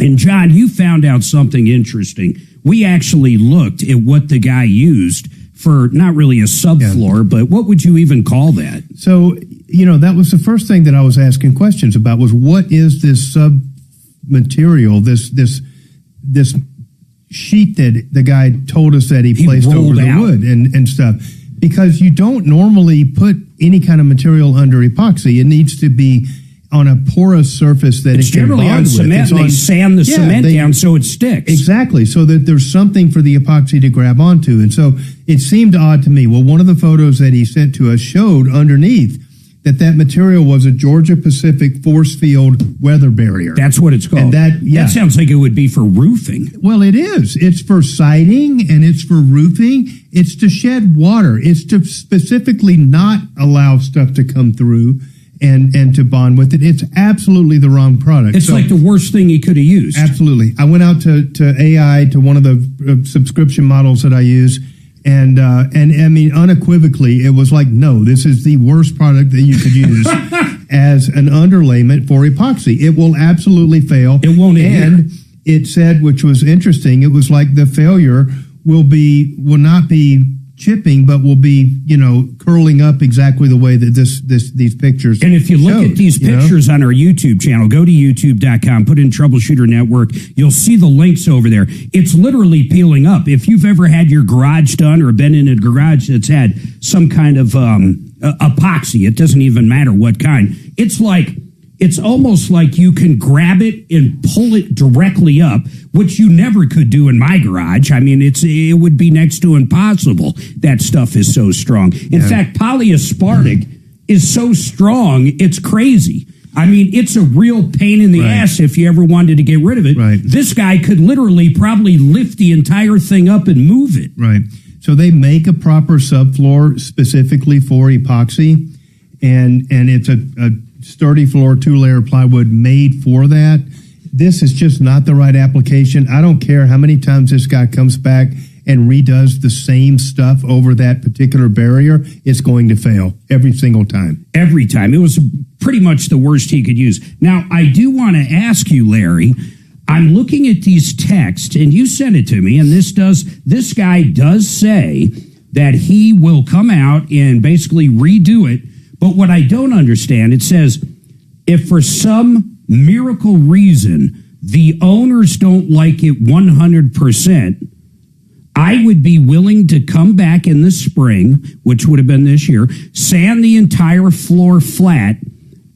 And John, you found out something interesting. We actually looked at what the guy used for not really a subfloor, but what would you even call that? So, that was the first thing that I was asking questions about was what is this sub material, this sheet that the guy told us that he placed over the wood and stuff. Because you don't normally put any kind of material under epoxy. It needs to be on a porous surface that it's it can generally bond on cement. with. They sand the cement down so it sticks. Exactly, so that there's something for the epoxy to grab onto. And so it seemed odd to me. Well, one of the photos that he sent to us showed underneath that material was a Georgia Pacific force field weather barrier. That's what it's called. And that sounds like it would be for roofing. Well, it is. It's for siding and it's for roofing. It's to shed water. It's to specifically not allow stuff to come through and to bond with it. It's absolutely the wrong product. It's like the worst thing he could have used. Absolutely. I went out to AI, to one of the subscription models that I use, and I mean, unequivocally, it was like, no, this is the worst product that you could use as an underlayment for epoxy. It will absolutely fail. It won't adhere. And it said, which was interesting, it was like the failure will not be chipping, but will be, curling up exactly the way that these pictures. And if you look at these pictures on our YouTube channel, go to youtube.com, put in Troubleshooter Network, you'll see the links over there. It's literally peeling up. If you've ever had your garage done or been in a garage that's had some kind of epoxy, it doesn't even matter what kind. It's almost like you can grab it and pull it directly up, which you never could do in my garage. I mean, it would be next to impossible. That stuff is so strong. In fact, polyaspartic is so strong, it's crazy. I mean, it's a real pain in the ass if you ever wanted to get rid of it. Right. This guy could literally probably lift the entire thing up and move it. Right. So they make a proper subfloor specifically for epoxy, and it's a sturdy floor, 2-layer plywood made for that. This is just not the right application. I don't care how many times this guy comes back and redoes the same stuff over that particular barrier, it's going to fail every single time. Every time. It was pretty much the worst he could use. Now, I do want to ask you, Larry, I'm looking at these texts, and you sent it to me, and this guy does say that he will come out and basically redo it. But what I don't understand, it says, if for some miracle reason the owners don't like it 100%, I would be willing to come back in the spring, which would have been this year, sand the entire floor flat,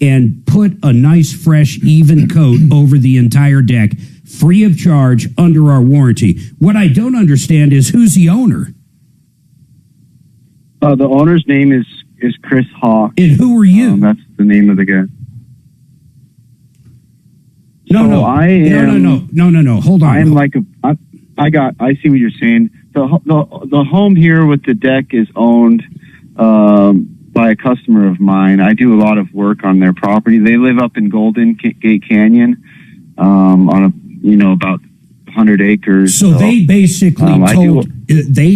and put a nice, fresh, even coat over the entire deck, free of charge, under our warranty. What I don't understand is who's the owner? The owner's name is Chris Hawk. And who are you? That's the name of the guy. No. Hold on. I am I see what you're saying. The home here with the deck is owned by a customer of mine. I do a lot of work on their property. They live up in Golden Gate Canyon, on about 100 acres. So they basically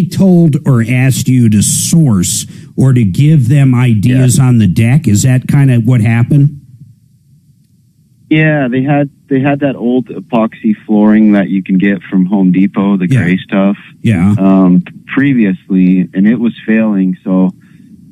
told or asked you to source or to give them ideas on the deck. Is that kind of what happened? Yeah, they had that old epoxy flooring that you can get from Home Depot, the gray stuff. Yeah. Previously, and it was failing. So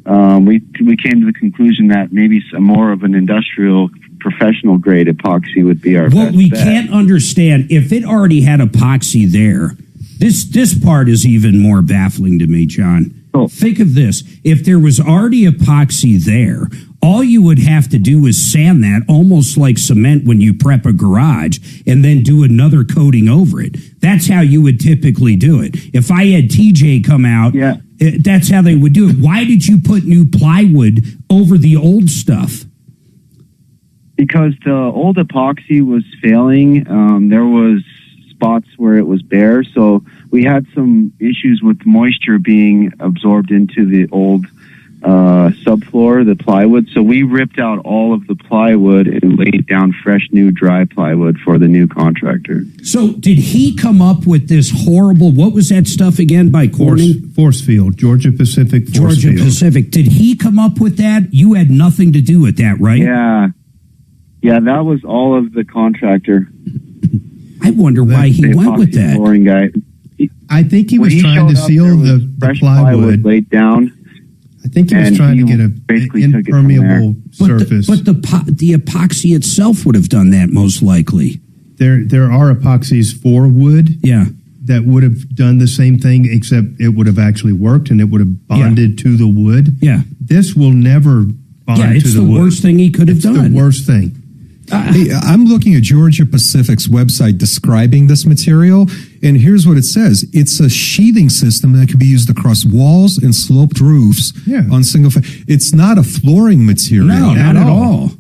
we came to the conclusion that maybe some more of an industrial professional grade epoxy would be our what best we bet. can't understand, if it already had epoxy there, this part is even more baffling to me, John. Think of this. If there was already epoxy there, all you would have to do is sand that almost like cement when you prep a garage and then do another coating over it. That's how you would typically do it. If I had TJ come out, that's how they would do it. Why did you put new plywood over the old stuff? Because the old epoxy was failing. There was spots where it was bare, so we had some issues with moisture being absorbed into the old subfloor, the plywood. So we ripped out all of the plywood and laid down fresh new dry plywood for the new contractor. So did he come up with this horrible, what was that stuff again by Corning? Force field, Georgia Pacific Force Georgia field. Pacific. Did he come up with that? You had nothing to do with that, right? Yeah, that was all of the contractor. I wonder why he went with that. Flooring guy. I think he was trying to seal the plywood laid down. I think he was trying to get an impermeable surface. But the epoxy itself would have done that most likely. There are epoxies for wood. Yeah. That would have done the same thing, except it would have actually worked and it would have bonded to the wood. Yeah. This will never bond to the wood. It's the worst thing he could have done. The worst thing. Hey, I'm looking at Georgia Pacific's website describing this material, and here's what it says. It's a sheathing system that can be used across walls and sloped roofs on single It's not a flooring material. No, not at all.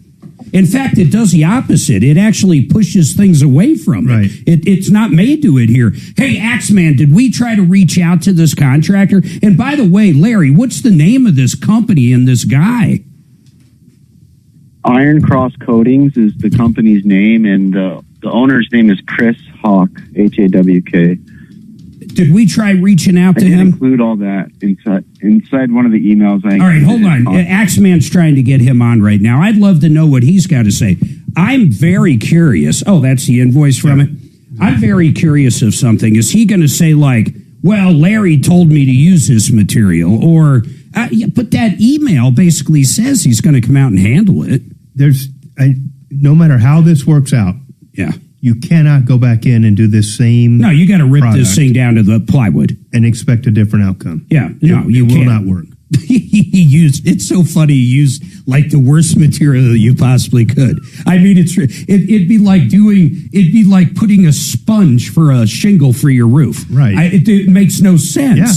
In fact, it does the opposite. It actually pushes things away from it. It's not made to adhere. Hey, Axeman, did we try to reach out to this contractor? And by the way, Larry, what's the name of this company and this guy? Iron Cross Coatings is the company's name, and the owner's name is Chris Hawk, Hawk. Did we try reaching out to him? Include all that inside one of the emails. All right, hold on. Axeman's trying to get him on right now. I'd love to know what he's got to say. I'm very curious. Oh, that's the invoice from it? I'm very curious of something. Is he going to say like, well, Larry told me to use this material, or... but that email basically says he's going to come out and handle it. No matter how this works out, you cannot go back in and do this same. No, you got to rip this thing down to the plywood and expect a different outcome. Yeah, no, it will not work. It's so funny. He used like the worst material that you possibly could. I mean, it'd be like putting a sponge for a shingle for your roof. Right. It makes no sense. Yeah.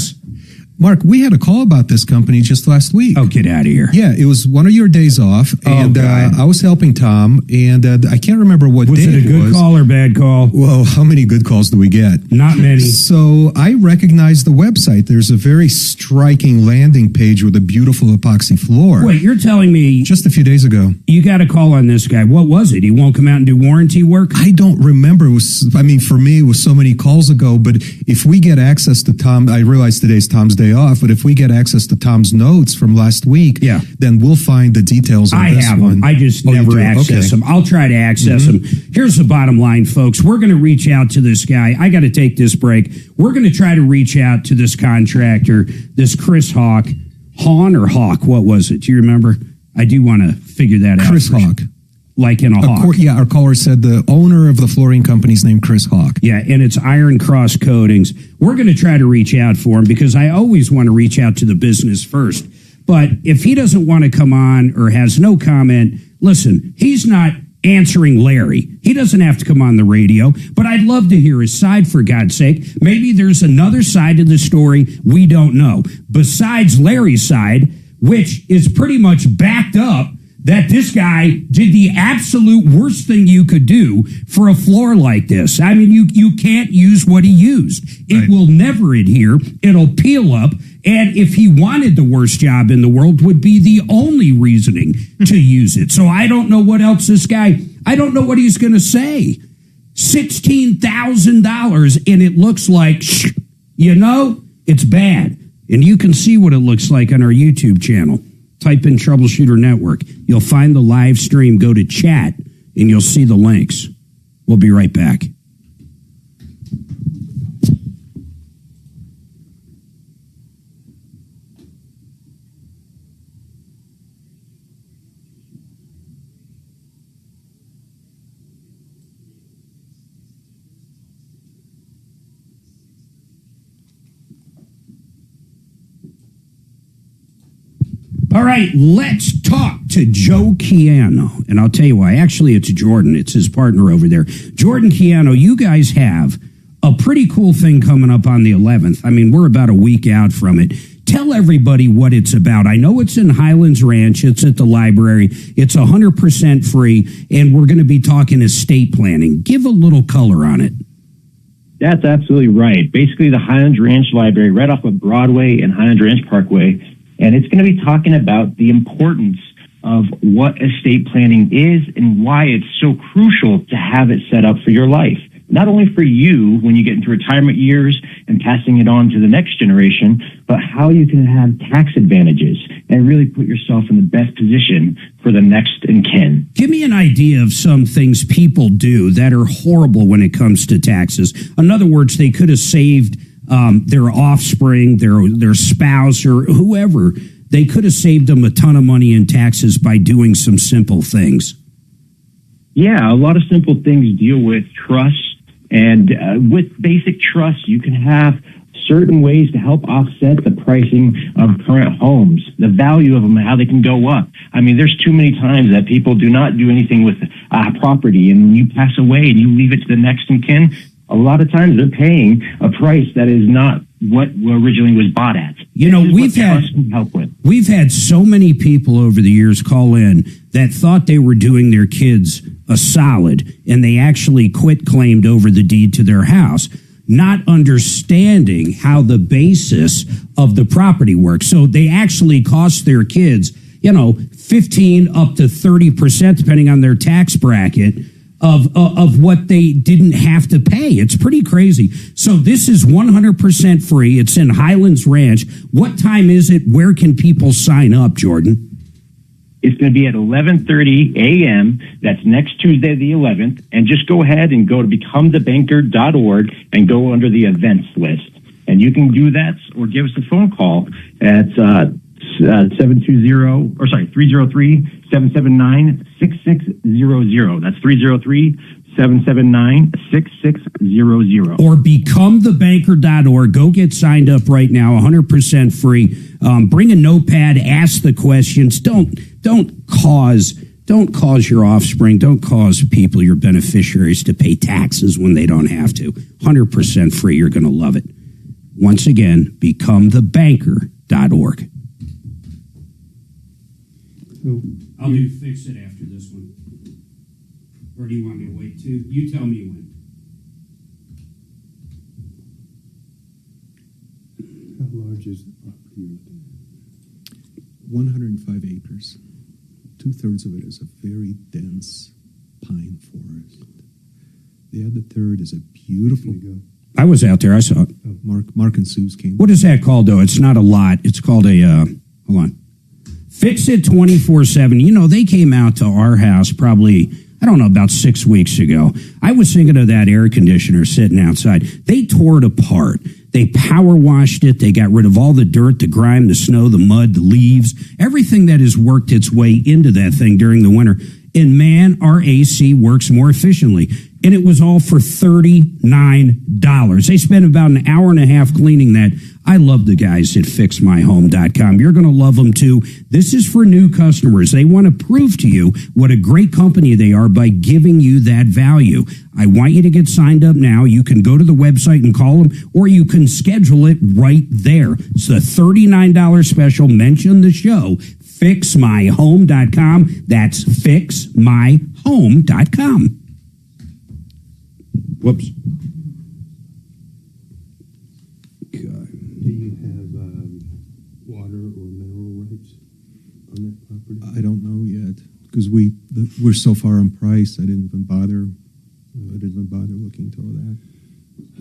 Mark, we had a call about this company just last week. Oh, get out of here. Yeah, it was one of your days off, and I was helping Tom, and I can't remember what day it was. Was it a good call or bad call? Well, how many good calls do we get? Not many. So I recognized the website. There's a very striking landing page with a beautiful epoxy floor. Wait, you're telling me... Just a few days ago. You got a call on this guy. What was it? He won't come out and do warranty work? I don't remember. For me, it was so many calls ago, but if we get access to Tom, I realize today's Tom's day off, but if we get access to Tom's notes from last week, then we'll find the details on this one. I have them. I just never access them. I'll try to access them. Here's the bottom line, folks. We're going to reach out to this guy. I got to take this break. We're going to try to reach out to this contractor, this Chris Hawk. Hahn or Hawk? What was it? Do you remember? I do want to figure that out. Chris Hawk. Like in a hawk. Our caller said the owner of the flooring company's named Chris Hawk. Yeah, and it's Iron Cross Coatings. We're going to try to reach out for him because I always want to reach out to the business first. But if he doesn't want to come on or has no comment, listen, he's not answering Larry. He doesn't have to come on the radio, but I'd love to hear his side, for God's sake. Maybe there's another side to the story we don't know. Besides Larry's side, which is pretty much backed up that this guy did the absolute worst thing you could do for a floor like this. I mean, you can't use what he used. It will never adhere. It'll peel up. And if he wanted the worst job in the world, would be the only reasoning to use it. So I don't know what else I don't know what he's going to say. $16,000 and it looks like, it's bad. And you can see what it looks like on our YouTube channel. Type in Troubleshooter Network. You'll find the live stream. Go to chat, and you'll see the links. We'll be right back. All right, let's talk to Joe Chiano. And I'll tell you why. Actually, it's Jordan. It's his partner over there. Jordan Chiano, you guys have a pretty cool thing coming up on the 11th. I mean, we're about a week out from it. Tell everybody what it's about. I know it's in Highlands Ranch. It's at the library. It's 100% free, and we're going to be talking estate planning. Give a little color on it. That's absolutely right. Basically, the Highlands Ranch Library, right off of Broadway and Highlands Ranch Parkway. And it's going to be talking about the importance of what estate planning is and why it's so crucial to have it set up for your life. Not only for you when you get into retirement years and passing it on to the next generation, but how you can have tax advantages and really put yourself in the best position for the next in kin. Give me an idea of some things people do that are horrible when it comes to taxes. In other words, they could have saved their offspring, their spouse, or whoever. They could have saved them a ton of money in taxes by doing some simple things. Yeah, a lot of simple things deal with trust. And with basic trust, you can have certain ways to help offset the pricing of current homes, the value of them, and how they can go up. I mean, there's too many times that people do not do anything with property, and when you pass away and you leave it to the next in kin, a lot of times they're paying a price that is not what originally was bought at. You know, we've had so many people over the years call in that thought they were doing their kids a solid, and they actually quit claimed over the deed to their house, not understanding how the basis of the property works. So they actually cost their kids, 15 up to 30%, depending on their tax bracket, of what they didn't have to pay. It's pretty crazy. So this is 100% free. It's in Highlands Ranch. What time is it? Where can people sign up, Jordan? It's going to be at 11:30 a.m. That's next Tuesday, the 11th. And just go ahead and go to becomethebanker.org and go under the events list. And you can do that or give us a phone call at 303-779-6600. That's 303-779-6600. Or becomethebanker.org. Go get signed up right now, 100% free. Bring a notepad, ask the questions. Don't cause your offspring, don't cause people, your beneficiaries, to pay taxes when they don't have to. 100% free. You're going to love it. Once again, becomethebanker.org. I'll do fix it after this one. Or do you want me to wait too? You tell me when. How large is the property? 105 acres. 2/3 of it is a very dense pine forest. The other third is a beautiful. I was out there. I saw it. Mark and Sue's came. What is that called, though? It's not a lot. It's called a, hold on. Fix It 24/7. They came out to our house probably, I don't know, about 6 weeks ago. I was thinking of that air conditioner sitting outside. They tore it apart. They power washed it. They got rid of all the dirt, the grime, the snow, the mud, the leaves, everything that has worked its way into that thing during the winter. And man, our AC works more efficiently. And it was all for $39. They spent about an hour and a half cleaning that. I love the guys at fixmyhome.com. You're going to love them too. This is for new customers. They want to prove to you what a great company they are by giving you that value. I want you to get signed up now. You can go to the website and call them, or you can schedule it right there. It's the $39 special. Mention the show. Fixmyhome.com. That's fixmyhome.com. Whoops. Do you have water or mineral rights on that property? I don't know yet because we're so far on price. I didn't even bother. Looking into all that.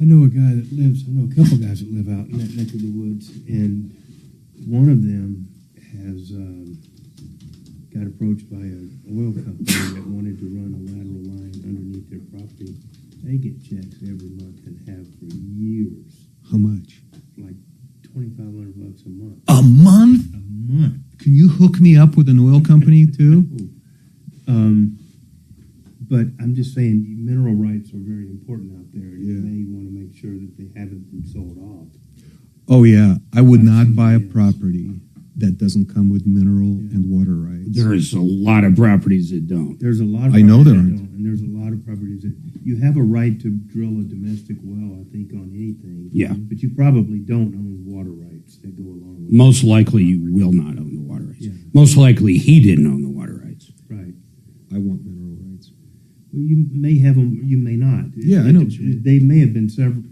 I know a couple guys that live out in that neck of the woods, and one of them has got approached by an oil company that wanted to run a lateral line underneath their property. They get checks every month and have for years. How much? Like $2,500 a month. A month? A month. Can you hook me up with an oil company too? But I'm just saying, mineral rights are very important out there. You may want to make sure that they haven't been sold off. Oh yeah, I would not buy a property that doesn't come with mineral and water rights. There's a lot of properties that don't. There's a lot of I know there properties that aren't. don't, and there's a lot of properties that you have a right to drill a domestic well, I think, on anything. Yeah. But you probably don't own water rights that go along with Most likely you will not own the water rights. Yeah. Most likely he didn't own the water rights. it. Right. I want mineral rights. Well, you may have them, you may not. Yeah, I know what you mean. They may have been severed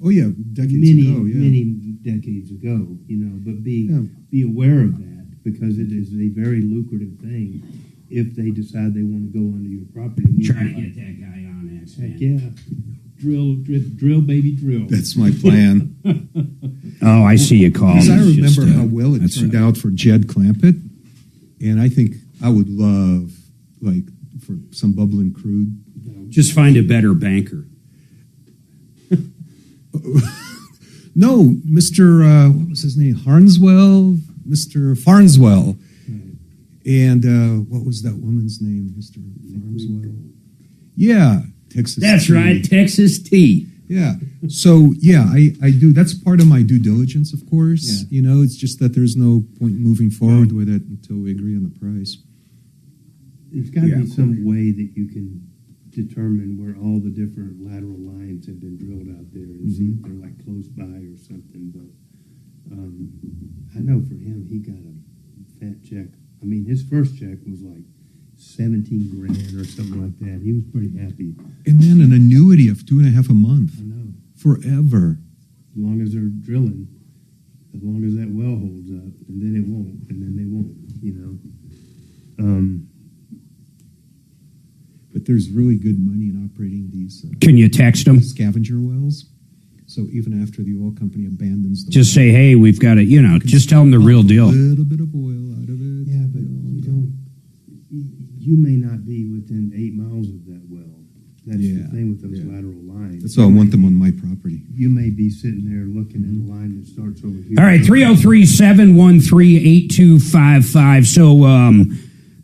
Oh yeah, decades many, ago. Yeah. many decades ago, but be aware of that, because it is a very lucrative thing if they decide they want to go onto your property. Trying to get that guy on X, man. Heck yeah. Drill, baby, drill. That's my plan. Oh, I see you calling. Because I remember how well it turned out for Jed Clampett, and I think I would love, like, for some bubbling crude. Just find a better banker. No, Mr. What was his name? Harnswell? Mr. Farnswell. And what was that woman's name? Mr. Farnswell? Yeah, Texas That's Tea. right, Texas Tea. Yeah. So, yeah, I do. That's part of my due diligence, of course. Yeah. It's just that there's no point moving forward with it until we agree on the price. There's got to be some way that you can determine where all the different lateral lines have been drilled out there and see if they're like close by or something. But I know for him, he got a fat check. I mean, his first check was like 17 grand or something like that. He was pretty happy. And then an annuity of $2.5 a month. I know. Forever. As long as they're drilling, as long as that well holds up, and then it won't, and then they won't, But there's really good money in operating these. Can you text them? Scavenger wells. So even after the oil company abandons the Just well, say, hey, we've got it, just tell them the real deal. a little bit of oil out of it. Yeah, but you may not be within 8 miles of that well. That's the thing with those lateral lines. That's why I want them on my property. You may be sitting there looking at a line that starts over here. All right, 303-713-8255. So,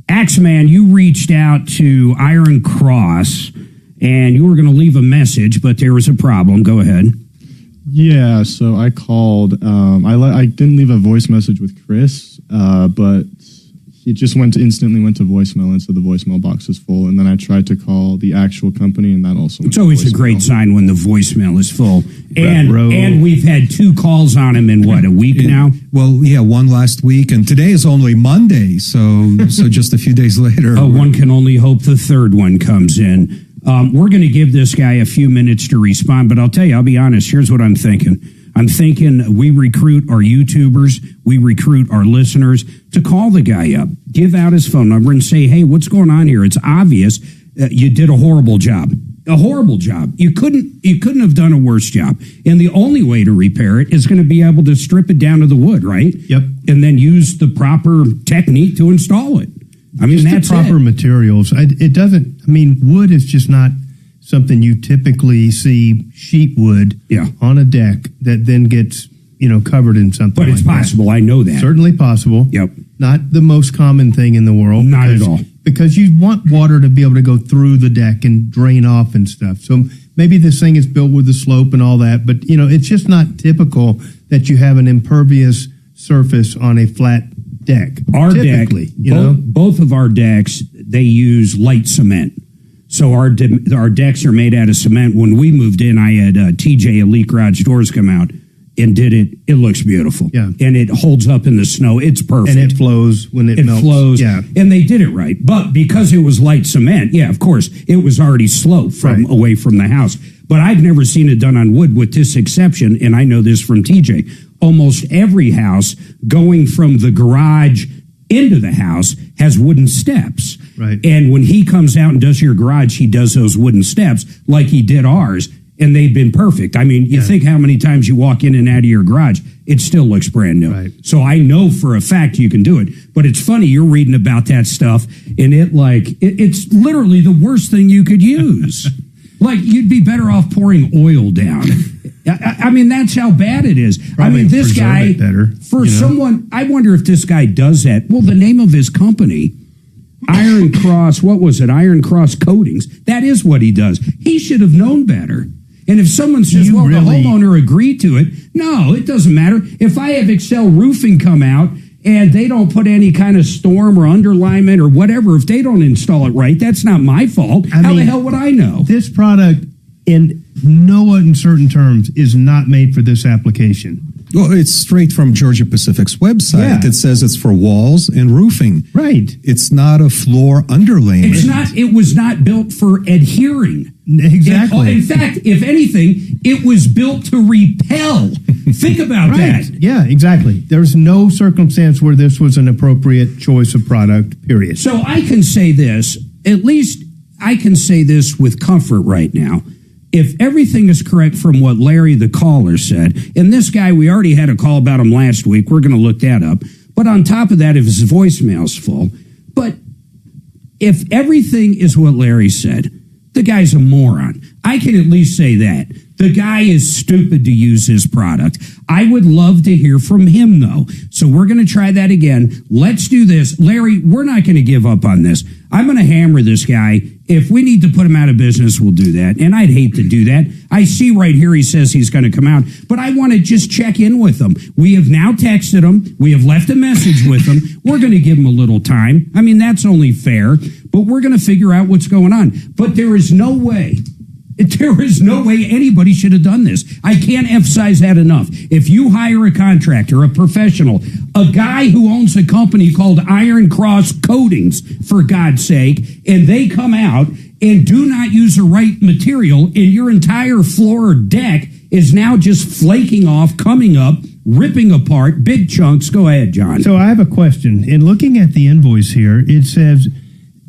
Axeman, you reached out to Iron Cross, and you were going to leave a message, but there was a problem. Go ahead. Yeah, so I called. I didn't leave a voice message with Chris, but it just instantly went to voicemail, and so the voicemail box is full. And then I tried to call the actual company, and that also went It's always to a great sign when the voicemail is full. And Retro. and we've had 2 calls on him in, a week now? Well, yeah, one last week, and today is only Monday, so just a few days later. Oh, one can only hope the third one comes in. We're going to give this guy a few minutes to respond, but I'll tell you, I'll be honest, here's what I'm thinking. I'm thinking we recruit our YouTubers, we recruit our listeners to call the guy up, give out his phone number, and say, hey, what's going on here? It's obvious you did a horrible job. A horrible job. You couldn't have done a worse job. And the only way to repair it is going to be able to strip it down to the wood, right? Yep. And then use the proper technique to install it. I mean, just that's the proper it. materials. It doesn't. I mean, wood is just not something you typically see. Sheet wood, on a deck that then gets covered in something. But it's like possible. That. I know that. Certainly possible. Yep. Not the most common thing in the world. Not at all. Because you want water to be able to go through the deck and drain off and stuff. So maybe this thing is built with a slope and all that, but it's just not typical that you have an impervious surface on a flat deck. Our typically, deck, both of our decks, they use light cement. So our decks are made out of cement. When we moved in, I had TJ Elite Garage Doors come out and did it. It looks beautiful. Yeah. And it holds up in the snow. It's perfect. And it flows when it melts. It flows. Yeah. And they did it right. But because it was light cement, of course, it was already slow away from the house. But I've never seen it done on wood with this exception, and I know this from TJ. Almost every house going from the garage into the house has wooden steps. Right. And when he comes out and does your garage, he does those wooden steps like he did ours, and they've been perfect. I mean, you think how many times you walk in and out of your garage, it still looks brand new. Right. So I know for a fact you can do it. But it's funny, you're reading about that stuff, and it's literally the worst thing you could use. Like, you'd be better off pouring oil down. I mean, that's how bad it is. Probably I mean, this guy, better, someone, I wonder if this guy does that. Well, the name of his company, Iron Cross, what was it? Iron Cross Coatings. That is what he does. He should have known better. And if someone says, the homeowner agreed to it, no, it doesn't matter. If I have Excel Roofing come out and they don't put any kind of storm or underlayment or whatever, if they don't install it right, that's not my fault. How the hell would I know? This product, in no uncertain terms, is not made for this application. Well, it's straight from Georgia Pacific's website. It says it's for walls and roofing. Right. It's not a floor underlayment. It's not. It was not built for adhering. Exactly. In fact, if anything, it was built to repel. Think about that. Yeah, exactly. There's no circumstance where this was an appropriate choice of product, period. So I can say this, at least I can say this with comfort right now. If everything is correct from what Larry the caller said, and this guy, we already had a call about him last week. We're going to look that up. But on top of that, if his voicemail's full, but if everything is what Larry said, the guy's a moron. I can at least say that. The guy is stupid to use his product. I would love to hear from him, though. So we're going to try that again. Let's do this. Larry, we're not going to give up on this. I'm going to hammer this guy. If we need to put him out of business, we'll do that. And I'd hate to do that. I see right here he says he's going to come out, but I want to just check in with him. We have now texted him. We have left a message with him. We're going to give him a little time. I mean, that's only fair, but we're going to figure out what's going on. But there is no way anybody should have done this. I can't emphasize that enough. If you hire a contractor, a professional, a guy who owns a company called Iron Cross Coatings, for God's sake, and they come out and do not use the right material, and your entire floor or deck is now just flaking off, coming up, ripping apart, big chunks. Go ahead, John. So I have a question. In looking at the invoice here, it says,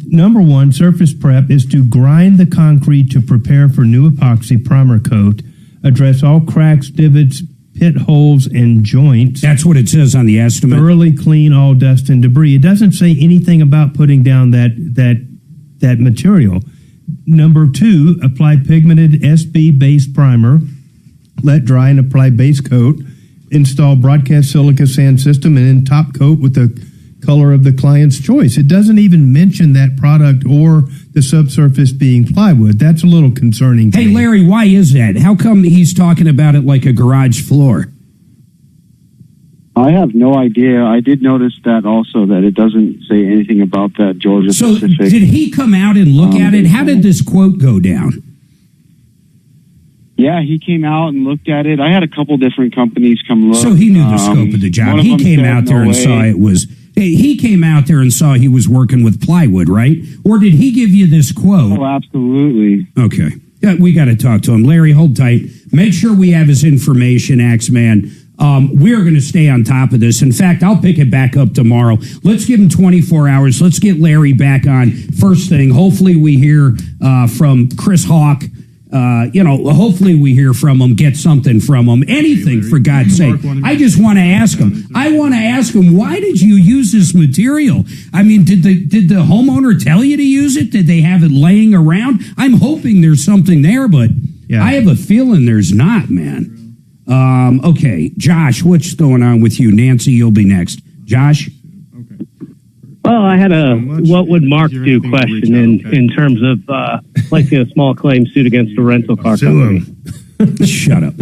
number one, surface prep is to grind the concrete to prepare for new epoxy primer coat, address all cracks, divots, pit holes, and joints. That's what it says on the estimate. Thoroughly clean all dust and debris. It doesn't say anything about putting down that material. Number two, apply pigmented SB base primer, let dry and apply base coat, install broadcast silica sand system, and then top coat with the color of the client's choice. It doesn't even mention that product or the subsurface being plywood. That's a little concerning to me. Hey, Larry, why is that? How come he's talking about it like a garage floor? I have no idea. I did notice that also, that it doesn't say anything about that Georgia Pacific. So did he come out and look at it? How did this quote go down? Yeah, he came out and looked at it. I had a couple different companies come look. So he knew the scope of the job. He came out there and saw it was... He came out there and saw he was working with plywood, right? Or did he give you this quote? Oh, absolutely. Okay. Yeah, we got to talk to him. Larry, hold tight. Make sure we have his information, Axeman. We're going to stay on top of this. In fact, I'll pick it back up tomorrow. Let's give him 24 hours. Let's get Larry back on first thing. Hopefully we hear from Chris Hawk. Hopefully we hear from him, get something from him, anything, for God's sake. I just want to ask him. Why did you use this material? I mean, did the homeowner tell you to use it? Did they have it laying around? I'm hoping there's something there, but I have a feeling there's not, man. Okay, Josh, what's going on with you? Nancy, you'll be next. Josh? Well, I had a what would Mark do question in terms of placing a small claim suit against a rental car company. Shut up.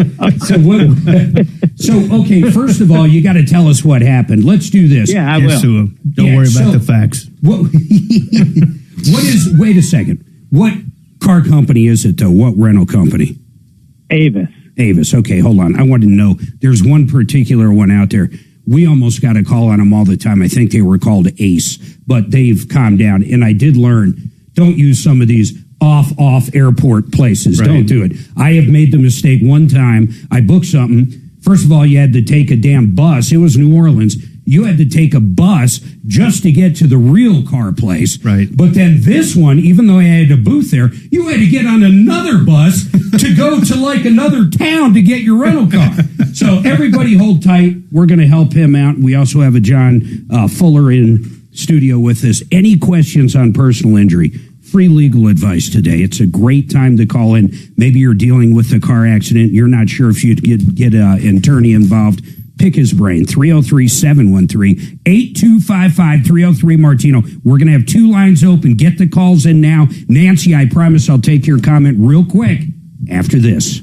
Okay, first of all, you got to tell us what happened. Let's do this. Yeah, I will. Sue him. Don't worry about the facts. Wait a second. What car company is it, though? What rental company? Avis. Okay, hold on. I wanted to know. There's one particular one out there. We almost got a call on them all the time. I think they were called Ace, but they've calmed down. And I did learn, don't use some of these off airport places. Right. Don't do it. I have made the mistake one time. I booked something. First of all, you had to take a damn bus. It was New Orleans. You had to take a bus just to get to the real car place. Right. But then this one, even though I had a booth there, you had to get on another bus to go to like another town to get your rental car. So everybody hold tight. We're going to help him out. We also have a John Fuller in studio with us. Any questions on personal injury? Free legal advice today. It's a great time to call in. Maybe you're dealing with a car accident. You're not sure if you'd get an attorney involved. Pick his brain. 303-713-8255, 303 Martino. We're going to have two lines open. Get the calls in now. Nancy, I promise I'll take your comment real quick. after this.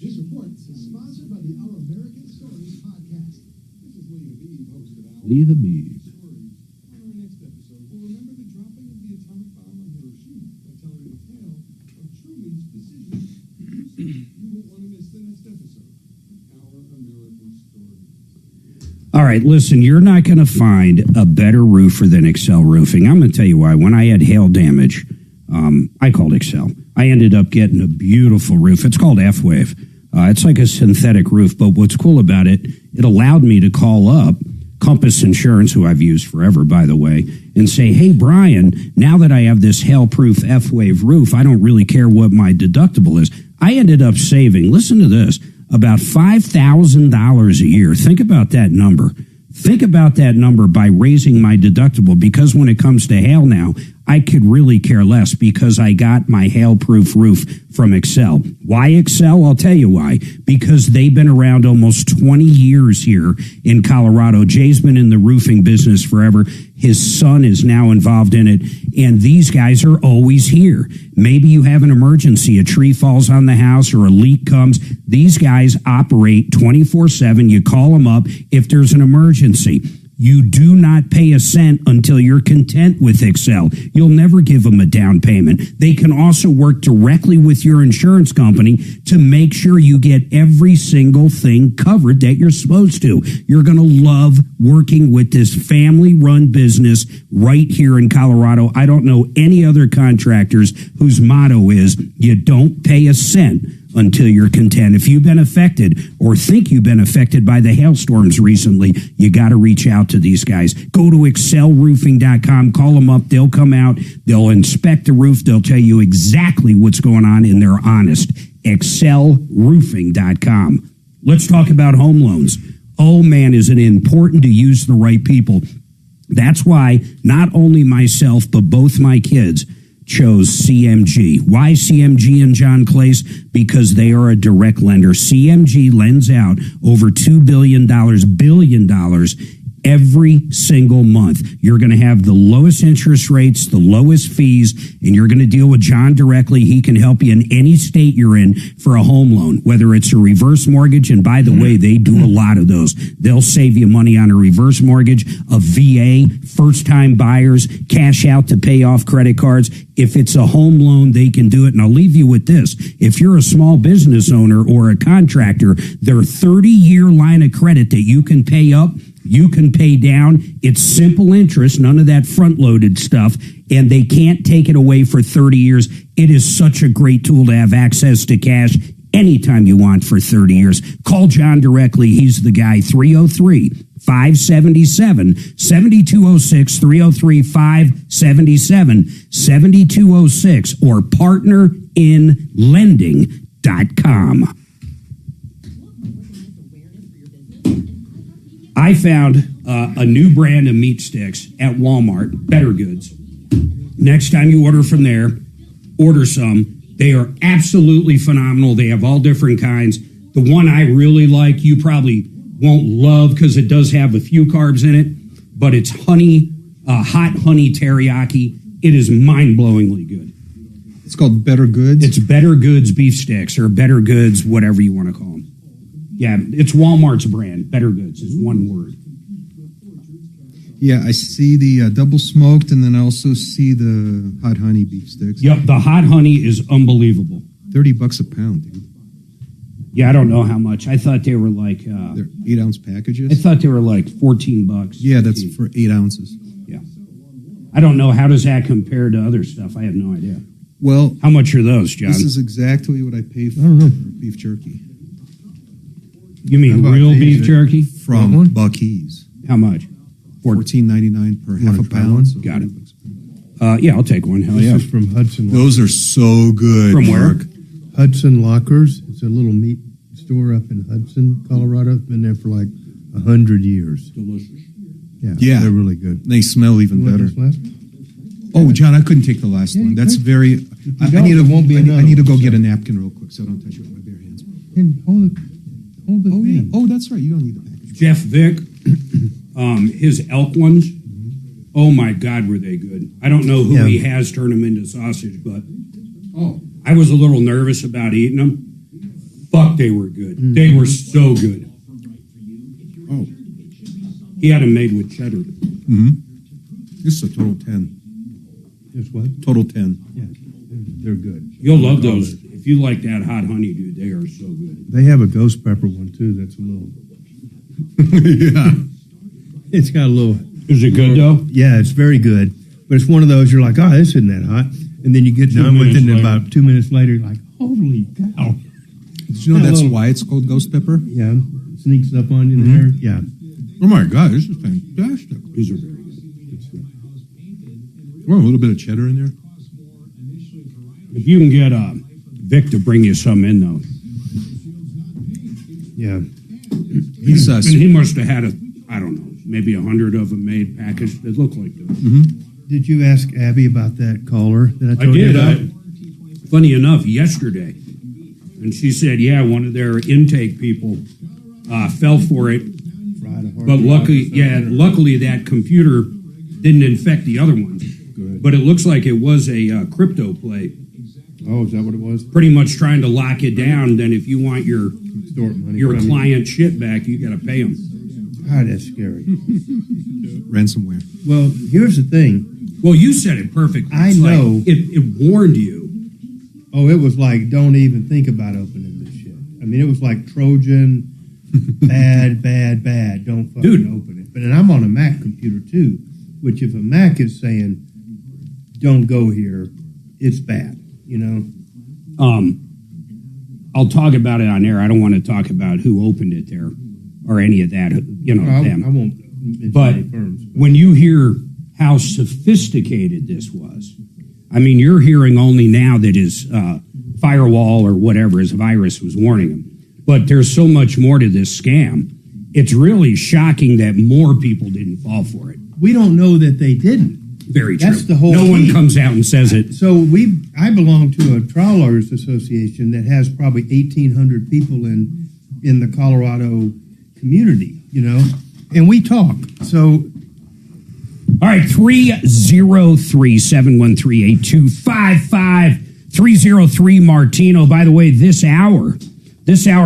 This report is sponsored by the Our American Stories podcast. This is Lee Habib, host of Our Lee Habib. Stories. On our next episode, we'll remember the dropping of the atomic bomb on Hiroshima by telling the tale of Truman's decision to do so. You won't want to miss the next episode of Our American Stories. All right, listen, you're not going to find a better roofer than Excel Roofing. I'm going to tell you why. When I had hail damage, I called Excel. I ended up getting a beautiful roof. It's called F-Wave. It's like a synthetic roof, but what's cool about it, it allowed me to call up Compass Insurance, who I've used forever, by the way, and say, hey, Brian, now that I have this hail-proof F-Wave roof, I don't really care what my deductible is. I ended up saving, listen to this, about $5,000 a year. Think about that number. Think about that number by raising my deductible, because when it comes to hail now, I could really care less because I got my hail-proof roof from Excel. Why Excel? I'll tell you why. Because they've been around almost 20 years here in Colorado. Jay's been in the roofing business forever. His son is now involved in it, and these guys are always here. Maybe you have an emergency, a tree falls on the house or a leak comes. These guys operate 24/7. You call them up if there's an emergency. You do not pay a cent until you're content with Excel. You'll never give them a down payment. They can also work directly with your insurance company to make sure you get every single thing covered that you're supposed to. You're going to love working with this family-run business right here in Colorado. I don't know any other contractors whose motto is, you don't pay a cent until you're content. If you've been affected or think you've been affected by the hailstorms recently, you got to reach out to these guys. Go to excelroofing.com, call them up. They'll come out. They'll inspect the roof. They'll tell you exactly what's going on, and they're honest. excelroofing.com. Let's talk about home loans. Oh, man, is it important to use the right people. That's why not only myself, but both my kids chose CMG. Why CMG and John Clace? Because they are a direct lender. CMG lends out over $2 billion every single month. You're going to have the lowest interest rates, the lowest fees, and you're going to deal with John directly. He can help you in any state you're in for a home loan, whether it's a reverse mortgage. And by the way, they do a lot of those. They'll save you money on a reverse mortgage, a VA, first-time buyers, cash out to pay off credit cards. If it's a home loan, they can do it. And I'll leave you with this. If you're a small business owner or a contractor, their 30-year line of credit that you can pay up, you can pay down. It's simple interest, none of that front-loaded stuff, and they can't take it away for 30 years. It is such a great tool to have access to cash anytime you want for 30 years. Call John directly. He's the guy, 303-577-7206, 303-577-7206, or partnerinlending.com. I found a new brand of meat sticks at Walmart, Better Goods. Next time you order from there, order some. They are absolutely phenomenal. They have all different kinds. The one I really like, you probably won't love because it does have a few carbs in it, but it's honey, hot honey teriyaki. It is mind-blowingly good. It's called Better Goods? It's Better Goods beef sticks, or Better Goods, whatever you want to call them. Yeah, it's Walmart's brand. Better Goods is one word. Yeah, I see the double smoked, and then I also see the hot honey beef sticks. Yep, the hot honey is unbelievable. $30 a pound, dude. Yeah, I don't know how much. I thought they were like... They're 8-ounce packages? I thought they were like $14. Yeah, that's for 8 ounces. Yeah. I don't know. How does that compare to other stuff? I have no idea. Well, how much are those, John? This is exactly what I pay for beef jerky. You mean real beef jerky? From Buc-ee's. How much? $14.99 per half a pound. So got it. Yeah, I'll take one. Hell This yeah. is from Hudson. Those are so good. From where? Mark. Hudson Lockers. It's a little meat store up in Hudson, Colorado. It's been there for like 100 years. Delicious. Yeah. They're really good. They smell even You want better. this last? Oh, John, I couldn't take the last one. That's very. I need to. I need to go get a napkin real quick so I don't touch it with my bare hands. And hold the Oh, thing. yeah. Oh, that's right. You don't need the package. Jeff Vick, his elk ones. Oh my God, were they good? I don't know who he has turned them into sausage, but I was a little nervous about eating them. Fuck, they were good. They were so good. Oh, he had them made with cheddar. This is a total 10. This what? Total 10. Yeah, they're good. You'll love those. If you like that hot honey, dude, they are so good. They have a ghost pepper one too. That's a little. Yeah. It's got a little. Is it good though? Yeah, it's very good. But it's one of those you're like, oh, this isn't that hot, and then you get done with it, and about 2 minutes later, you're like, holy cow! Did you know that's why it's called ghost pepper? Yeah, sneaks up on you there. Yeah. Oh my God, this is fantastic. These are very good. Well, a little bit of cheddar in there. If you can get Vic to bring you some in though. Yeah. He's and he must have had I don't know, maybe 100 of them made packaged that look like those. Did you ask Abby about that caller that I told I you did. about? Funny enough, yesterday, and she said, yeah, one of their intake people fell for it, but luckily that computer didn't infect the other ones. Good. But it looks like it was a crypto play. Oh, is that what it was? Pretty much trying to lock it down. Then if you want your money client shit back, you got to pay them. God, that's scary. Ransomware. Well, here's the thing. Well, you said it perfectly. I It's like know. it warned you. Oh, it was like, don't even think about opening this shit. I mean, it was like Trojan, bad. Don't fucking open it. But then I'm on a Mac computer too, which if a Mac is saying, don't go here, it's bad, you know? I'll talk about it on air. I don't want to talk about who opened it there or any of that, you know, them. I won't mention But any firms. when you hear how sophisticated this was, I mean, you're hearing only now that his firewall or whatever, his virus was warning him. But there's so much more to this scam. It's really shocking that more people didn't fall for it. We don't know that they didn't. Very true. That's the whole No one key. comes out and says it. So I belong to a trial lawyers association that has probably 1,800 people in the Colorado community, you know, and we talk. So, all right, 303-713-8255, 303 Martino. By the way, this hour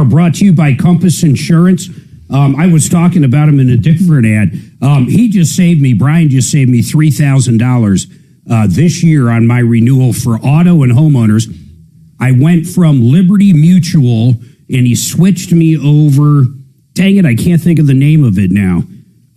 brought to you by Compass Insurance. I was talking about him in a different ad. Brian just saved me $3,000 this year on my renewal for auto and homeowners. I went from Liberty Mutual, and he switched me over. Dang it, I can't think of the name of it now.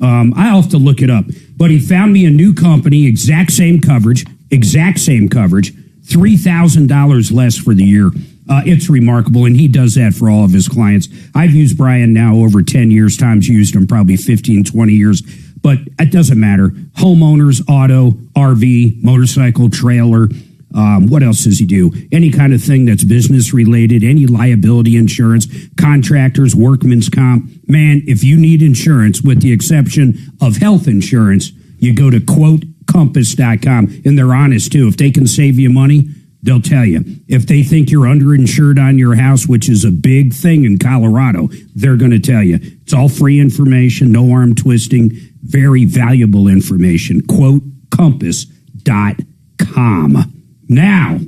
I'll have to look it up. But he found me a new company, exact same coverage, $3,000 less for the year. It's remarkable, and he does that for all of his clients. I've used Brian now over 10 years. Tom's used him probably 15, 20 years. But it doesn't matter. Homeowners, auto, RV, motorcycle, trailer. What else does he do? Any kind of thing that's business related, any liability insurance, contractors, workman's comp. Man, if you need insurance, with the exception of health insurance, you go to quotecompass.com, and they're honest too. If they can save you money, they'll tell you. If they think you're underinsured on your house, which is a big thing in Colorado, they're going to tell you. It's all free information, no arm twisting, very valuable information. Quotecompass.com. Now,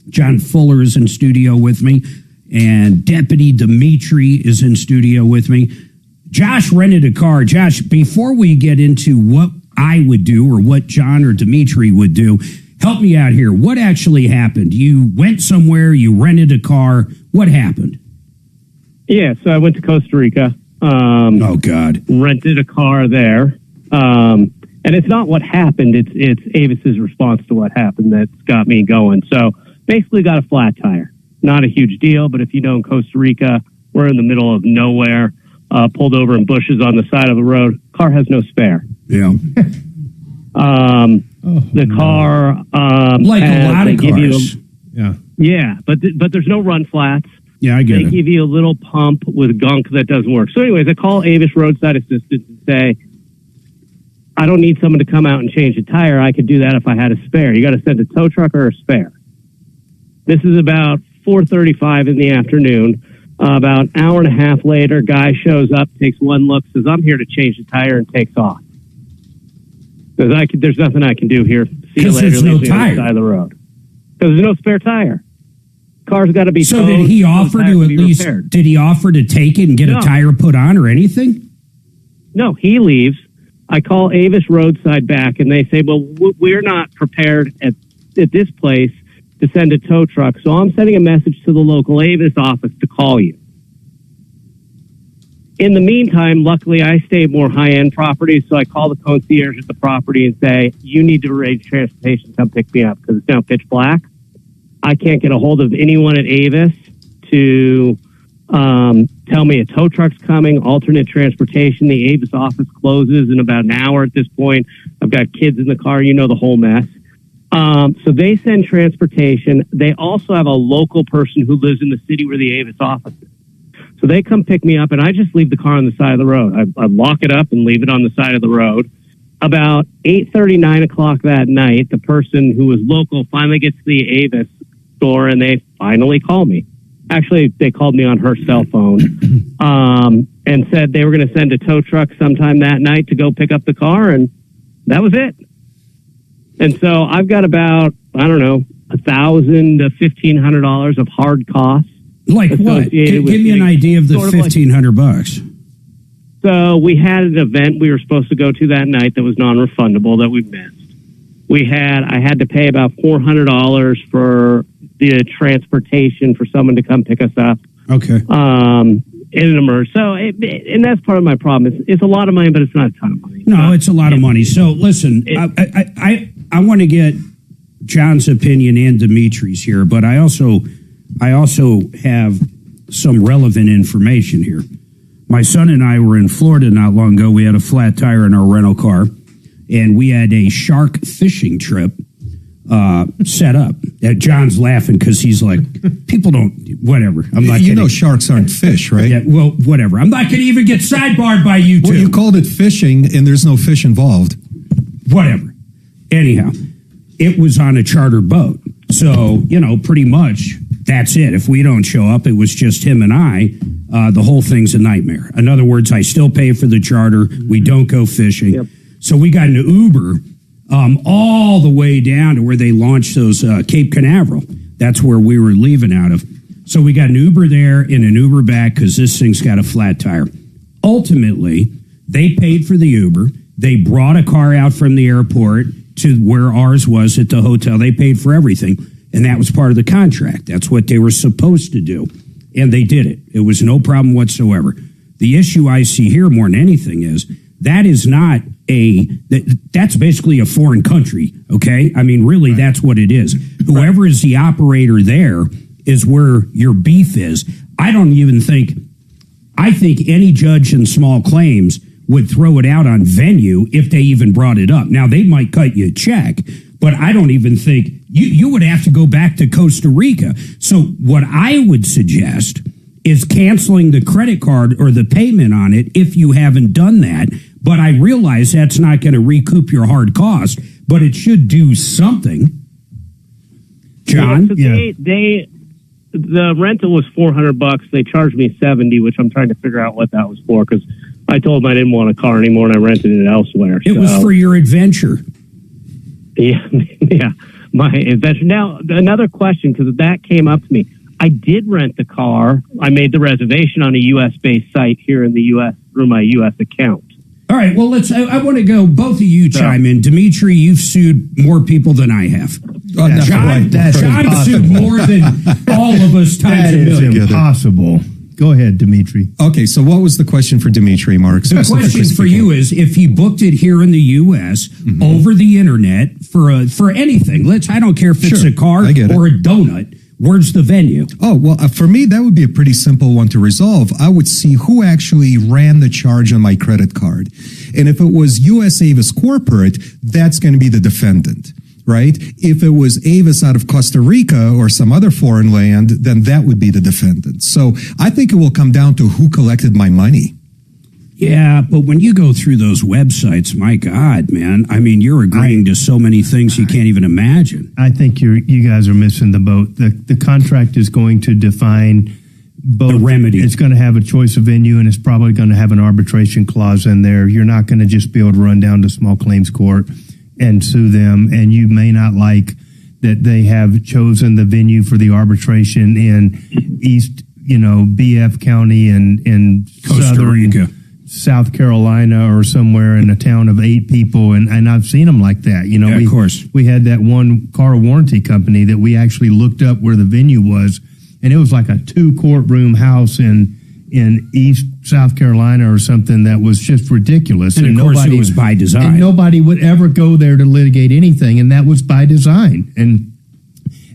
John Fuller is in studio with me, and Deputy Dimitri is in studio with me. Josh rented a car. Josh, before we get into what I would do or what John or Dimitri would do, help me out here. What actually happened? You went somewhere, you rented a car. What happened? Yeah, so I went to Costa Rica. Oh, God. Rented a car there. And And it's not what happened. It's Avis's response to what happened that's got me going. So basically got a flat tire. Not a huge deal, but if you know, in Costa Rica, we're in the middle of nowhere, pulled over in bushes on the side of the road. Car has no spare. Yeah. The car, like a lot of cars. Yeah, but there's no run flats. Yeah, I get They it. give you a little pump with gunk that doesn't work. So anyways, I call Avis Roadside Assistance and say, I don't need someone to come out and change the tire. I could do that if I had a spare. You got to send a tow truck or a spare. This is about 4:35 in the afternoon. About an hour and a half later, guy shows up, takes one look, says, I'm here to change the tire, and takes off. Because there's nothing I can do here. See you later. There's no leave me on the tire. side of the road. Because there's no spare tire. Car's got to be So towed. did he offer to at least? Repaired. Did he offer to take it and get No. a tire put on or anything? No, he leaves. I call Avis Roadside back, and they say, well, we're not prepared at this place to send a tow truck, so I'm sending a message to the local Avis office to call you. In the meantime, luckily, I stay more high-end properties, so I call the concierge at the property and say, you need to arrange transportation to come pick me up, because it's now pitch black. I can't get a hold of anyone at Avis to tell me a tow truck's coming, alternate transportation. The Avis office closes in about an hour at this point. I've got kids in the car, you know the whole mess. So they send transportation. They also have a local person who lives in the city where the Avis office is. So they come pick me up, and I just leave the car on the side of the road. I lock it up and leave it on the side of the road. About 8:30, 9 o'clock that night, the person who was local finally gets to the Avis store, and they finally call me. Actually, they called me on her cell phone and said they were going to send a tow truck sometime that night to go pick up the car, and that was it. And so I've got about, I don't know, $1,000 to $1,500 of hard costs. Like what? Give me an idea of the $1,500. So we had an event we were supposed to go to that night that was non-refundable that we missed. I had to pay about $400 for the transportation for someone to come pick us up. Okay. In an emergency. So, and that's part of my problem. It's a lot of money, but it's not a ton of money. No, it's a lot of money. So listen, I want to get John's opinion and Dimitri's here, but I also have some relevant information here. My son and I were in Florida not long ago. We had a flat tire in our rental car, and we had a shark fishing trip set up. John's laughing because he's like, people don't, whatever. I'm not. You know, sharks aren't fish, right? Yeah, well, whatever. I'm not going to even get sidebarred by you two. Well, you called it fishing, and there's no fish involved. Whatever. Anyhow, it was on a charter boat. So, pretty much that's it. If we don't show up, it was just him and I. The whole thing's a nightmare. In other words, I still pay for the charter. We don't go fishing. Yep. So we got an Uber all the way down to where they launched those Cape Canaveral. That's where we were leaving out of. So we got an Uber there and an Uber back because this thing's got a flat tire. Ultimately, they paid for the Uber. They brought a car out from the airport to where ours was at the hotel. They paid for everything, and that was part of the contract. That's what they were supposed to do, and they did it. It was no problem whatsoever. The issue I see here more than anything is that is not that's basically a foreign country, okay? I mean, really, that's what it is. Whoever is the operator there is where your beef is. I think any judge in small claims would throw it out on venue if they even brought it up. Now, they might cut you a check, but I don't even think you would have to go back to Costa Rica. So what I would suggest is canceling the credit card or the payment on it if you haven't done that. But I realize that's not going to recoup your hard cost, but it should do something. John? Yeah, so the rental was $400. They charged me $70, which I'm trying to figure out what that was for because I told them I didn't want a car anymore and I rented it elsewhere. It was for your adventure. Yeah, my adventure. Now, another question, because that came up to me. I did rent the car. I made the reservation on a U.S.-based site here in the U.S. through my U.S. account. All right, well, I want to go, both of you chime in. Dimitri, you've sued more people than I have. John sued more than all of us times a million. Impossible. Go ahead, Dimitri. Okay, so what was the question for Dimitri, Mark? The question for you is, if he booked it here in the U.S. over the internet for anything, I don't care if it's a car or a donut, where's the venue? Oh, well, for me, that would be a pretty simple one to resolve. I would see who actually ran the charge on my credit card. And if it was U.S. Avis Corporate, that's going to be the defendant. Right? If it was Avis out of Costa Rica or some other foreign land, then that would be the defendant. So I think it will come down to who collected my money. Yeah, but when you go through those websites, my God, man, I mean, you're agreeing to so many things you can't even imagine. I think you guys are missing the boat. The contract is going to define both. The remedy. It's going to have a choice of venue, and it's probably going to have an arbitration clause in there. You're not going to just be able to run down to small claims court and sue them, and you may not like that they have chosen the venue for the arbitration in East, BF County and in Costa Rica, South Carolina, or somewhere in a town of 8 people, and I've seen them like that. Of course. We had that one car warranty company that we actually looked up where the venue was, and it was like a 2-courtroom house in East South Carolina or something that was just ridiculous. And of course, it was by design. And nobody would ever go there to litigate anything, and that was by design. And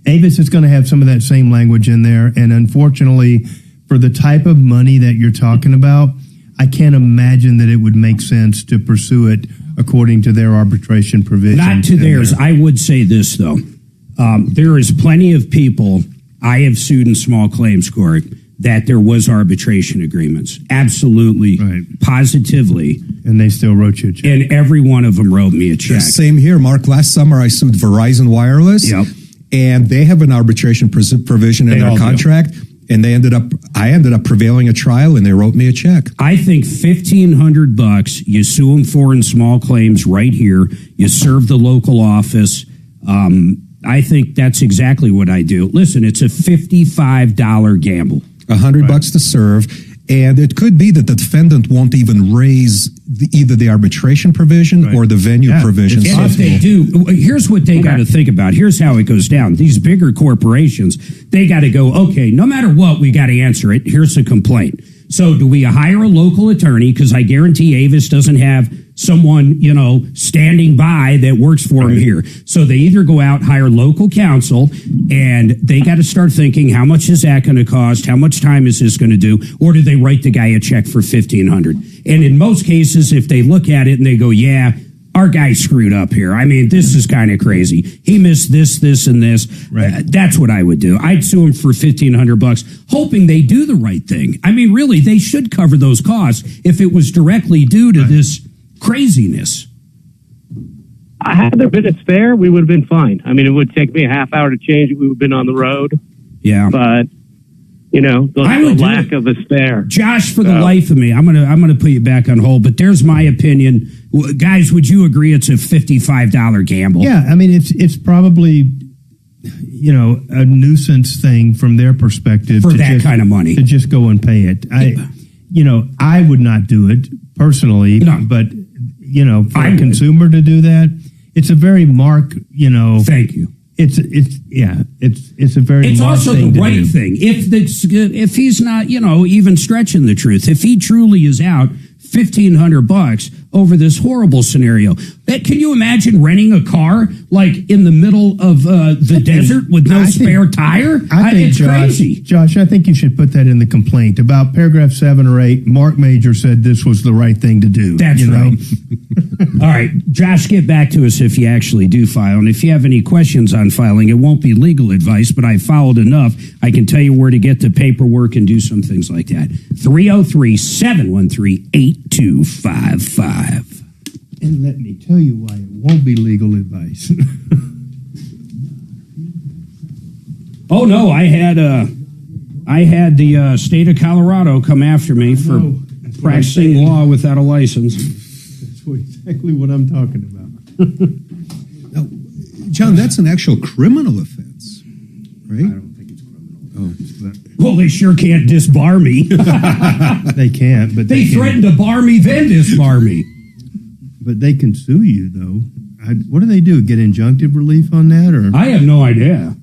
Avis is going to have some of that same language in there, and unfortunately, for the type of money that you're talking about, I can't imagine that it would make sense to pursue it according to their arbitration provision. Not to theirs. I would say this, though. There is plenty of people I have sued in small claims court that there was arbitration agreements. Absolutely. Right. Positively. And they still wrote you a check. And every one of them wrote me a check. Same here, Mark. Last summer, I sued Verizon Wireless. Yep. And they have an arbitration provision in their contract. And I ended up prevailing at trial, and they wrote me a check. I think $1,500 you sue them for in small claims right here. You serve the local office. I think that's exactly what I do. Listen, it's a $55 gamble. $100 to serve, and it could be that the defendant won't even raise either the arbitration provision or the venue provision. And if they do, here's what they got to think about. Here's how it goes down. These bigger corporations, they got to go, okay, no matter what, we got to answer it. Here's the complaint. So do we hire a local attorney? Because I guarantee Avis doesn't have someone, standing by that works for them here. So they either go out, hire local counsel, and they got to start thinking, how much is that going to cost? How much time is this going to do? Or do they write the guy a check for $1,500? And in most cases, if they look at it and they go, yeah, our guy screwed up here. I mean, this is kind of crazy. He missed this, and this. Right. That's what I would do. I'd sue him for $1,500, hoping they do the right thing. I mean, really, they should cover those costs if it was directly due to this craziness. Had there been a spare, we would have been fine. I mean, it would take me a half hour to change it. We would have been on the road. Yeah. But, the lack of a spare. Josh, for the life of me, I'm gonna put you back on hold, but there's my opinion. Guys, would you agree it's a $55 gamble? Yeah, I mean, it's probably, a nuisance thing from their perspective. For that kind of money. To just go and pay it. I would not do it personally, but, for a consumer to do that, it's a very Thank you. It's a very. It's also the right do. thing. If he's not, even stretching the truth, if he truly is out $1,500 over this horrible scenario, can you imagine renting a car like in the middle of the desert with no spare tire? It's crazy. Josh, I think you should put that in the complaint. About paragraph 7 or 8, Marc Mager said this was the right thing to do. That's right. All right, Josh, get back to us if you actually do file. And if you have any questions on filing, it won't be legal advice, but I filed enough. I can tell you where to get the paperwork and do some things like that. 303-713-8255. And let me tell you why it won't be legal advice. Oh, no, I had the state of Colorado come after me for practicing law without a license. That's exactly what I'm talking about. Now, John, that's an actual criminal offense, right? I don't think it's criminal. Well, they sure can't disbar me. They can't, but they threatened to bar me, then disbar me. But they can sue you, though. What do they do? Get injunctive relief on that, or? I have no idea.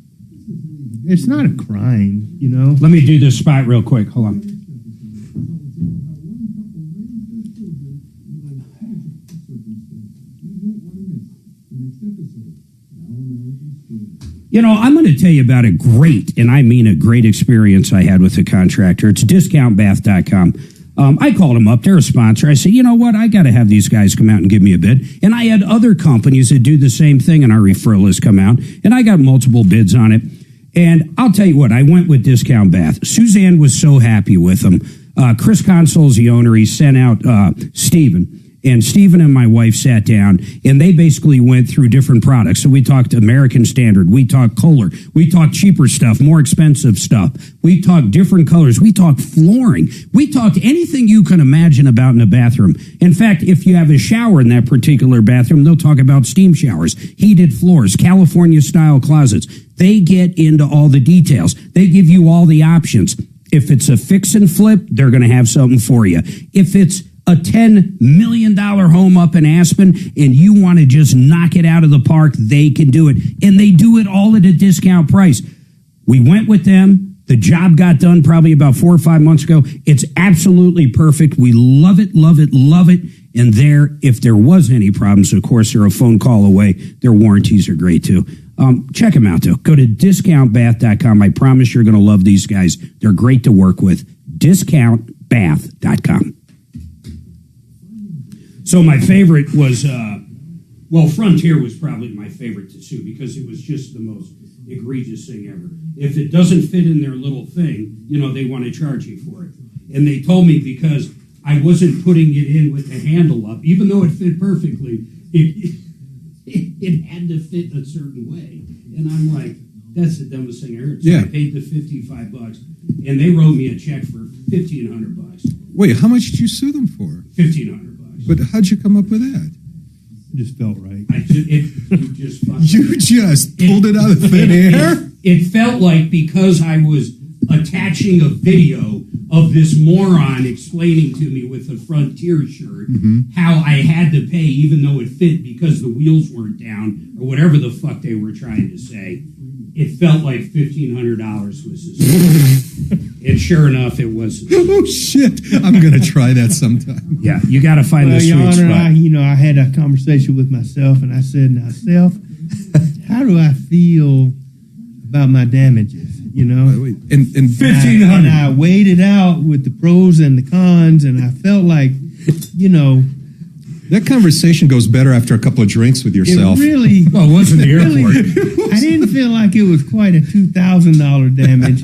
It's not a crime, Let me do this spot real quick. Hold on. I'm going to tell you about a great, and I mean a great experience I had with a contractor. It's discountbath.com. I called them up. They're a sponsor. I said, you know what? I got to have these guys come out and give me a bid. And I had other companies that do the same thing, and our referral list come out. And I got multiple bids on it. And I'll tell you what, I went with Discount Bath. Suzanne was so happy with them. Chris Consol's the owner. He sent out Stephen. And Stephen and my wife sat down, and they basically went through different products. So we talked American Standard. We talked Kohler. We talked cheaper stuff, more expensive stuff. We talked different colors. We talked flooring. We talked anything you can imagine about in a bathroom. In fact, if you have a shower in that particular bathroom, they'll talk about steam showers, heated floors, California-style closets. They get into all the details. They give you all the options. If it's a fix and flip, they're going to have something for you. If it's a $10 million home up in Aspen and you want to just knock it out of the park, they can do it. And they do it all at a discount price. We went with them. The job got done probably about 4 or 5 months ago. It's absolutely perfect. We love it, love it, love it. And if there was any problems, of course, they're a phone call away. Their warranties are great, too. Check them out, though. Go to discountbath.com. I promise you're going to love these guys. They're great to work with. Discountbath.com. So my favorite was, Frontier was probably my favorite to sue because it was just the most egregious thing ever. If it doesn't fit in their little thing, they want to charge you for it. And they told me because I wasn't putting it in with the handle up, even though it fit perfectly, it had to fit a certain way. And I'm like, that's the dumbest thing I heard. So I paid the $55, and they wrote me a check for $1,500. Wait, how much did you sue them for? $1,500. But how'd you come up with that? It just felt right. You just pulled it out of thin air? It felt like because I was attaching a video of this moron explaining to me with a Frontier shirt how I had to pay even though it fit because the wheels weren't down or whatever the fuck they were trying to say. It felt like $1,500 was his. And sure enough, it wasn't. Oh, shit. I'm going to try that sometime. Yeah, you got to find the sweet Your Honor, spot. I had a conversation with myself, and I said, now, self, how do I feel about my damages? And $1,500. And I weighed it out with the pros and the cons, and I felt like, that conversation goes better after a couple of drinks with yourself. It really... Well, it wasn't the airport. I didn't feel like it was quite a $2,000 damage,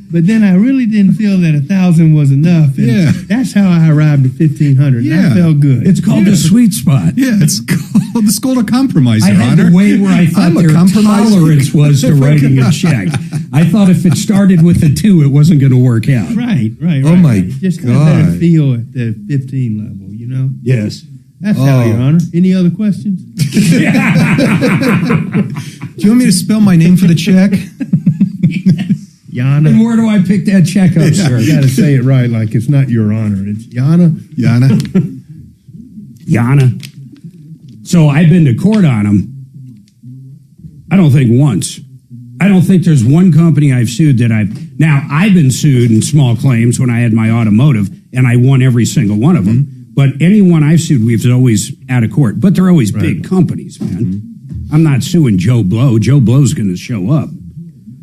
but then I really didn't feel that $1,000 was enough. And that's how I arrived at $1,500. Yeah. That felt good. It's called the sweet spot. Yeah, it's called a compromise, Your I had Honor. the way where I thought their tolerance was to writing a check. I thought if it started with a 2, it wasn't going to work out. Right. Oh, my Just God. kind of better feel at the 15 level, Yes. That's how, Your Honor. Any other questions? Do you want me to spell my name for the check? Yana. And where do I pick that check up, sir? You got to say it right, like it's not Your Honor. It's Yana. Yana. So I've been to court on them. I don't think once. I don't think there's one company I've sued that I've been sued in small claims when I had my automotive, and I won every single one of them. But anyone I've sued, we've always out of court. But they're always big companies, man. I'm not suing Joe Blow. Joe Blow's going to show up.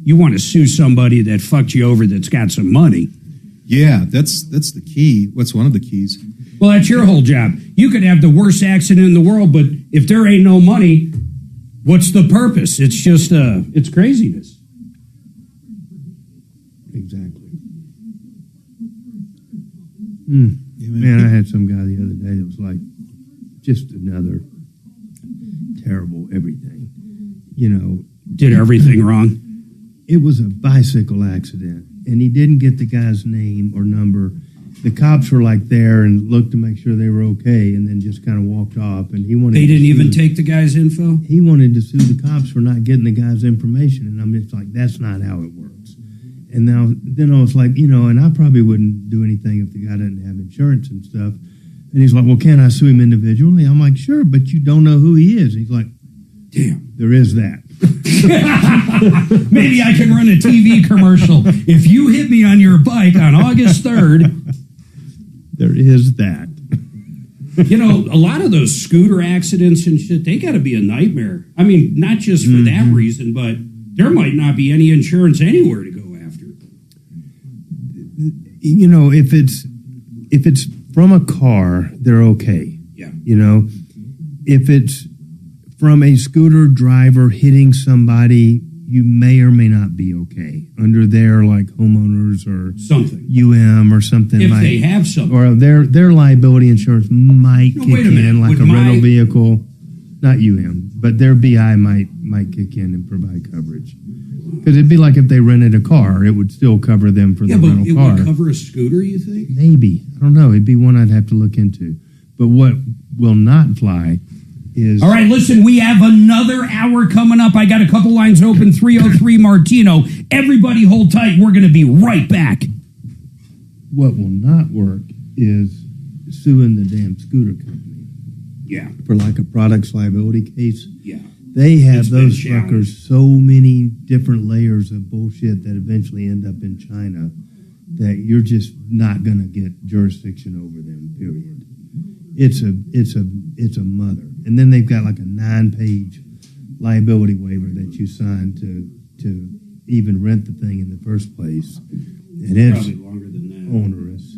You want to sue somebody that fucked you over that's got some money. Yeah, that's the key. What's one of the keys? Well, that's your whole job. You could have the worst accident in the world, but if there ain't no money, what's the purpose? It's just, it's craziness. Exactly. Man, I had some guy the other day that was like, just another terrible everything. Did everything wrong? It was a bicycle accident, and he didn't get the guy's name or number. The cops were like there and looked to make sure they were okay, and then just kind of walked off. And they didn't even take the guy's info? He wanted to sue the cops for not getting the guy's information, and I'm just like, that's not how it works. And then I was like, and I probably wouldn't do anything if the guy doesn't have insurance and stuff. And he's like, well, can I sue him individually? I'm like, sure, but you don't know who he is. He's like, damn, there is that. Maybe I can run a TV commercial. If you hit me on your bike on August 3rd. There is that. A lot of those scooter accidents and shit, they got to be a nightmare. I mean, not just for that reason, but there might not be any insurance anywhere to go after. You know, if it's from a car, they're okay. Yeah. You know, if it's from a scooter driver hitting somebody, you may or may not be okay under their like homeowners or something or something. If they have something, or their liability insurance might kick in like Would a rental vehicle, not but their BI might kick in and provide coverage. Because it'd be like if they rented a car, it would still cover them for the rental car. Yeah, but it would cover a scooter, you think? Maybe. I don't know. It'd be one I'd have to look into. But what will not fly is... All right, listen, we have another hour coming up. I got a couple lines open, 303 Martino. Everybody hold tight. We're going to be right back. What will not work is suing the damn scooter company. Yeah. For like a products liability case. Yeah. They have those fuckers so many different layers of bullshit that eventually end up in China that you're just not going to get jurisdiction over them, period. It's a mother. And then they've got like a 9-page liability waiver that you sign to even rent the thing in the first place. And it's probably longer than that. Onerous.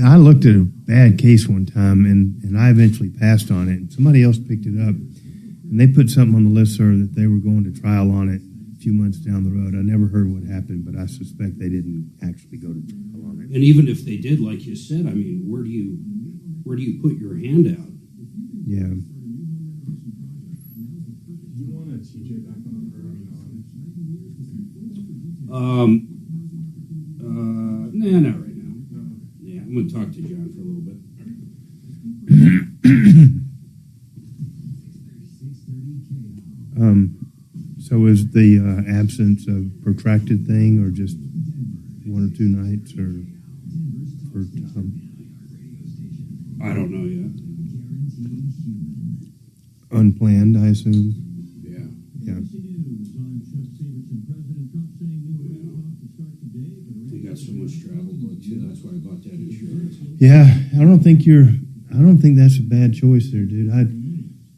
I looked at a bad case one time and I eventually passed on it and somebody else picked it up. And they put something on the listserv that they were going to trial on it a few months down the road. I never heard what happened, but I suspect they didn't actually go to trial on it. And even if they did, like you said, I mean, where do you put your hand out? Yeah. Nah, not right now. Yeah, I'm going to talk to John for a little bit. So is the absence a protracted thing or just 1 or 2 nights or for I don't know yet. Unplanned, I assume? Yeah. Yeah. They got so much travel booked too. That's why I bought that insurance. Yeah, I don't think that's a bad choice there, dude.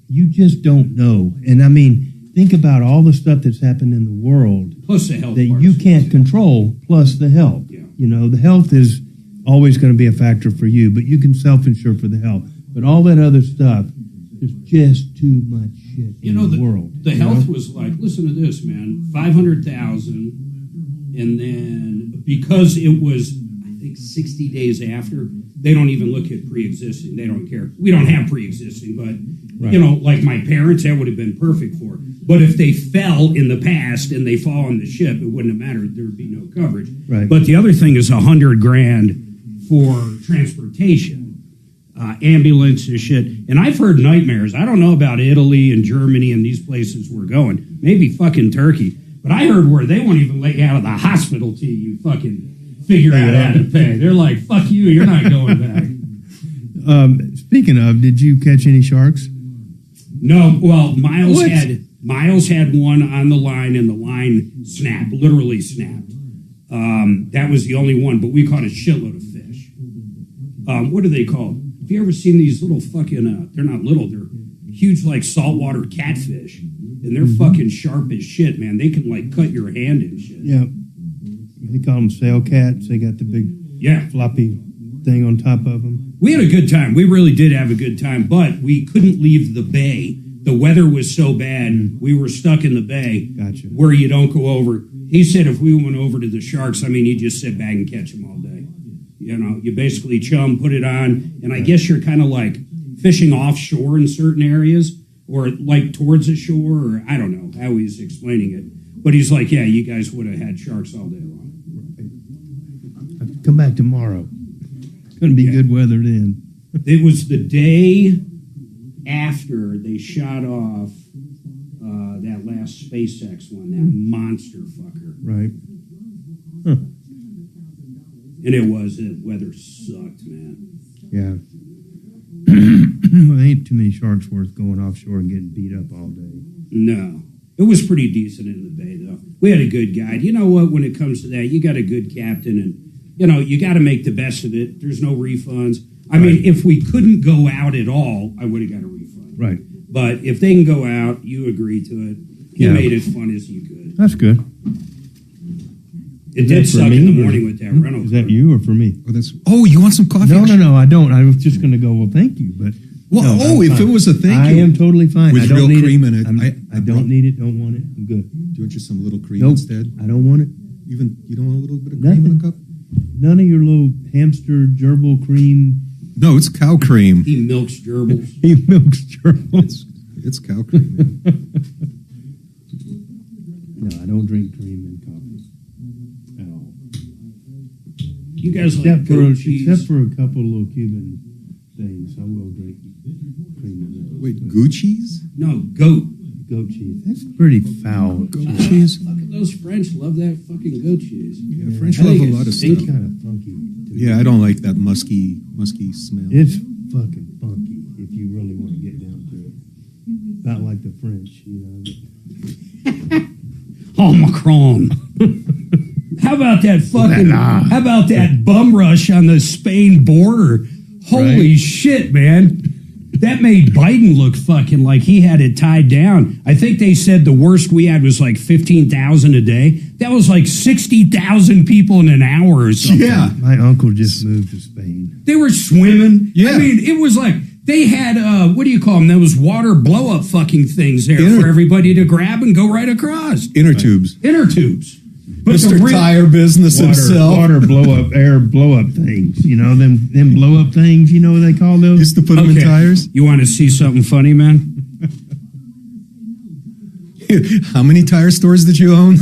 You just don't know. And I mean, think about all the stuff that's happened in the world plus the health that you can't control, plus the health. Yeah. You know, the health is always going to be a factor for you, but you can self-insure for the health. But all that other stuff, there's just too much shit in the world. The health was like, listen to this, man, 500,000, and then because it was, I think, 60 days after, they don't even look at pre-existing. They don't care. We don't have pre-existing, but you know, like my parents, that would have been perfect for. But if they fell in the past and they fall on the ship, it wouldn't have mattered. There would be no coverage. Right. But the other thing is $100,000 for transportation, ambulance and shit. And I've heard nightmares. I don't know about Italy and Germany and these places we're going. Maybe fucking Turkey. But I heard where they won't even let you out of the hospital till you fucking figure out how to pay. They're like, fuck you, you're not going back. Speaking of, did you catch any sharks? No, well, Miles had one on the line, and the line snapped, literally snapped. That was the only one, but we caught a shitload of fish. What are they called? Have you ever seen these little fucking, they're not little, they're huge like saltwater catfish, and they're fucking sharp as shit, man. They can like cut your hand and shit. Yeah. They call them sail cats. They got the big floppy thing on top of them. We had a good time. We really did have a good time, but we couldn't leave the bay. The weather was so bad, we were stuck in the bay where you don't go over. He said if we went over to the sharks, I mean, you just sit back and catch them all day. You know, you basically chum, put it on, and I guess you're kind of like fishing offshore in certain areas or like towards the shore, or I don't know how he's explaining it. But he's like, yeah, you guys would have had sharks all day long. Come back tomorrow. Going to be good weather then. It was the day after they shot off that last SpaceX one, that monster fucker. Right. Huh. And the weather sucked, man. Yeah. Well, there ain't too many sharks worth going offshore and getting beat up all day. No. It was pretty decent in the bay, though. We had a good guide. You know what? When it comes to that, you got a good captain, and, you know, you got to make the best of it. There's no refunds. I mean, if we couldn't go out at all, I would have got a refund. Right. But if they can go out, you agree to it. You made it fun as you could. That's good. It did suck in the morning with that rental. Is that you or for me? Oh, you want some coffee? No, I don't. I was just going to go, well, thank you, but. Well, no, if it was a thank I you. am totally fine. With I don't real need cream it. in it. I don't need it, don't want it. I'm good. Do you want just some little cream Nope, instead? I don't want it. Even you don't want a little bit of cream in a cup? None of your little hamster gerbil cream. No, it's cow cream. He milks gerbils. He milks gerbils. It's cow cream. No, I don't drink cream in coffee at all. You guys except like for goat cheese? except for a couple little Cuban things, I will drink cream in those. Wait, Gucci's? No, goat cheese. That's pretty foul. Goat cheese? Fucking those French love that fucking goat cheese. Yeah, French love a lot of stuff. Kind of funky. Yeah, I don't like that musky smell. It's fucking funky if you really want to get down to it. Not like the French, you know. Oh, Macron. How about that fucking? How about that bum rush on the Spain border? Holy shit, man! That made Biden look fucking like he had it tied down. I think they said the worst we had was like 15,000 a day. That was like 60,000 people in an hour or something. Yeah, my uncle just moved to Spain. They were swimming. Yeah, I mean, it was like they had what do you call them? Those water blow up fucking things there for everybody to grab and go right across. Inner tubes. Inner tubes. But Mr. Tire Business himself. Water air blow up things. You know, them blow up things, you know what they call those? Used to put them in tires. You want to see something funny, man? How many tire stores did you own?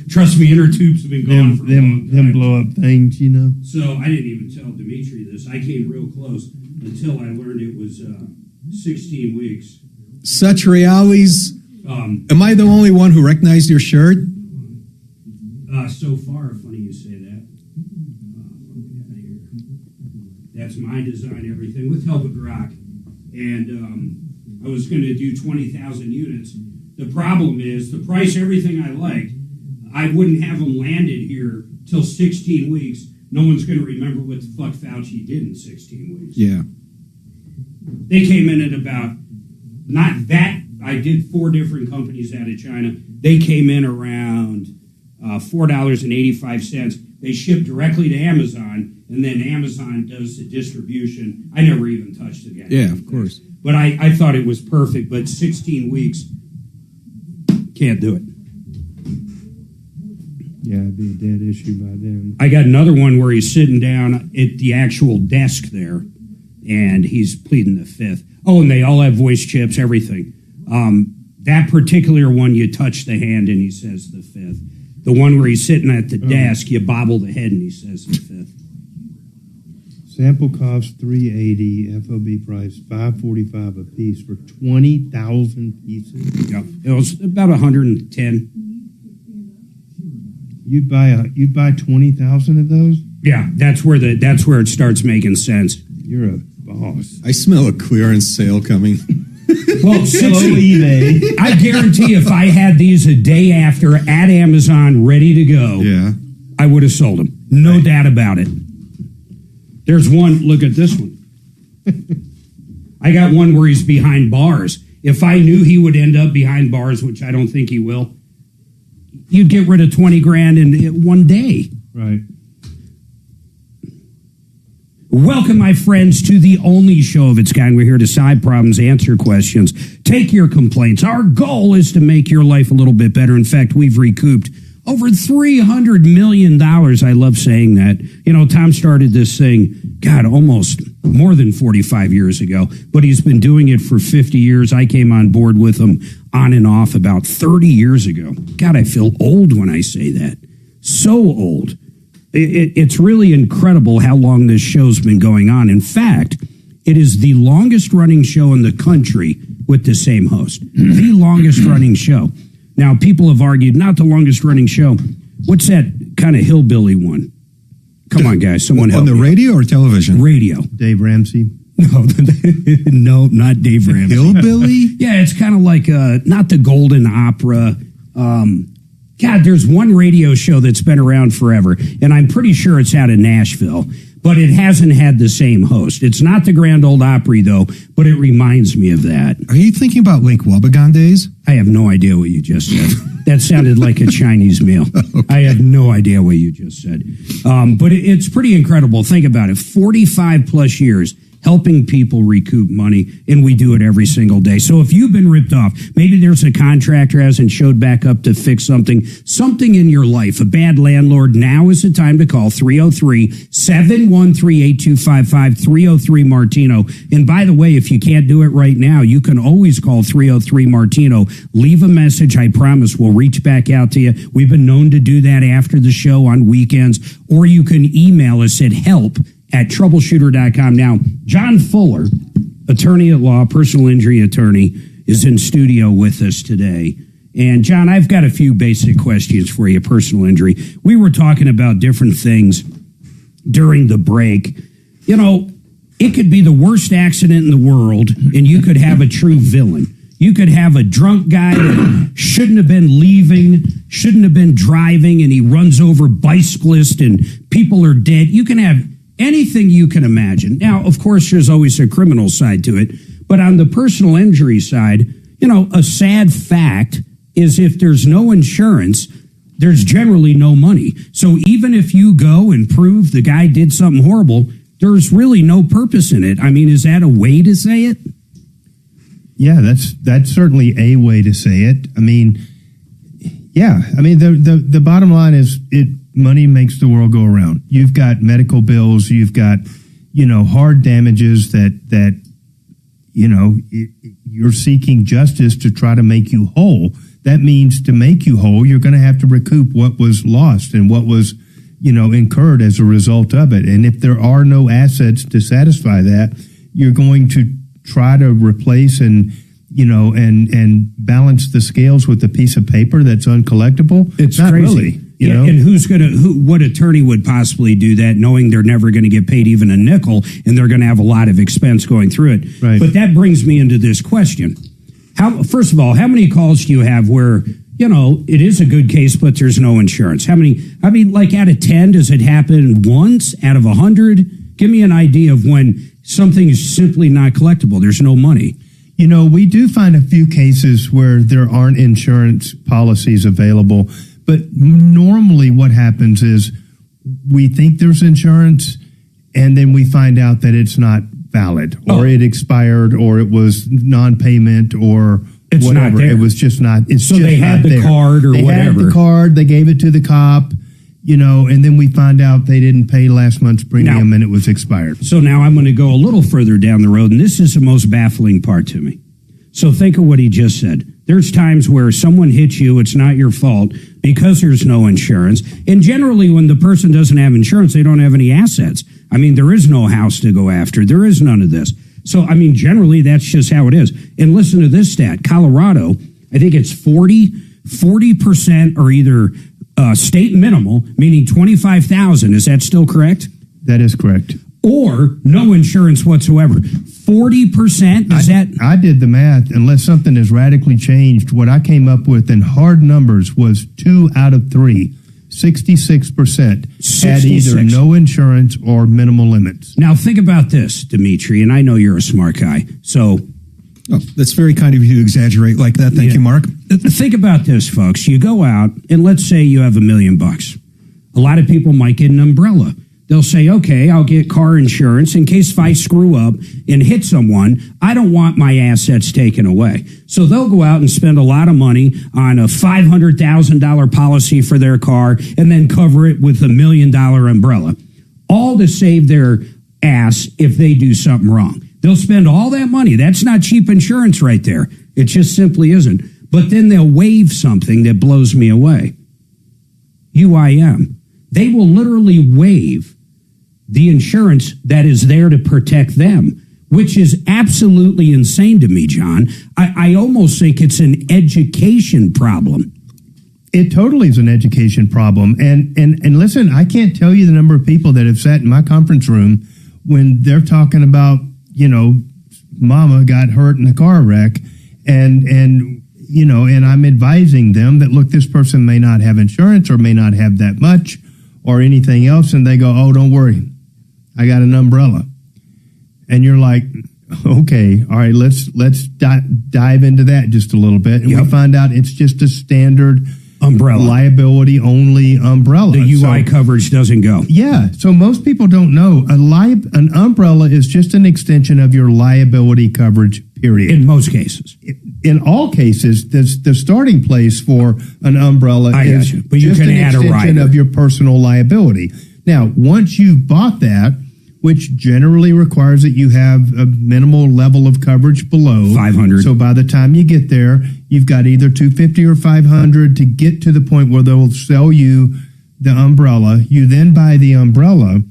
Trust me, inner tubes have been gone for a long time. Them blow up things, you know. So I didn't even tell Dimitri this. I came real close until I learned it was 16 weeks. Such realities. Am I the only one who recognized your shirt? So far, funny you say that. That's my design, everything, with help of Grok. And I was going to do 20,000 units. The problem is, the price, everything I liked, I wouldn't have them landed here till 16 weeks. No one's going to remember what the fuck Fauci did in 16 weeks. Yeah. They came in at about, not that, I did 4 different companies out of China. They came in around $4.85. They ship directly to Amazon, and then Amazon does the distribution. I never even touched the guy. Yeah, of course. But I thought it was perfect, but 16 weeks, can't do it. Yeah, it'd be a dead issue by then. I got another one where he's sitting down at the actual desk there, and he's pleading the fifth. Oh, and they all have voice chips, everything. That particular one, you touch the hand and he says the fifth. The one where he's sitting at the desk, you bobble the head and he says the fifth. Sample cost $380, FOB price $545 a piece for 20,000 pieces. Yeah, it was about 110. You'd buy 20,000 of those? Yeah, that's where it starts making sense. You're a boss. I smell a clearance sale coming. Well, I guarantee if I had these a day after at Amazon ready to go, I would have sold them. No doubt about it. There's one, look at this one. I got one where he's behind bars. If I knew he would end up behind bars, which I don't think he will, you'd get rid of 20 grand in one day. Right. Welcome, my friends, to the only show of its kind. We're here to solve problems, answer questions, take your complaints. Our goal is to make your life a little bit better. In fact, we've recouped over $300 million. I love saying that. You know, Tom started this thing, God, almost more than 45 years ago, but he's been doing it for 50 years. I came on board with him on and off about 30 years ago. God, I feel old when I say that. So old. It's really incredible how long this show's been going on. In fact, it is the longest running show in the country with the same host. The longest running show. Now, people have argued, not the longest running show. What's that kind of hillbilly one? Come on, guys. Someone help me. On the radio or television? Radio. Dave Ramsey? No, not Dave Ramsey. Hillbilly? Yeah, it's kind of like not the Golden Opera. God, there's one radio show that's been around forever, and I'm pretty sure it's out of Nashville. but it hasn't had the same host. It's not the Grand Ole Opry, though, but it reminds me of that. Are you thinking about Lake Wobegon days? I have no idea what you just said. That sounded like a Chinese meal. Okay. I have no idea what you just said. But it's pretty incredible. Think about it. 45 plus years helping people recoup money, and we do it every single day. So if you've been ripped off, maybe there's a contractor hasn't showed back up to fix something in your life, a bad landlord, now is the time to call 303-713-8255, 303-Martino. And by the way, if you can't do it right now, you can always call 303-Martino. Leave a message. I promise we'll reach back out to you. We've been known to do that after the show on weekends, or you can email us at help@troubleshooter.com. Now, John Fuller, attorney at law, personal injury attorney, is in studio with us today. And John, I've got a few basic questions for you, personal injury. We were talking about different things during the break. You know, it could be the worst accident in the world, and you could have a true villain. You could have a drunk guy that shouldn't have been leaving, shouldn't have been driving, and he runs over bicyclists and people are dead. You can have anything you can imagine. Now, of course, there's always a criminal side to it, but on the personal injury side, you know, a sad fact is if there's no insurance, there's generally no money. So even if you go and prove the guy did something horrible, there's really no purpose in it. I mean, is that a way to say it? Yeah, that's certainly a way to say it. I mean, yeah, I mean, the bottom line is money makes the world go around. You've got medical bills, you've got, you know, hard damages that you know, you're seeking justice to try to make you whole. That means to make you whole, you're going to have to recoup what was lost and what was, you know, incurred as a result of it. And if there are no assets to satisfy that, you're going to try to replace and, you know, and balance the scales with a piece of paper that's uncollectible. It's not crazy. Really, you know? And what attorney would possibly do that, knowing they're never going to get paid even a nickel, and they're going to have a lot of expense going through it? Right. But that brings me into this question. First of all, how many calls do you have where, you know, it is a good case, but there's no insurance? How many, I mean, like out of 10, does it happen once out of 100? Give me an idea of when something is simply not collectible. There's no money. You know, we do find a few cases where there aren't insurance policies available, but normally what happens is we think there's insurance and then we find out that it's not valid or it expired or it was non-payment or it's whatever. Not there. It was just not. It's so just they had not the there. card or they whatever. They had the card. They gave it to the cop. You know, and then we find out they didn't pay last month's premium and it was expired. So now I'm going to go a little further down the road, and this is the most baffling part to me. So think of what he just said. There's times where someone hits you, it's not your fault because there's no insurance. And generally when the person doesn't have insurance, they don't have any assets. I mean, there is no house to go after. There is none of this. So, I mean, generally that's just how it is. And listen to this stat. Colorado, I think it's 40% are either state minimal, meaning $25,000. Is that still correct? That is correct. Or no insurance whatsoever. 40%? I did the math. Unless something has radically changed, what I came up with in hard numbers was 2 out of 3, 66% had either no insurance or minimal limits. Now think about this, Dimitri, and I know you're a smart guy, so... Oh, that's very kind of you to exaggerate like that. Thank you, Mark. Think about this, folks. You go out, and let's say you have $1 million. A lot of people might get an umbrella. They'll say, okay, I'll get car insurance in case if I screw up and hit someone, I don't want my assets taken away. So they'll go out and spend a lot of money on a $500,000 policy for their car and then cover it with $1 million umbrella, all to save their ass if they do something wrong. They'll spend all that money. That's not cheap insurance right there. It just simply isn't. But then they'll waive something that blows me away. UIM. They will literally waive the insurance that is there to protect them, which is absolutely insane to me, John. I almost think it's an education problem. It totally is an education problem. And listen, I can't tell you the number of people that have sat in my conference room when they're talking about, you know, mama got hurt in a car wreck and you know, and I'm advising them that, look, this person may not have insurance or may not have that much or anything else. And they go, oh, don't worry. I got an umbrella. And you're like, okay, all right, let's dive into that just a little bit. And we find out it's just a standard umbrella, liability only umbrella. The UI coverage doesn't go. Yeah, so most people don't know an umbrella is just an extension of your liability coverage. Period. In most cases, in all cases, the starting place for an umbrella is but you just can an add extension a rider of your personal liability. Now, once you've bought that, which generally requires that you have a minimal level of coverage below 500. So by the time you get there, you've got either 250 or 500 to get to the point where they'll sell you the umbrella. You then buy the umbrella,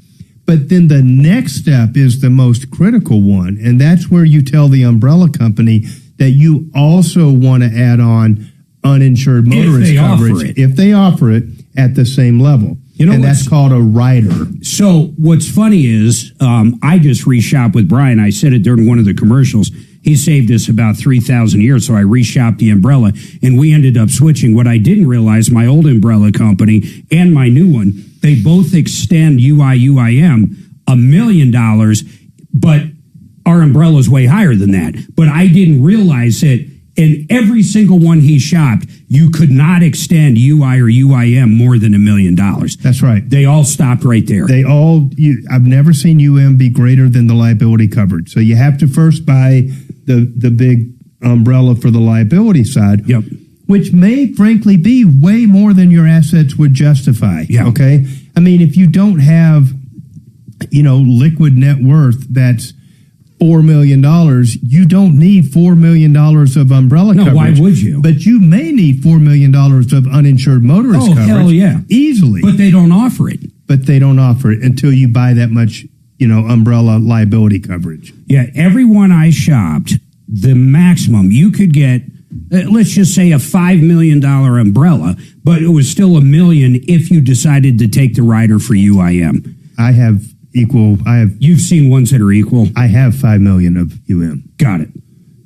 but then the next step is the most critical one, and that's where you tell the umbrella company that you also want to add on uninsured motorist coverage if they offer it at the same level. And that's called a rider. So what's funny is I just reshopped with Brian. I said it during one of the commercials. He saved us about 3,000 a year, so I reshopped the umbrella, and we ended up switching. What I didn't realize, my old umbrella company and my new one, they both extend UIM $1 million, but our umbrella is way higher than that. But I didn't realize that in every single one he shopped, you could not extend UI or UIM more than $1 million. That's right. They all stopped right there. I've never seen UM be greater than the liability coverage. So you have to first buy the big umbrella for the liability side. Yep. Which may frankly be way more than your assets would justify. Yeah. Okay. I mean, if you don't have, liquid net worth that's $4 million, you don't need $4 million of umbrella coverage. No, why would you? But you may need $4 million of uninsured motorist coverage. Oh, hell yeah. Easily. But they don't offer it. But they don't offer it until you buy that much, umbrella liability coverage. Yeah, everyone I shopped, the maximum you could get, let's just say a $5 million umbrella, but it was still $1 million if you decided to take the rider for UIM. You've seen ones that are equal? I have $5 million of Got it.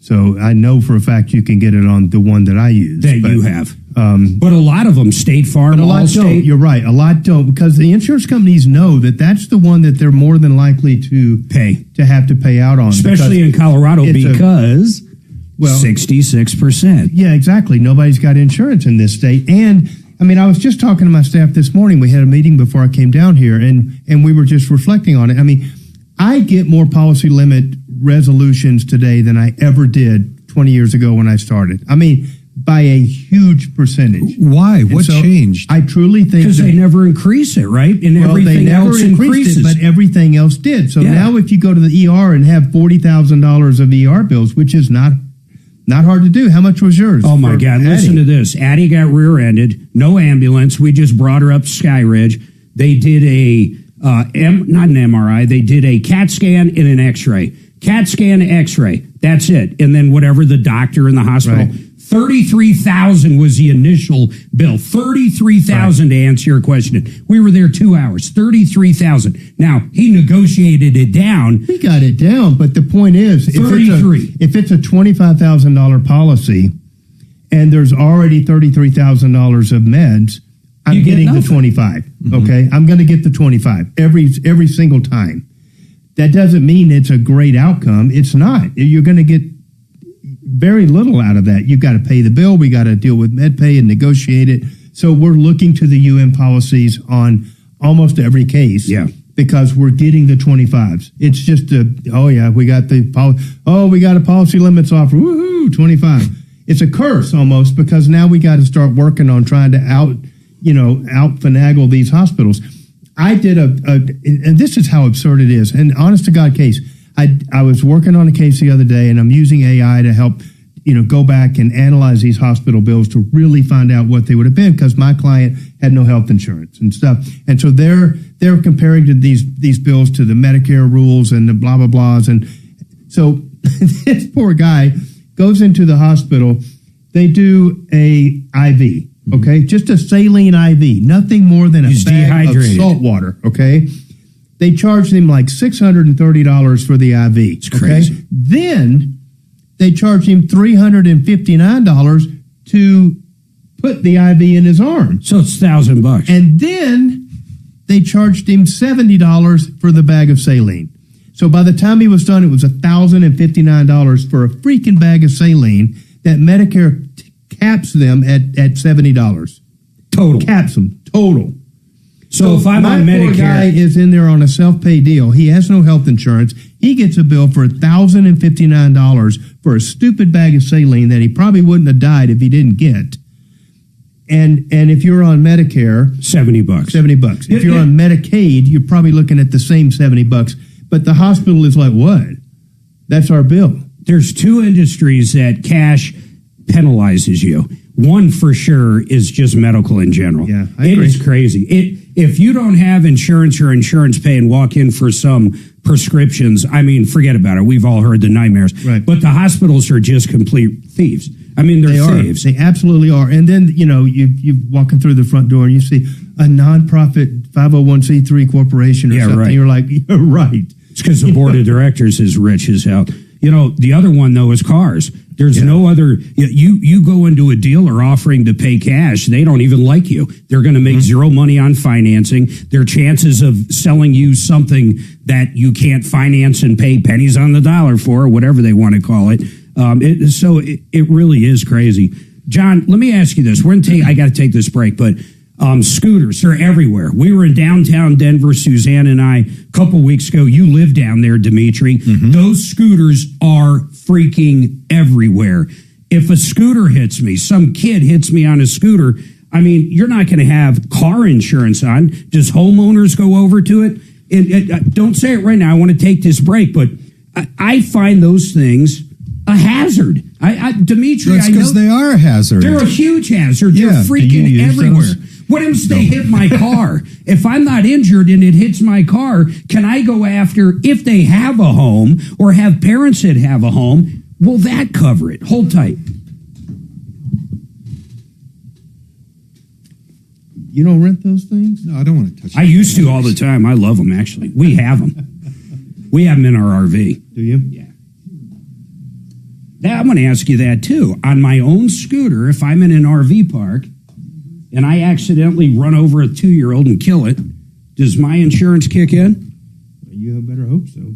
So I know for a fact you can get it on the one that I use. You have. But a lot of them, State Farm, a lot don't. You're right. A lot don't, because the insurance companies know that that's the one that they're more than likely to have to pay out on. Especially in Colorado because 66%. Yeah, exactly. Nobody's got insurance in this state. And I was just talking to my staff this morning. We had a meeting before I came down here, and we were just reflecting on it. I get more policy limit resolutions today than I ever did 20 years ago when I started. By a huge percentage. Why? What changed? I truly think because they never increase it, right? And everything else increases. But everything else did. So now if you go to the ER and have $40,000 of ER bills, which is not hard to do. How much was yours? Oh, my God. Listen to this. Addie got rear-ended. No ambulance. We just brought her up to Sky Ridge. They did not an MRI. They did a CAT scan and an X-ray. CAT scan, X-ray. That's it. And then whatever the doctor in the hospital. Right. $33,000 was the initial bill. $33,000 to answer your question. We were there 2 hours. $33,000. Now he negotiated it down. He got it down, but the point is, if it's a $25,000 policy, and there's already $33,000 of meds, I'm getting the 25. Mm-hmm. Okay, I'm going to get the 25 every single time. That doesn't mean it's a great outcome. It's not. You're going to get very little out of that. You've got to pay the bill. We got to deal with MedPay and negotiate it. So we're looking to the UM policies on almost every case. Yeah. Because we're getting the 25s. It's just we got a policy limits offer. Woohoo, 25. It's a curse almost, because now we got to start working on trying to out finagle these hospitals. I did and this is how absurd it is. And honest to God case, I was working on a case the other day, and I'm using AI to help, go back and analyze these hospital bills to really find out what they would have been, because my client had no health insurance and stuff. And so they're comparing to these bills to the Medicare rules and the blah, blah, blahs. And so this poor guy goes into the hospital. They do a IV. Okay, just a saline IV, nothing more than a bag of salt water. Okay, they charged him like $630 for the IV. It's crazy. Okay? Then they charged him $359 to put the IV in his arm. So it's $1,000. And then they charged him $70 for the bag of saline. So by the time he was done, it was $1,059 for a freaking bag of saline that Medicare caps them at $70. Total. Caps them. Total. So if I'm on my poor Medicare, guy is in there on a self-pay deal. He has no health insurance. He gets a bill for $1,059 for a stupid bag of saline that he probably wouldn't have died if he didn't get. And if you're on Medicare, $70. $70. If you're on Medicaid, you're probably looking at the same $70. But the hospital is like, what? That's our bill. There's two industries that cash penalizes you. One for sure is just medical in general. Yeah, I agree. agree. It is crazy. If you don't have insurance or insurance pay and walk in for some prescriptions, I mean, forget about it. We've all heard the nightmares. Right. But the hospitals are just complete thieves. I mean, they're thieves. They absolutely are. And then, you walking through the front door and you see a nonprofit 501c3 corporation or something. Right. You're like, you're right. It's because the board of directors is rich as hell. The other one, though, is cars. There's no other. You go into a dealer offering to pay cash, they don't even like you. They're going to make zero money on financing. Their chances of selling you something that you can't finance and pay pennies on the dollar for, or whatever they want to call it. It really is crazy. John, let me ask you this. I got to take this break, but scooters, they're everywhere. We were in downtown Denver, Suzanne and I, a couple weeks ago. You live down there, Dimitri. Those scooters are freaking everywhere. If a scooter hits me, some kid hits me on a scooter, I mean, you're not going to have car insurance on. Does homeowners go over to it? Don't say it right now. I want to take this break, but I find those things a hazard. Dimitri, That's because they are a hazard. They're a huge hazard. Yeah. They're freaking everywhere. Those? What if they hit my car? If I'm not injured and it hits my car, can I go after, if they have a home or have parents that have a home, will that cover it? Hold tight. You don't rent those things? No, I don't want to touch I used to all the time. I love them, actually. We have them. We have them in our RV. Do you? Yeah. Now, I'm going to ask you that, too. On my own scooter, if I'm in an RV park, and I accidentally run over a 2-year-old and kill it, does my insurance kick in? You better hope so.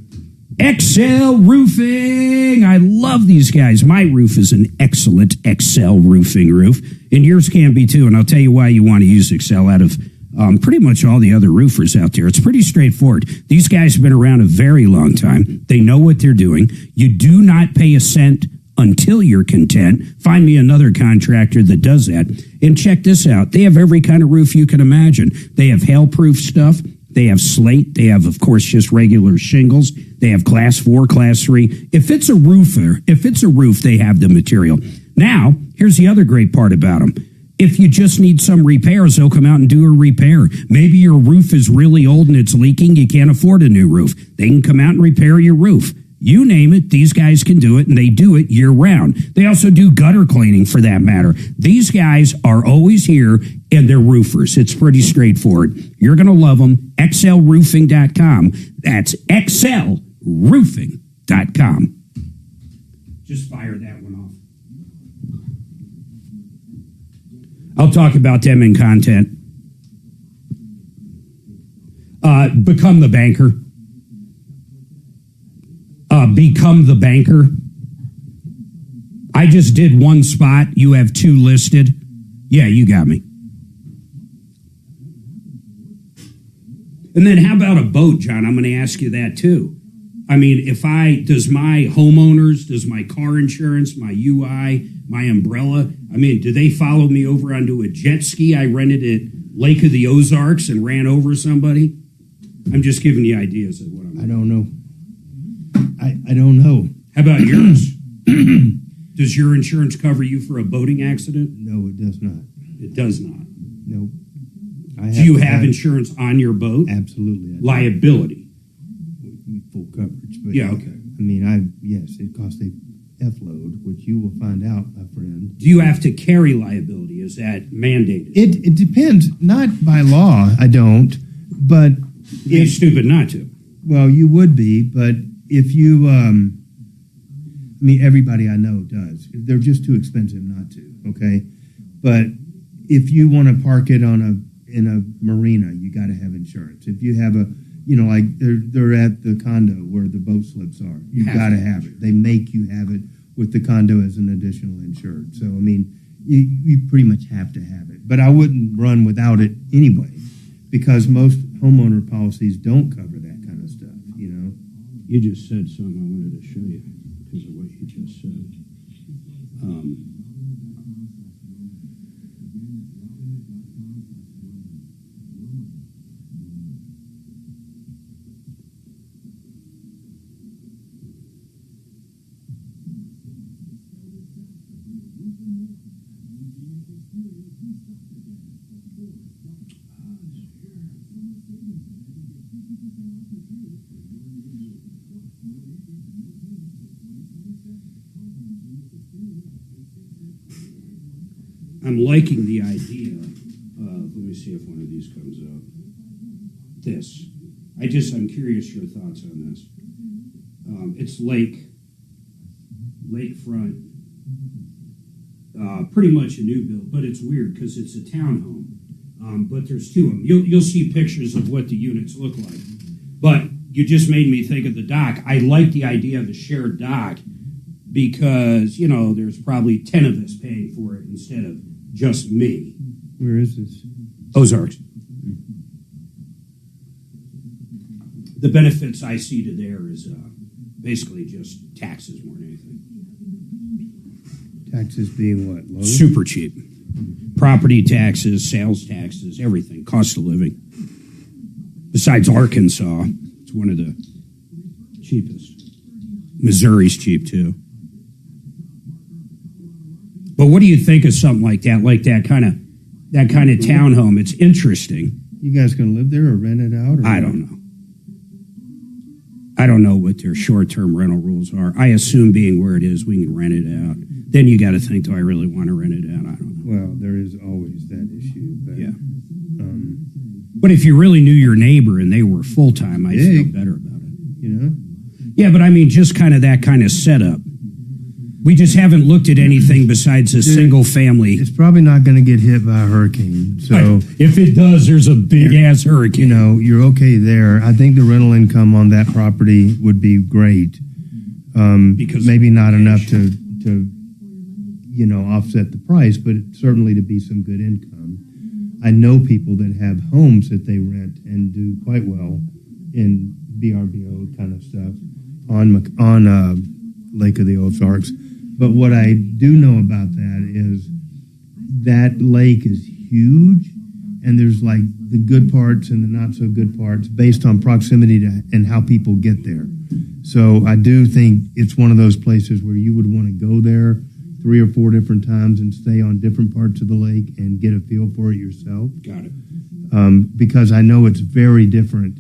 Excel Roofing. I love these guys. My roof is an excellent Excel Roofing roof, and yours can be too. And I'll tell you why you want to use Excel out of pretty much all the other roofers out there. It's pretty straightforward. These guys have been around a very long time. They know what they're doing. You do not pay a cent until you're content. Find me another contractor that does that. And check this out. They have every kind of roof you can imagine. They have hail-proof stuff. They have slate. They have, of course, just regular shingles. They have class 4, class 3. If it's a roof, they have the material. Now, here's the other great part about them. If you just need some repairs, they'll come out and do a repair. Maybe your roof is really old and it's leaking. You can't afford a new roof. They can come out and repair your roof. You name it, these guys can do it, and they do it year-round. They also do gutter cleaning, for that matter. These guys are always here, and they're roofers. It's pretty straightforward. You're going to love them. XLRoofing.com. That's XLRoofing.com. Just fire that one off. I'll talk about them in content. Become the banker. Become the banker. I just did one spot. You have 2 listed. Yeah, you got me. And then how about a boat, John? I'm going to ask you that too. I mean, does my homeowners, does my car insurance, my UI, my umbrella, I mean, do they follow me over onto a jet ski I rented at Lake of the Ozarks and ran over somebody? I'm just giving you ideas of what I'm doing. I don't know. I don't know. How about yours? Does your insurance cover you for a boating accident? No, it does not. It does not. No. Do you have insurance on your boat? Absolutely. Liability. Full coverage. But yeah, okay. I mean, yes, it costs a F-load, which you will find out, my friend. Do you have to carry liability? Is that mandated? It depends. Not by law, I don't. But you'd be stupid not to. Well, you would be, but if you, I mean, everybody I know does. They're just too expensive not to, okay? But if you want to park it on a in a marina, you got to have insurance. If you have a, like they're at the condo where the boat slips are, you got to have it. They make you have it with the condo as an additional insured. So, I mean, you pretty much have to have it. But I wouldn't run without it anyway, because most homeowner policies don't cover that kind of stuff, You just said something I wanted to show you because of what you just said. I'm liking the idea of, let me see if one of these comes up. This. I'm curious your thoughts on this. It's lakefront, pretty much a new build, but it's weird because it's a townhome. But there's two of them. You'll see pictures of what the units look like. But you just made me think of the dock. I like the idea of a shared dock because, there's probably 10 of us paying for it instead of just me. Where is this? Ozarks. The benefits I see to there is basically just taxes more than anything. Taxes being what? Low? Super cheap. Property taxes, sales taxes, everything. Cost of living. Besides Arkansas, it's one of the cheapest. Missouri's cheap too. But what do you think of something like that? Like that kind of townhome? It's interesting. You guys going to live there or rent it out? I don't know. I don't know what their short-term rental rules are. I assume being where it is, we can rent it out. Then you got to think, do I really want to rent it out? I don't know. Well, there is always that issue. But, yeah. But if you really knew your neighbor and they were full-time, I'd feel better about it. Yeah, but I mean, just kind of that kind of setup. We just haven't looked at anything besides a single family. It's probably not going to get hit by a hurricane. So if it does, there's a big ass hurricane. You're okay there. I think the rental income on that property would be great. Because maybe not enough to offset the price, but certainly to be some good income. I know people that have homes that they rent and do quite well in VRBO kind of stuff on Lake of the Ozarks. But what I do know about that is that lake is huge, and there's like the good parts and the not so good parts based on proximity to and how people get there. So I do think it's one of those places where you would want to go there 3 or 4 different times and stay on different parts of the lake and get a feel for it yourself. Got it. Because I know it's very different.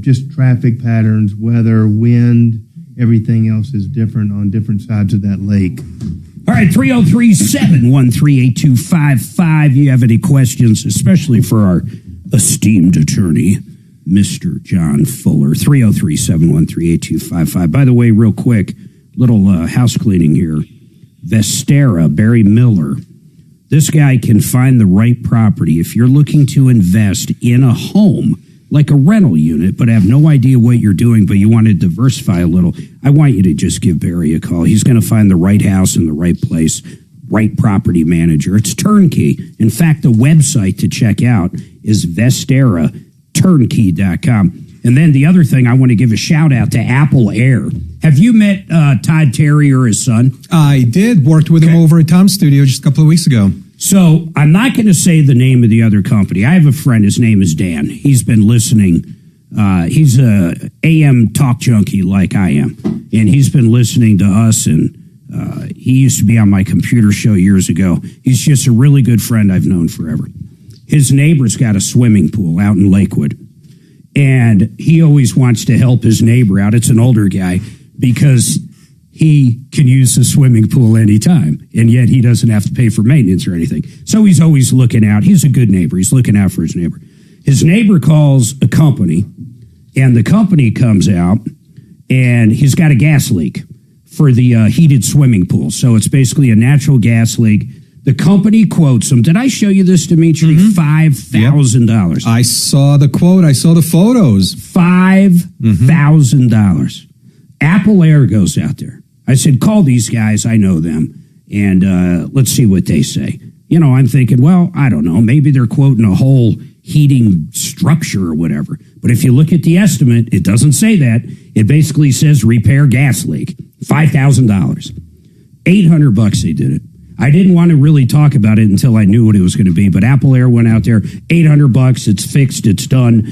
Just traffic patterns, weather, wind, everything else is different on different sides of that lake. All right, 303-713-8255. You have any questions, especially for our esteemed attorney, Mr. John Fuller. 303-713-8255. By the way, real quick, little house cleaning here. Vestera, Barry Miller. This guy can find the right property. If you're looking to invest in a home, like a rental unit, but have no idea what you're doing, but you want to diversify a little, I want you to just give Barry a call. He's going to find the right house in the right place, right property manager. It's turnkey. In fact, the website to check out is vesteraturnkey.com. And then the other thing, I want to give a shout out to Apple Air. Have you met Todd Terry or his son? I did. Worked with him over at Tom's studio just a couple of weeks ago. So I'm not going to say the name of the other company. I have a friend. His name is Dan. He's been listening. He's a AM talk junkie like I am. And he's been listening to us. And he used to be on my computer show years ago. He's just a really good friend I've known forever. His neighbor's got a swimming pool out in Lakewood. And he always wants to help his neighbor out. It's an older guy because he can use the swimming pool anytime, and yet he doesn't have to pay for maintenance or anything. So he's always looking out. He's a good neighbor. He's looking out for his neighbor. His neighbor calls a company, and the company comes out, and he's got a gas leak for the heated swimming pool. So it's basically a natural gas leak. The company quotes them. Did I show you this, Dimitri? $5,000. I saw the quote. I saw the photos. $5,000. Apple Air goes out there. I said, call these guys. I know them. And let's see what they say. You know, I'm thinking, well, I don't know. Maybe they're quoting a whole heating structure or whatever. But if you look at the estimate, it doesn't say that. It basically says repair gas leak. $5,000. $800 they did it. I didn't want to really talk about it until I knew what it was going to be. But Apple Air went out there, $800. It's fixed. It's done.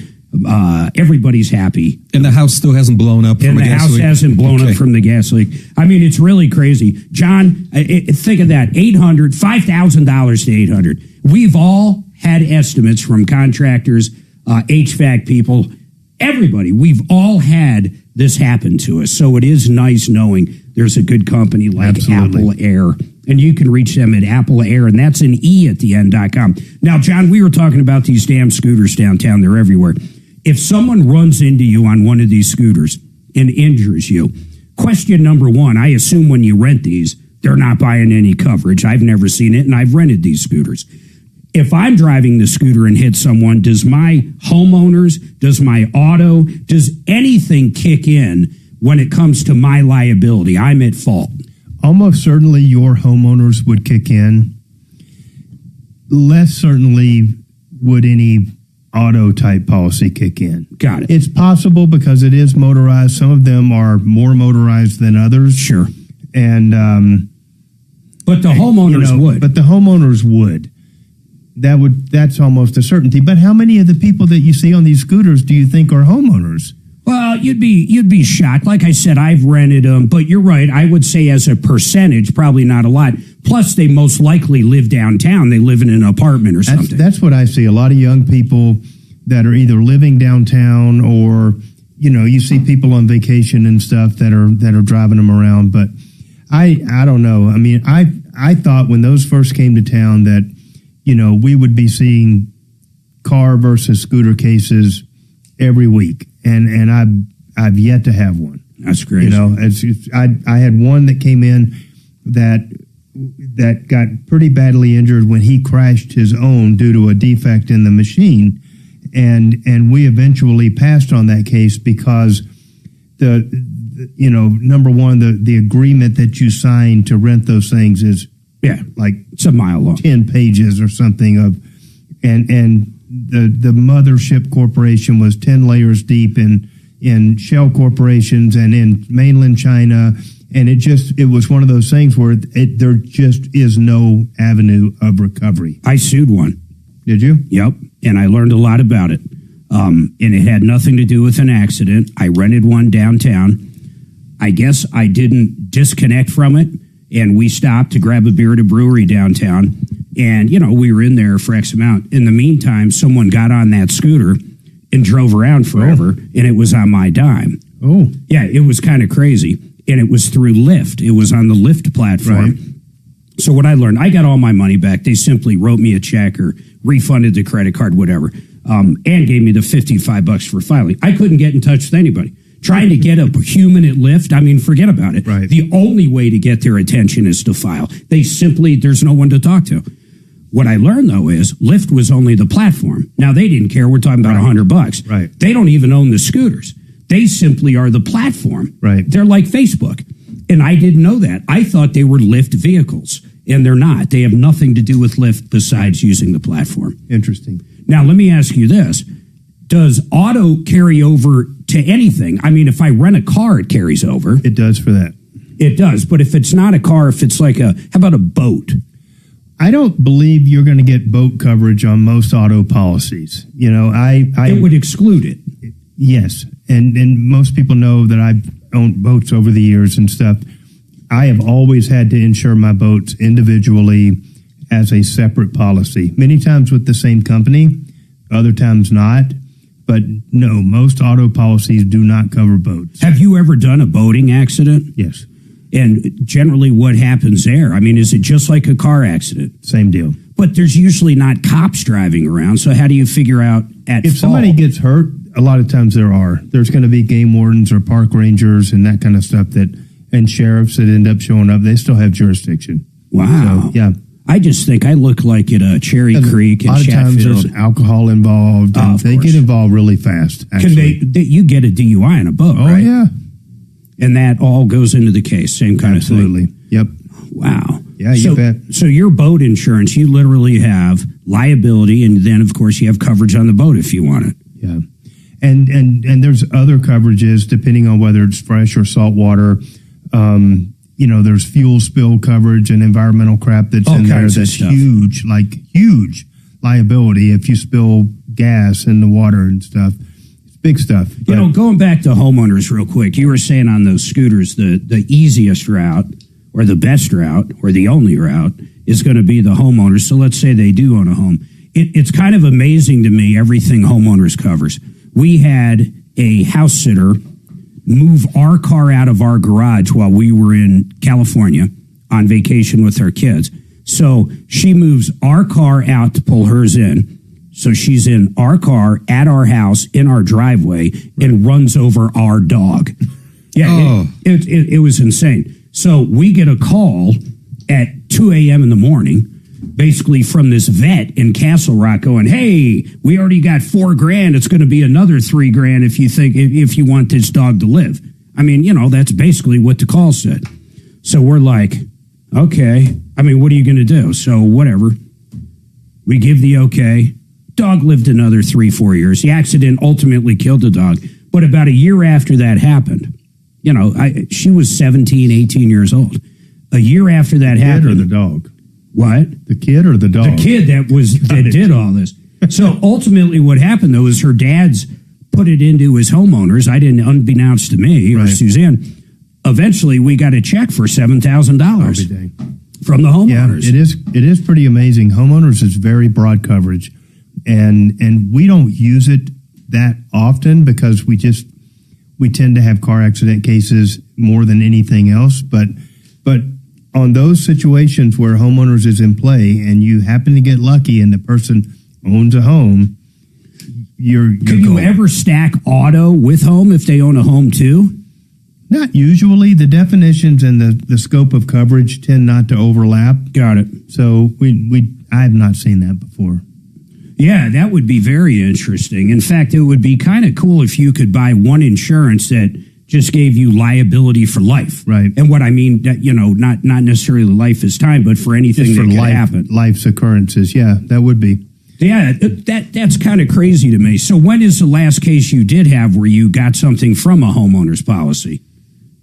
Everybody's happy. And the house still hasn't blown up from the gas leak? And the house hasn't blown up from the gas leak. I mean, it's really crazy. John, think of that. $5,000 to $800. We've all had estimates from contractors, HVAC people, everybody. We've all had this happen to us. So it is nice knowing there's a good company like Apple Air. And you can reach them at Apple Air, and that's an E at the end.com. Now, John, we were talking about these damn scooters downtown. They're everywhere. If someone runs into you on one of these scooters and injures you, question number one, I assume when you rent these, they're not buying any coverage. I've never seen it, and I've rented these scooters. If I'm driving the scooter and hit someone, does my homeowners, does my auto, does anything kick in when it comes to my liability? I'm at fault. Almost certainly your homeowners would kick in. Less certainly would any auto type policy kick in. Got it. It's possible because it is motorized. Some of them are more motorized than others. Sure. And but the homeowners would. But the homeowners would. That's almost a certainty. But how many of the people that you see on these scooters do you think are homeowners? Well, you'd be shocked. Like I said, I've rented them, but you're right. I would say as a percentage, probably not a lot. Plus, they most likely live downtown. They live in an apartment or something. That's what I see. A lot of young people that are either living downtown or, you see people on vacation and stuff that are driving them around. But I don't know. I mean, I thought when those first came to town that, we would be seeing car versus scooter cases every week. And I've yet to have one. That's great. I had one that came in that got pretty badly injured when he crashed his own due to a defect in the machine, and we eventually passed on that case because number one, the agreement that you sign to rent those things is like it's a mile long, 10 pages or something and the mothership corporation was 10 layers deep in shell corporations and in mainland China. And it was one of those things where there just is no avenue of recovery. I sued one. Did you? Yep. And I learned a lot about it. And it had nothing to do with an accident. I rented one downtown. I guess I didn't disconnect from it. And we stopped to grab a beer at a brewery downtown. And, we were in there for X amount. In the meantime, someone got on that scooter and drove around forever, and it was on my dime. Oh. Yeah, it was kind of crazy. And it was through Lyft. It was on the Lyft platform. Right. So what I learned, I got all my money back. They simply wrote me a check or refunded the credit card, whatever, and gave me the $55 for filing. I couldn't get in touch with anybody. Trying to get a human at Lyft, I mean, forget about it. Right. The only way to get their attention is to file. There's no one to talk to. What I learned, though, is Lyft was only the platform. Now, they didn't care. We're talking about $100. Right. They don't even own the scooters. They simply are the platform. Right. They're like Facebook. And I didn't know that. I thought they were Lyft vehicles, and they're not. They have nothing to do with Lyft besides using the platform. Interesting. Now, let me ask you this. Does auto carry over to anything? I mean, if I rent a car, it carries over. It does for that. It does. But if it's not a car, if it's like how about a boat? I don't believe you're going to get boat coverage on most auto policies. It would exclude it. Yes. And most people know that I've owned boats over the years and stuff. I have always had to insure my boats individually as a separate policy. Many times with the same company, other times not. But no, most auto policies do not cover boats. Have you ever done a boating accident? Yes. And generally what happens there? I mean, is it just like a car accident? Same deal. But there's usually not cops driving around, so how do you figure out if somebody gets hurt, a lot of times there's going to be game wardens or park rangers and that kind of stuff and sheriffs that end up showing up. They still have jurisdiction. Wow. So, yeah. I just think I look like at Cherry Creek and a lot of times Chatfield. there's alcohol involved. Oh, And they get involved really fast. Actually. You get a DUI on a boat, right? yeah. And that all goes into the case, same kind of thing. Yep. Wow. Yeah, you bet. So your boat insurance, you literally have liability, and then of course you have coverage on the boat if you want it. Yeah. And there's other coverages depending on whether it's fresh or salt water. There's fuel spill coverage and environmental crap that's in there that's huge, like huge liability if you spill gas in the water and stuff. It's big stuff. Going back to homeowners real quick, you were saying on those scooters, the easiest route or the best route or the only route is going to be the homeowners. So let's say they do own a home. It's kind of amazing to me everything homeowners covers. We had a house sitter move our car out of our garage while we were in California on vacation with our kids. So she moves our car out to pull hers in. So she's in our car at our house in our driveway and runs over our dog. Yeah, it was insane. So we get a call at 2 a.m. in the morning, basically from this vet in Castle Rock going, hey, we already got $4,000. It's going to be another $3,000 if you want this dog to live. I mean, that's basically what the call said. So we're like, okay. I mean, what are you going to do? So whatever. We give the okay. Dog lived another 3-4 years. The accident ultimately killed the dog. But about a year after that happened, she was 17, 18 years old. A year after that happened. The kid or the dog? What? The kid or the dog? The kid that did all this. So ultimately what happened, though, is her dad's put it into his homeowners. I didn't, unbeknownst to me or Suzanne. Eventually, we got a check for $7,000 from the homeowners. Yeah, it is pretty amazing. Homeowners is very broad coverage, and we don't use it that often because we tend to have car accident cases more than anything else. But on those situations where homeowners is in play and you happen to get lucky and the person owns a home, Can you ever stack auto with home if they own a home too? Not usually. The definitions and the scope of coverage tend not to overlap. Got it. So I have not seen that before. Yeah, that would be very interesting. In fact, it would be kind of cool if you could buy one insurance that just gave you liability for life. Right. And what I mean, that not necessarily life is time, but for anything just that for could happen. Life's occurrences. Yeah, that would be. Yeah, that's kind of crazy to me. So when is the last case you did have where you got something from a homeowner's policy?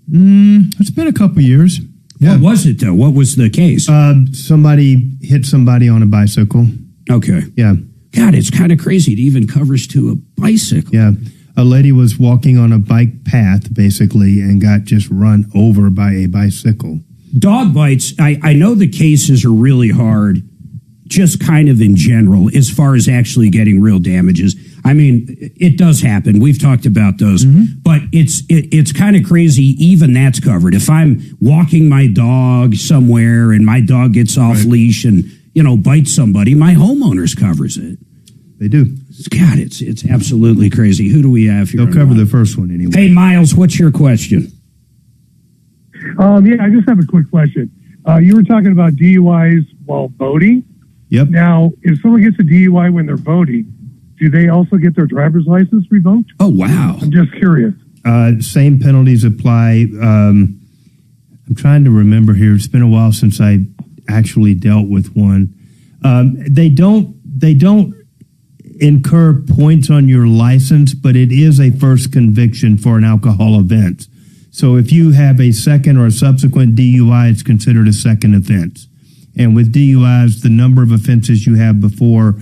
It's been a couple years. Yeah. What was it, though? What was the case? Somebody hit somebody on a bicycle. Okay. Yeah. God, it's kind of crazy. It even covers to a bicycle. Yeah. A lady was walking on a bike path, basically, and got just run over by a bicycle. Dog bites, I know the cases are really hard, just kind of in general, as far as actually getting real damages. I mean, it does happen. We've talked about those. Mm-hmm. But it's kind of crazy. Even that's covered. If I'm walking my dog somewhere and my dog gets off leash and, bites somebody, my homeowners covers it. They do. God, it's absolutely crazy. Who do we have here? They'll cover the first one anyway. Hey, Miles, what's your question? Yeah, I just have a quick question. You were talking about DUIs while boating. Yep. Now, if someone gets a DUI when they're boating, do they also get their driver's license revoked? Oh, wow. I'm just curious. Same penalties apply. I'm trying to remember here. It's been a while since I actually dealt with one. They don't incur points on your license, but it is a first conviction for an alcohol event. So if you have a second or a subsequent DUI, it's considered a second offense. And with DUIs, the number of offenses you have before,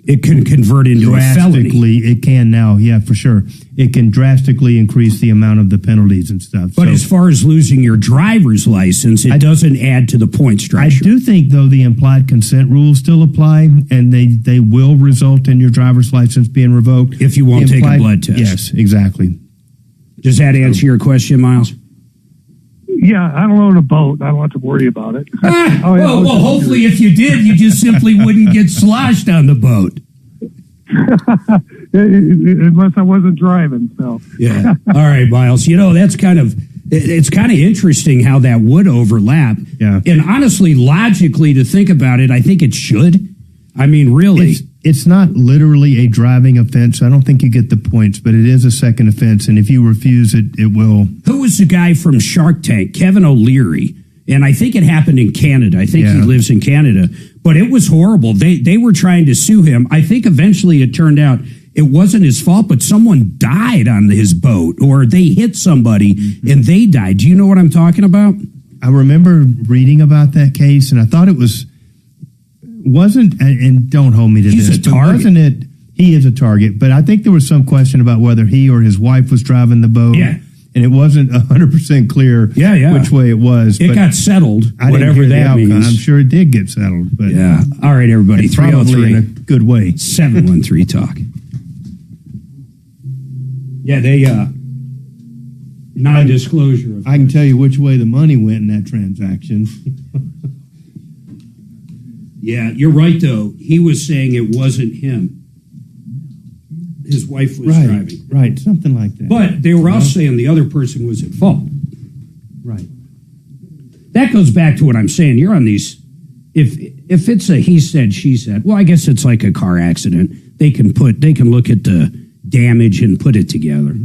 it can convert into a felony. It can now, yeah, for sure. It can drastically increase the amount of the penalties and stuff. But as far as losing your driver's license, it doesn't add to the point structure. I do think, though, the implied consent rules still apply, and they will result in your driver's license being revoked. If you won't take a blood test. Yes, exactly. Does that answer your question, Miles? Yeah, I don't own a boat. I don't have to worry about it. Well, hopefully if you did, you just simply wouldn't get sloshed on the boat. Unless I wasn't driving, so. Yeah. All right, Miles. That's kind of, It's kind of interesting how that would overlap. Yeah. And honestly, logically, to think about it, I think it should. I mean, really. It's not literally a driving offense. I don't think you get the points, but it is a second offense. And if you refuse it, it will. Who was the guy from Shark Tank? Kevin O'Leary. And I think it happened in Canada. I think he lives in Canada. But it was horrible. They were trying to sue him. I think eventually it turned out it wasn't his fault, but someone died on his boat, or they hit somebody and they died. Do you know what I'm talking about? I remember reading about that case, and I thought it wasn't, and don't hold me to He's this, a target. but wasn't it, he is a target, but I think there was some question about whether he or his wife was driving the boat. Yeah. And it wasn't 100% clear which way it was. It got settled, whatever that means. I'm sure it did get settled. But yeah. All right, everybody. Probably 303. in a good way. 713 Talk. Yeah, they, non-disclosure. I can tell you which way the money went in that transaction. Yeah, you're right, though. He was saying it wasn't him. His wife was driving. Right, something like that. But they were also saying the other person was at fault. Right. That goes back to what I'm saying. You're on these. If it's a he said, she said, well, I guess it's like a car accident. They can look at the damage and put it together.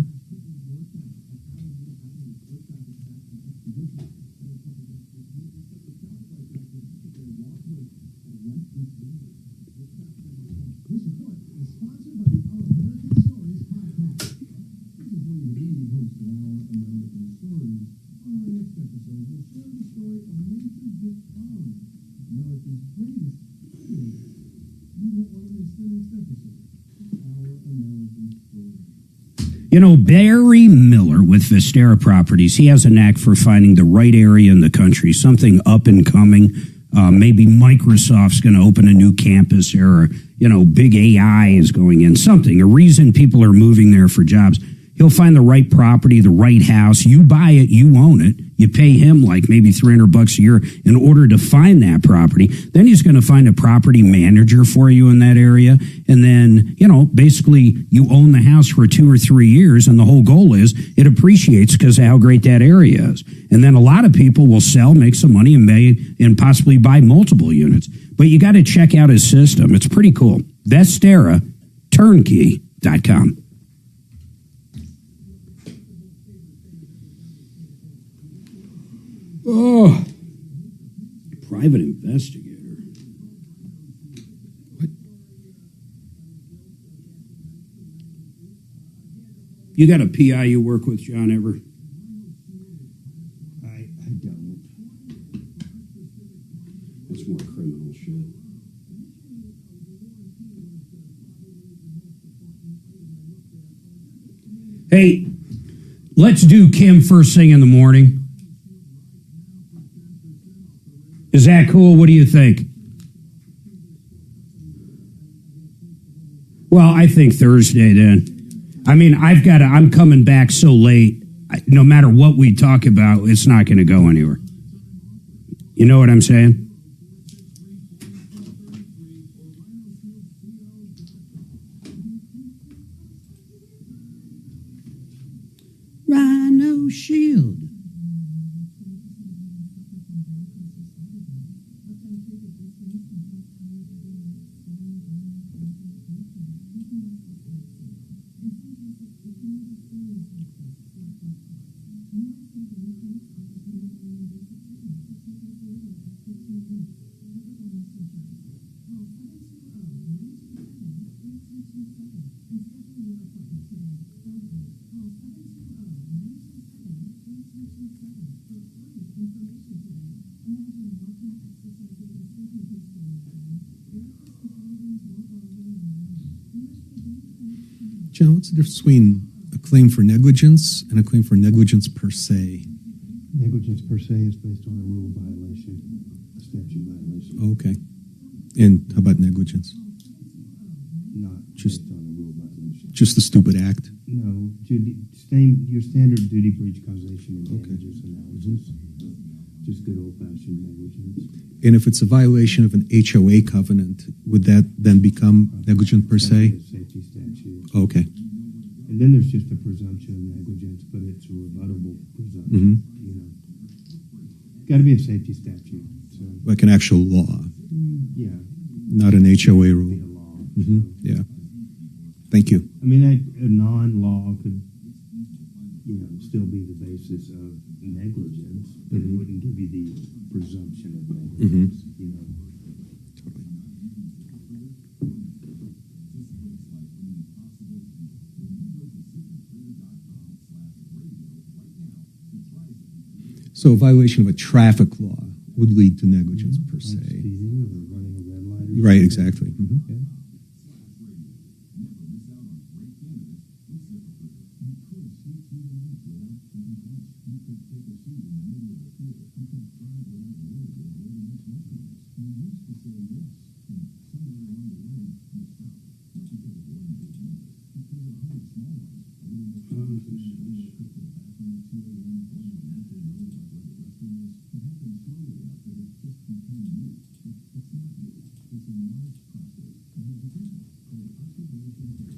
You know, Barry Miller with Vistera Properties, he has a knack for finding the right area in the country, something up and coming. Maybe Microsoft's going to open a new campus there, or, big AI is going in, something, a reason people are moving there for jobs. He'll find the right property, the right house. You buy it, you own it. You pay him like maybe $300 a year in order to find that property. Then he's going to find a property manager for you in that area. And then, basically you own the house for 2 or 3 years. And the whole goal is it appreciates because of how great that area is. And then a lot of people will sell, make some money, and possibly buy multiple units. But you got to check out his system. It's pretty cool. Vestera, turnkey.com. Oh, private investigator. What? You got a PI you work with, John, ever? I don't. That's more criminal shit. Hey, let's do Kim first thing in the morning. Is that cool? What do you think? Well, I think Thursday then. I mean, I'm coming back so late. No matter what we talk about, it's not going to go anywhere. You know what I'm saying? Rhino Shield. John, what's the difference between a claim for negligence and a claim for negligence per se? Negligence per se is based on a rule violation, a statute violation. Okay. And how about negligence? Not just based on a rule violation. Just the stupid act? No, your standard duty breach causation and damages analysis. Just good old-fashioned negligence. And if it's a violation of an HOA covenant, would that then become negligent per se? Safety statute. Okay. And then there's just a presumption of negligence, but it's a rebuttable presumption. You know, got to be a safety statute. So. Like an actual law. Yeah. Not an HOA rule. Yeah. Thank you. I mean, a non-law could, still be the basis of negligence, but it wouldn't give you the presumption of negligence. So a violation of a traffic law would lead to negligence per se. Right, exactly.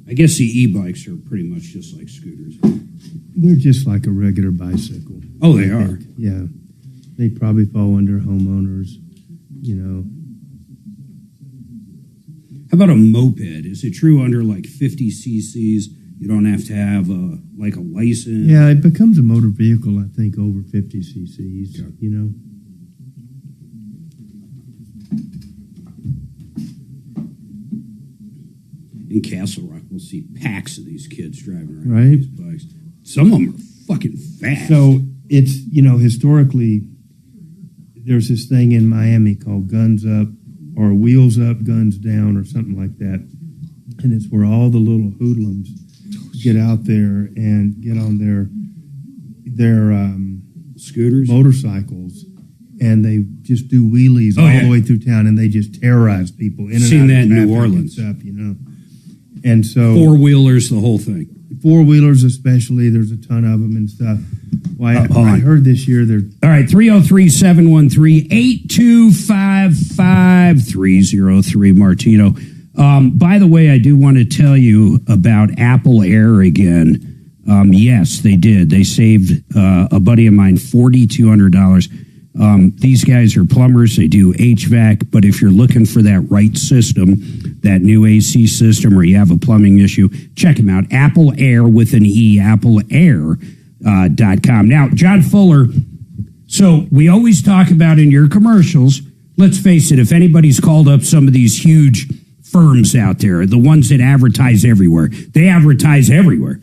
I guess the e-bikes are pretty much just like scooters. They're just like a regular bicycle. Oh, they are? Yeah. They probably fall under homeowners, How about a moped? Is it true under like 50 cc's you don't have to have a license? Yeah, it becomes a motor vehicle, I think, over 50 cc's, In Castle Rock, we'll see packs of these kids driving around Right. these bikes. Some of them are fucking fast. So it's, historically, there's this thing in Miami called Guns Up or Wheels Up, Guns Down or something like that. And it's where all the little hoodlums get out there and get on their scooters, motorcycles, and they just do wheelies all the way through town, and they just terrorize people. In and Seen out that of in New traffic Orleans. and stuff, And so four-wheelers, the whole thing. Four-wheelers especially, there's a ton of them and stuff. Well, I heard this year they're... All right, 303-713-8255-303 Martino. By the way, I do want to tell you about Apple Air again. Yes, they did. They saved a buddy of mine $4,200. These guys are plumbers. They do HVAC. But if you're looking for that right system, that new AC system, or you have a plumbing issue, check them out. Apple Air with an E, appleair.com. Now, John Fuller, so we always talk about in your commercials, let's face it, if anybody's called up some of these huge firms out there, the ones that advertise everywhere, they advertise everywhere.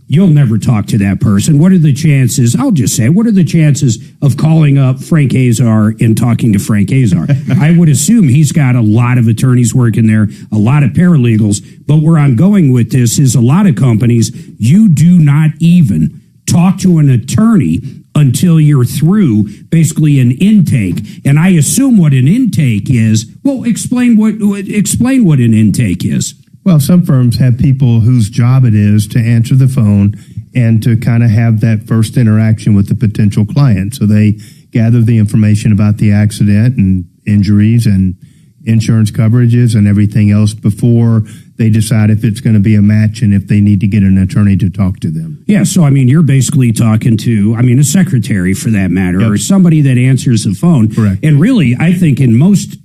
You'll never talk to that person. What are the chances? I'll just say, what are the chances of calling up Frank Azar and talking to Frank Azar? I would assume he's got a lot of attorneys working there, a lot of paralegals. But where I'm going with this is a lot of companies, you do not even talk to an attorney until you're through basically an intake. And I assume what an intake is. Well, explain what an intake is. Well, some firms have people whose job it is to answer the phone and to kind of have that first interaction with the potential client. So they gather the information about the accident and injuries and insurance coverages and everything else before they decide if it's going to be a match and if they need to get an attorney to talk to them. Yeah, so you're basically talking to, a secretary for that matter, or somebody that answers the phone. Correct. And really, I think in most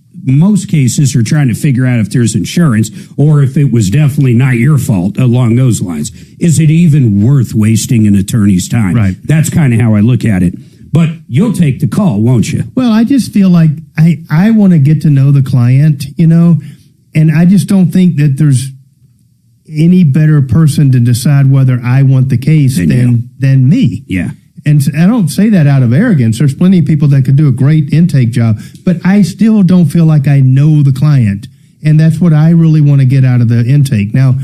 cases are trying to figure out if there's insurance or if it was definitely not your fault along those lines. Is it even worth wasting an attorney's time? Right. That's kind of how I look at it. But you'll take the call, won't you? Well, I just feel like I want to get to know the client, and I just don't think that there's any better person to decide whether I want the case than me. Yeah. And I don't say that out of arrogance. There's plenty of people that could do a great intake job, but I still don't feel like I know the client. And that's what I really want to get out of the intake. Now,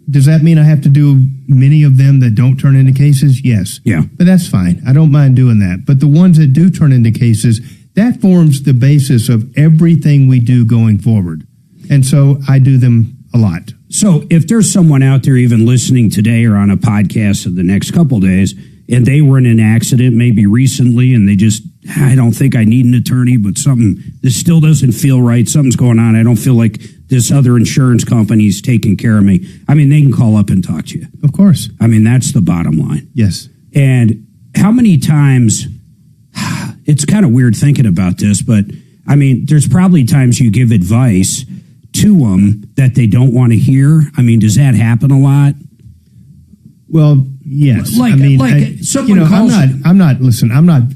does that mean I have to do many of them that don't turn into cases? Yes. Yeah. But that's fine. I don't mind doing that. But the ones that do turn into cases, that forms the basis of everything we do going forward. And so I do them a lot. So if there's someone out there even listening today or on a podcast in the next couple days, and they were in an accident maybe recently, and they just, I don't think I need an attorney, but this still doesn't feel right. Something's going on. I don't feel like this other insurance company's taking care of me. I mean, they can call up and talk to you. Of course. I mean, that's the bottom line. Yes. And how many times, it's kind of weird thinking about this, but I mean, there's probably times you give advice to them that they don't want to hear. I mean, does that happen a lot? Well, yes. Like, I mean, someone calls. I'm not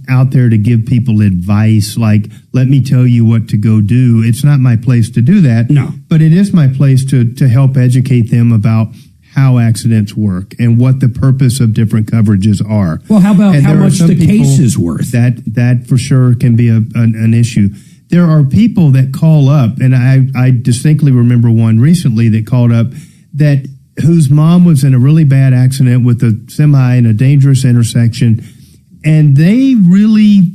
out there to give people advice like, let me tell you what to go do. It's not my place to do that. No. But it is my place to help educate them about how accidents work and what the purpose of different coverages are. Well, how about and how much the case is worth? That for sure can be an issue. There are people that call up, and I distinctly remember one recently that called up whose mom was in a really bad accident with a semi in a dangerous intersection, and they really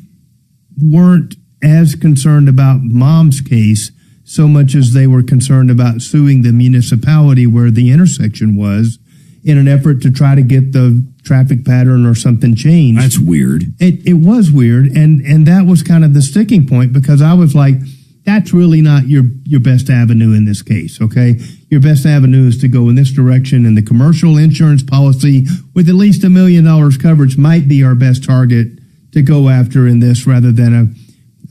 weren't as concerned about mom's case so much as they were concerned about suing the municipality where the intersection was in an effort to try to get the traffic pattern or something changed. That's weird. It was weird, and that was kind of the sticking point, because I was like, that's really not your best avenue in this case, okay? Your best avenue is to go in this direction, and the commercial insurance policy with at least $1 million coverage might be our best target to go after in this, rather than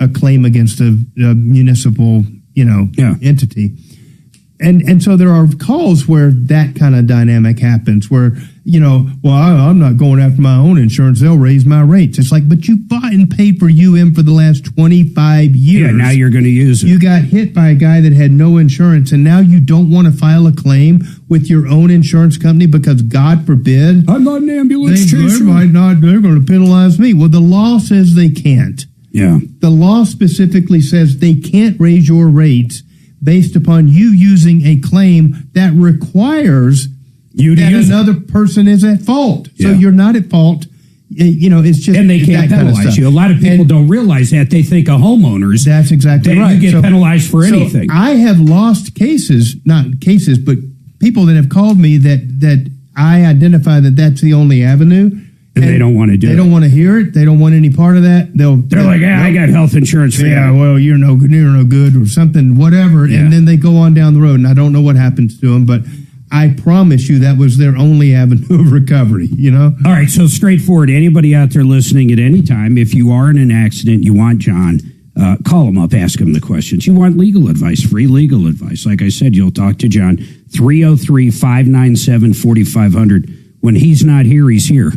a claim against a municipal entity. And so there are calls where that kind of dynamic happens, where, I'm not going after my own insurance, they'll raise my rates. It's like, but you bought and paid for for the last 25 years. Yeah, now you're going to use it. You got hit by a guy that had no insurance, and now you don't want to file a claim with your own insurance company because, God forbid, I'm not an ambulance chaser. They're going to penalize me. Well, the law says they can't. Yeah. The law specifically says they can't raise your rates based upon you using a claim that requires that another person is at fault. So you're not at fault. It's just, and they can't penalize you. A lot of people don't realize that. They think of homeowners. That's exactly right. You get penalized for anything. I have lost cases, not cases, but people that have called me that I identify that that's the only avenue. And they don't want to do it. They don't want to hear it. They don't want any part of that. They're like, I got health insurance for you. Yeah, well, you're no good or something, whatever. Yeah. And then they go on down the road, and I don't know what happens to them, but I promise you that was their only avenue of recovery, All right, so straightforward. Anybody out there listening at any time, if you are in an accident, you want John, call him up, ask him the questions. You want legal advice, free legal advice. Like I said, you'll talk to John, 303-597-4500. When he's not here, he's here.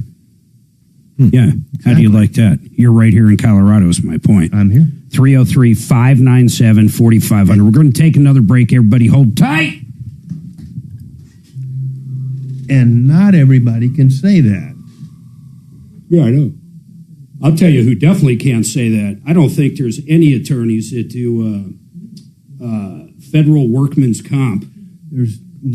Yeah. Exactly. How do you like that? You're right here in Colorado is my point. I'm here. 303-597-4500. We're going to take another break. Everybody hold tight. And not everybody can say that. Yeah, I know. I'll tell you who definitely can't say that. I don't think there's any attorneys that do federal workman's comp.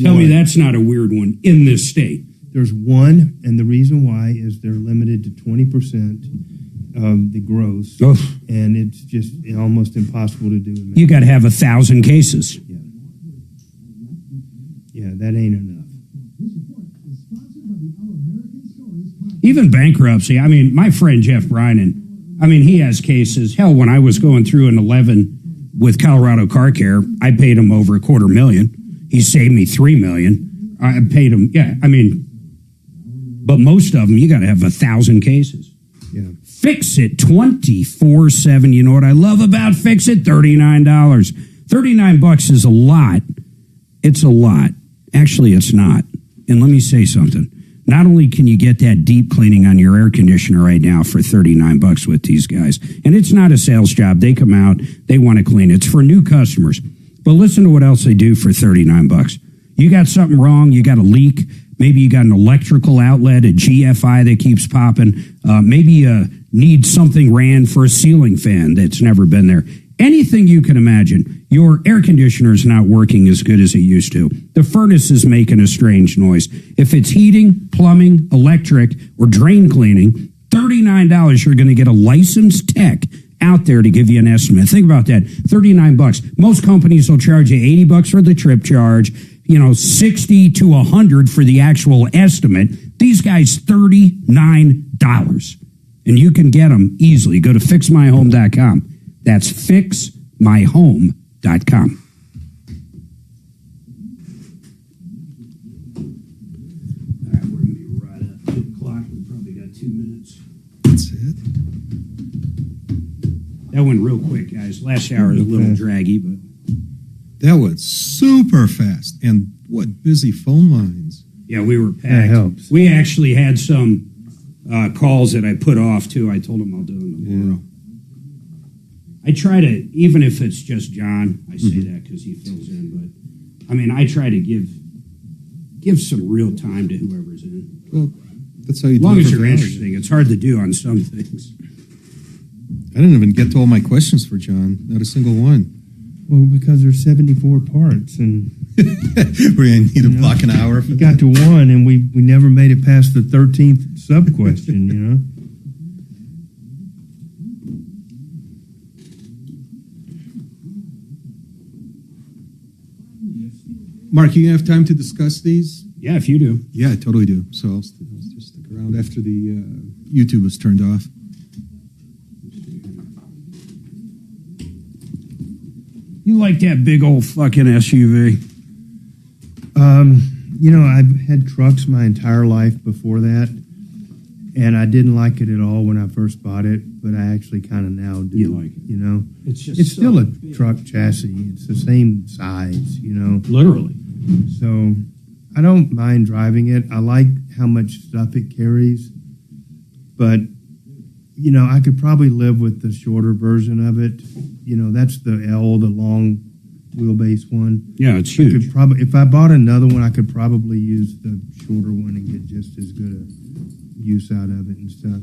Tell me that's not a weird one in this state. There's one, and the reason why is they're limited to 20% of the gross, and it's just almost impossible to do. You got to have 1,000 cases. Yeah, that ain't enough. Even bankruptcy. I mean, my friend Jeff Brynan, he has cases. Hell, when I was going through an 11 with Colorado Car Care, I paid him over $250,000. He saved me $3 million. I paid him. Yeah, but most of them, you got to have 1,000 cases. Yeah. Fix It 24/7. You know what I love about Fix It? $39. $39 is a lot. It's a lot. Actually, it's not. And let me say something. Not only can you get that deep cleaning on your air conditioner right now for $39 with these guys, and it's not a sales job. They come out, they want to clean. It's for new customers. But listen to what else they do for $39. You got something wrong. You got a leak. Maybe you got an electrical outlet, a GFI that keeps popping. Maybe you need something ran for a ceiling fan that's never been there. Anything you can imagine. Your air conditioner is not working as good as it used to. The furnace is making a strange noise. If it's heating, plumbing, electric, or drain cleaning, $39, you're going to get a licensed tech out there to give you an estimate. Think about that. $39. Most companies will charge you $80 for the trip charge, $60 to $100 for the actual estimate. These guys, $39. And you can get them easily. Go to fixmyhome.com. That's fixmyhome.com. 2 minutes. That's it. That went real quick, guys. Last hour was a little draggy, but that went super fast. And what busy phone lines. Yeah, we were packed. That helps. We actually had some calls that I put off, too. I told them I'll do them tomorrow. I try to, even if it's just John, I say that because he fills in, but, I mean, I try to give some real time to whoever's in. Well, that's how you do as it. long as you're interesting. It's hard to do on some things. I didn't even get to all my questions for John. Not a single one. Well, because there's 74 parts, and we're going to need to block an hour for you got to one, and we never made it past the 13th sub-question, you know? Mark, you have time to discuss these? Yeah, if you do. Yeah, I totally do. So I'll just stick around after the YouTube was turned off. You like that big old fucking SUV? You know, I've had trucks my entire life before that, and I didn't like it at all when I first bought it, but I actually kind of now do. You like it? You know? It's still a truck chassis. It's the same size, you know? Literally. So I don't mind driving it. I like how much stuff it carries, but, you know, I could probably live with the shorter version of it. You know, that's the L, the long wheelbase one. Yeah, it's huge. If I bought another one, I could probably use the shorter one and get just as good a use out of it and stuff.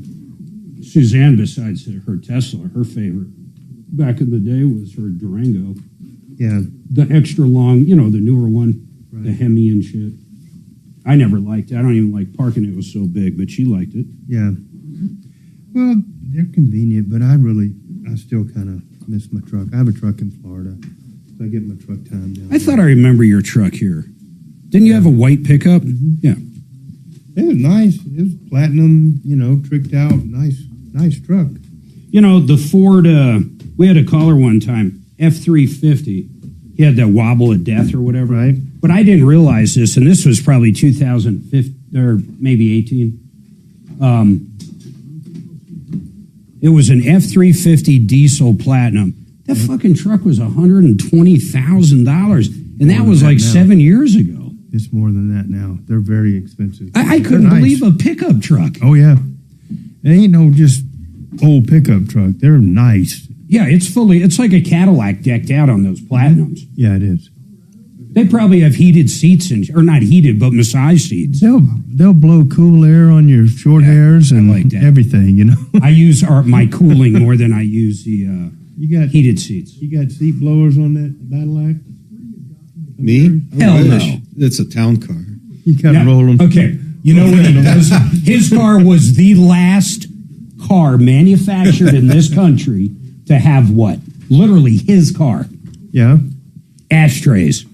Suzanne, besides her Tesla, her favorite back in the day was her Durango. Yeah. The extra long, you know, the newer one, right. The Hemi and shit. I never liked it. I don't even like parking. It was so big, but she liked it. Yeah. Well, they're convenient, but I still kind of miss my truck. I have a truck in Florida, so I get my truck time down. I thought I remember your truck here. Didn't you have a white pickup? Mm-hmm. Yeah. It was nice. It was platinum, you know, tricked out. Nice truck. You know, the Ford, we had a caller one time, F-350. He had that wobble of death or whatever. Right. But I didn't realize this, and this was probably 2015 or maybe 18. It was an F-350 diesel platinum. That fucking truck was $120,000, and that was like 7 years ago. It's more than that now. They're very expensive. I couldn't believe a pickup truck. Oh, yeah. It ain't no just old pickup truck. They're nice. Yeah, it's like a Cadillac decked out on those platinums. Yeah, it is. They probably have heated seats, or not heated, but massage seats. They'll blow cool air on your short hairs and like that. Everything, you know. I use my cooling more than I use the heated seats. You got seat blowers on that Cadillac? Me? Hell no. It's a town car. You got to roll them. Okay. You know what it was? His car was the last car manufactured in this country to have what? Literally his car. Yeah. Ashtrays.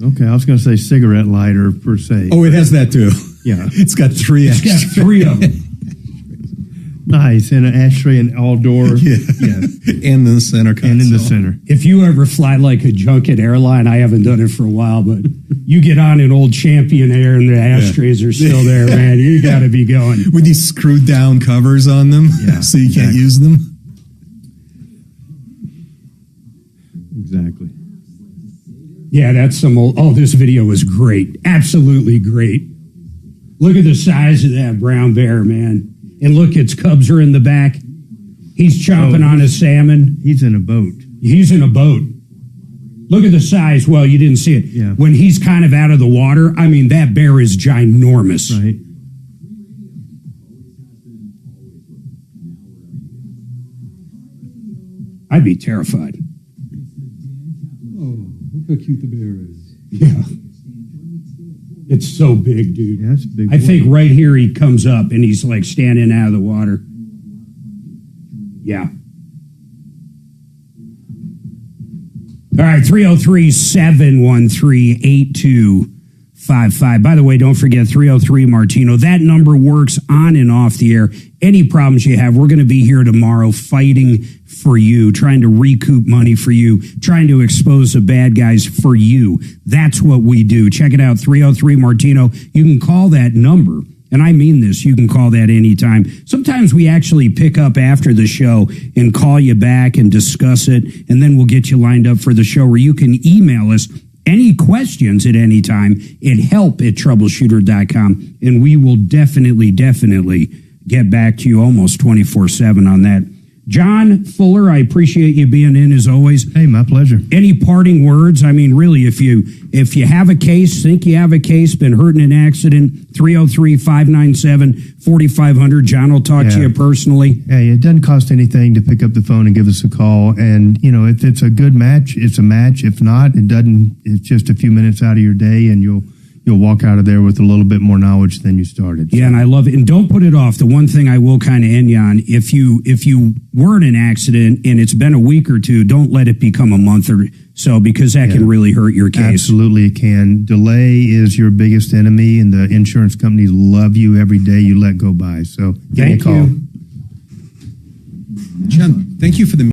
Okay, I was going to say cigarette lighter per se. Oh, it has that too. Yeah. It's got three It's got three of them. Nice, and an ashtray and all door. Yeah. And in the center console. And in the center. If you ever fly like a junket airline, I haven't done it for a while, but you get on an old Champion Air and the ashtrays are still there, man. You got to be going. With these screwed down covers on them, so you can't use them. Exactly. Yeah, that's some old. Oh, this video was great. Absolutely great. Look at the size of that brown bear, man. And look, its cubs are in the back. He's chomping on a salmon. He's in a boat. He's in a boat. Look at the size. Well, you didn't see it. Yeah. When he's kind of out of the water, I mean, that bear is ginormous. Right. I'd be terrified. Oh, look how cute the bear is. Yeah. It's so big, dude. Yeah, it's a big I boy. think right here he comes up and he's like standing out of the water. Yeah. All right, 303-713-8255. By the way, don't forget 303 Martino. That number works on and off the air. Any problems you have, we're going to be here tomorrow fighting for you, trying to recoup money for you, trying to expose the bad guys for you. That's what we do. Check it out, 303 Martino. You can call that number And I mean this. You can call that anytime. Sometimes we actually pick up after the show and call you back and discuss it, and then we'll get you lined up for the show, where you can email us any questions at any time at help@troubleshooter.com, and we will definitely get back to you almost 24/7 on that. John Fuller, I appreciate you being in as always. Hey, my pleasure. Any parting words? I mean, really, if you have a case, think you have a case, been hurt in an accident, 303-597-4500. John will talk to you personally. Hey, it doesn't cost anything to pick up the phone and give us a call. And, you know, if it's a good match, it's a match. If not, it doesn't. It's just a few minutes out of your day, and you'll walk out of there with a little bit more knowledge than you started. Yeah, and I love it. And don't put it off. The one thing I will kind of end you on, if you were in an accident and it's been a week or two, don't let it become a month or so, because that can really hurt your case. Absolutely, it can. Delay is your biggest enemy, and the insurance companies love you every day you let go by. So give me a call. John, thank you for the